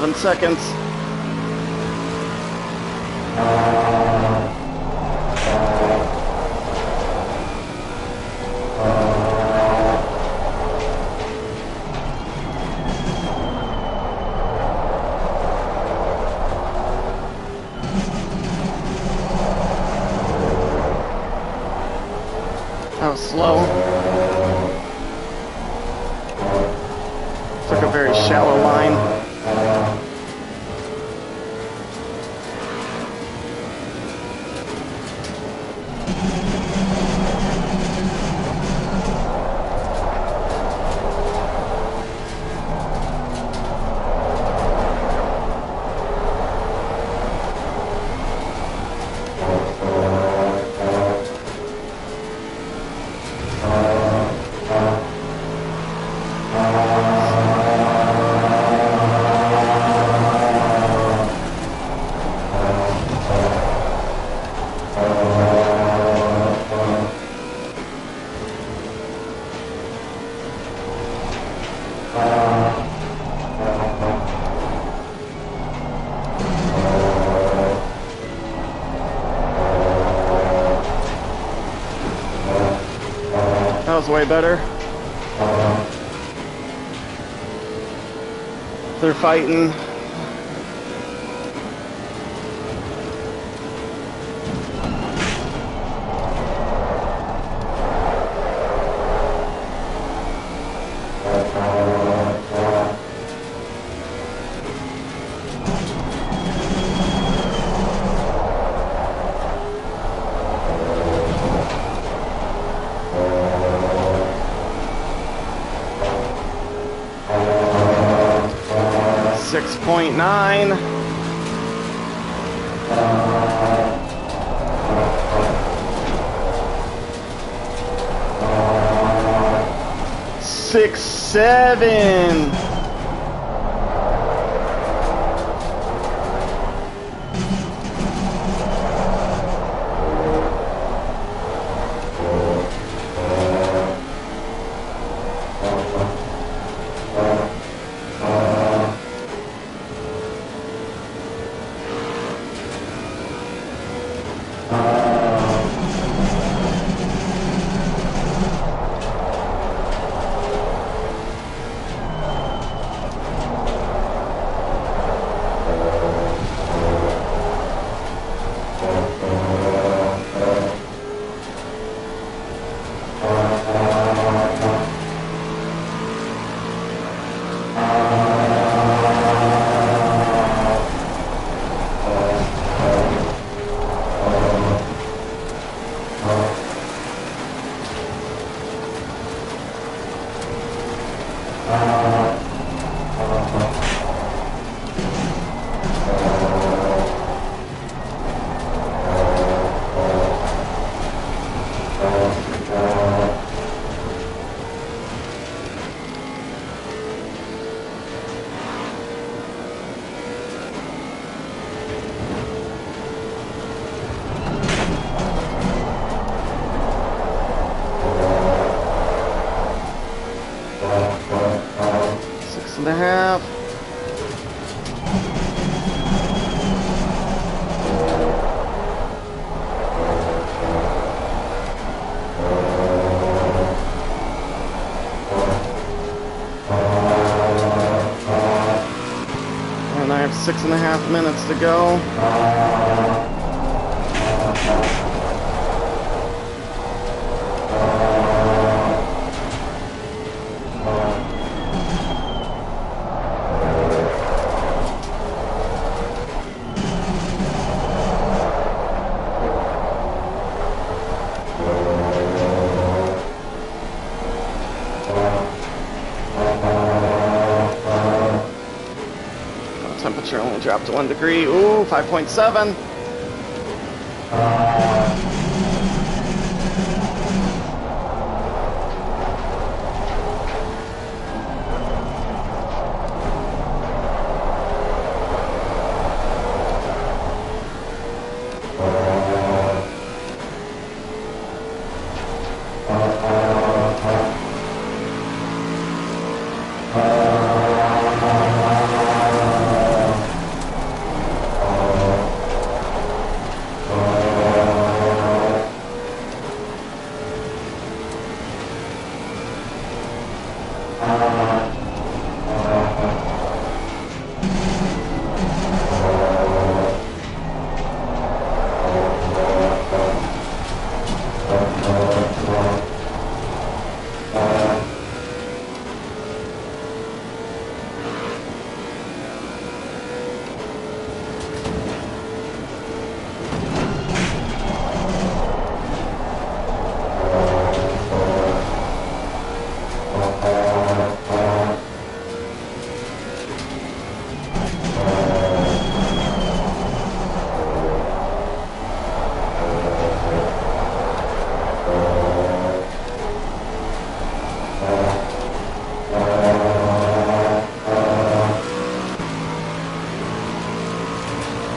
7 seconds. That was slow. Took a very shallow line. That was way better. They're fighting. .9. Six, 7. And a half. And I have 6.5 minutes to go. Temperature only dropped to 1 degree. Ooh, 5.7.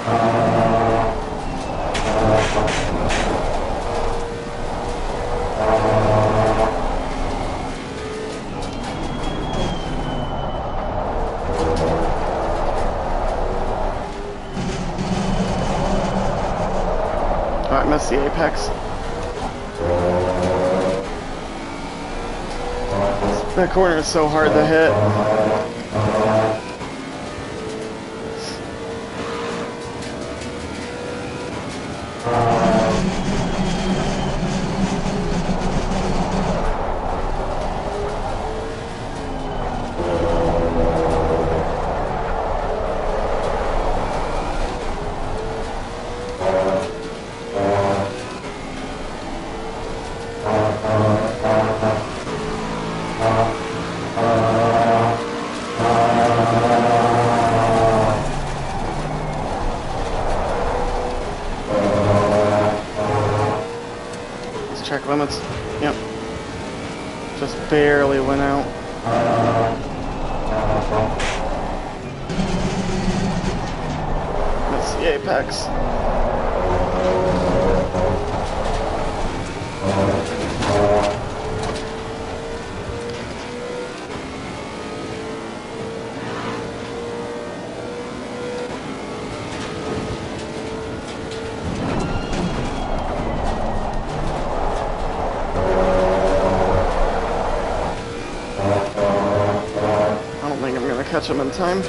Oh, I missed the apex. That corner is so hard to hit. Check limits. Yep. Just barely went out. That's the apex. Catch him in time.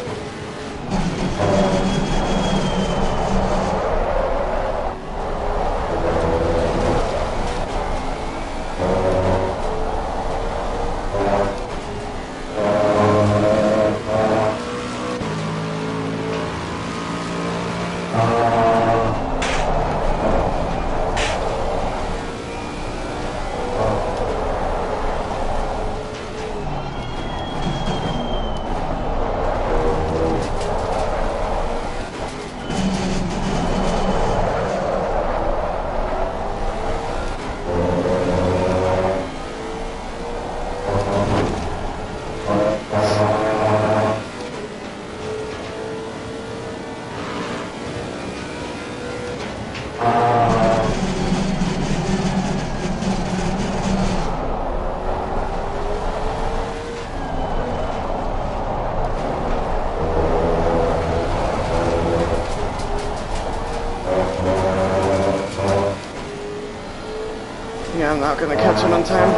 Yeah, I'm not gonna catch him in time.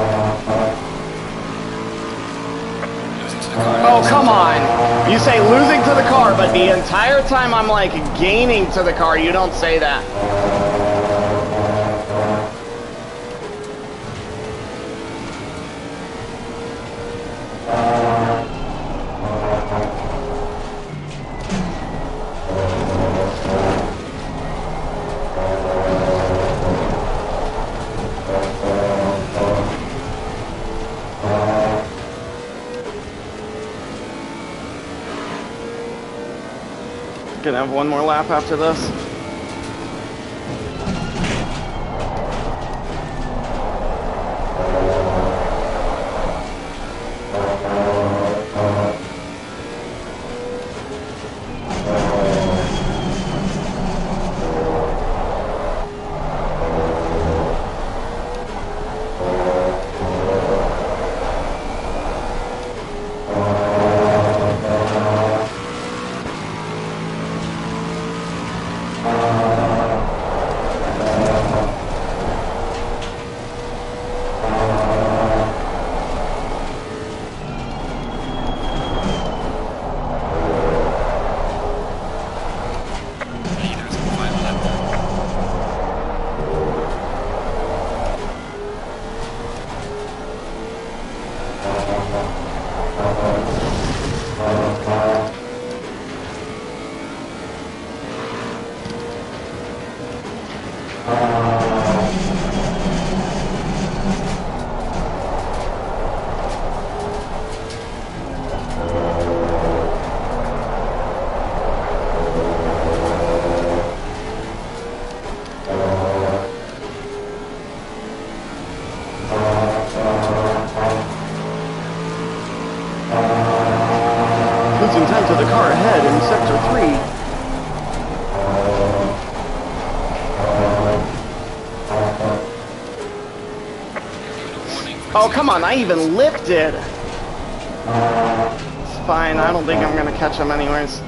Oh, come on! You say losing to the car, but the entire time I'm like gaining to the car, you don't say that. Gonna have one more lap after this. Oh, come on, I even lifted. It's fine, I don't think I'm gonna catch him anyways.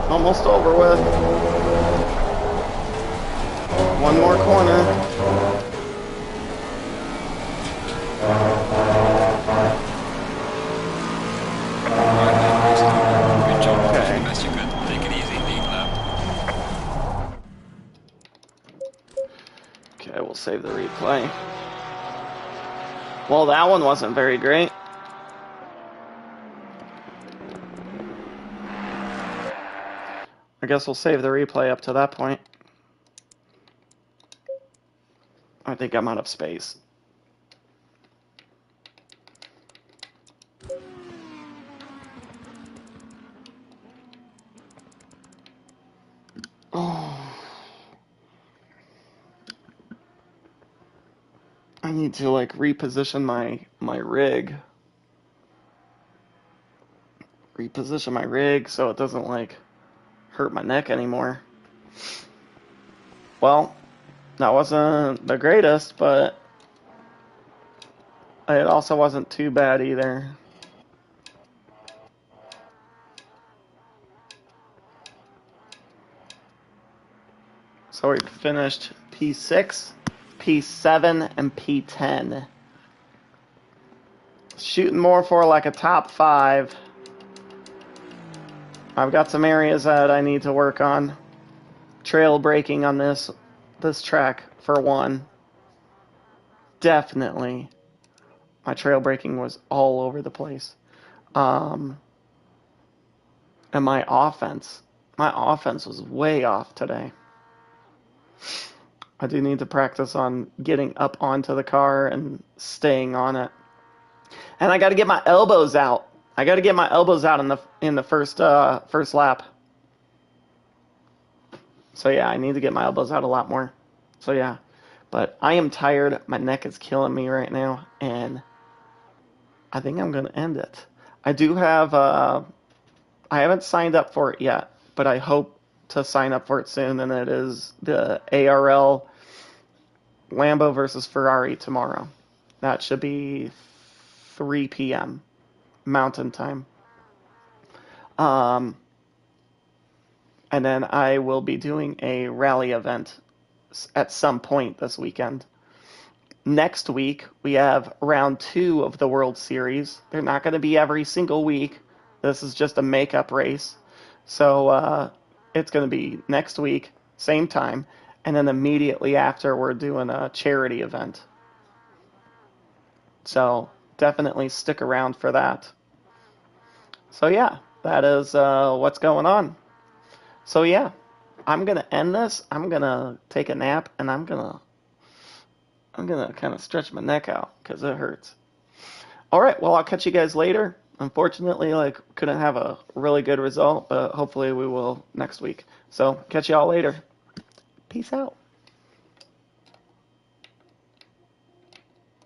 Almost over with. One more corner. Good job. Okay. The best you could. Take it easy, lead lap. Okay, we'll save the replay. Well, that one wasn't very great. I guess we'll save the replay up to that point. I think I'm out of space. Oh. I need to like reposition my rig. Reposition my rig so it doesn't like hurt my neck anymore. Well, that wasn't the greatest, but it also wasn't too bad either. So we finished P6, P7, and P10. Shooting more for like a top 5. I've got some areas that I need to work on. Trail braking on this track for one. Definitely. My trail braking was all over the place. And my offense was way off today. I do need to practice on getting up onto the car and staying on it. And I got to get my elbows out. I got to get my elbows out in the first lap. So yeah, I need to get my elbows out a lot more. So yeah, but I am tired. My neck is killing me right now, and I think I'm gonna end it. I do have I haven't signed up for it yet, but I hope to sign up for it soon. And it is the ARL Lambo versus Ferrari tomorrow. That should be 3 p.m. Mountain Time. And then I will be doing a rally event at some point this weekend. Next week, we have round 2 of the World Series. They're not going to be every single week. This is just a makeup race. So it's going to be next week, same time. And then immediately after, we're doing a charity event. So definitely stick around for that. So yeah, that is what's going on. So yeah, I'm going to end this. I'm going to take a nap, and I'm going to kind of stretch my neck out because it hurts. All right, well, I'll catch you guys later. Unfortunately, couldn't have a really good result, but hopefully we will next week. So catch you all later. Peace out.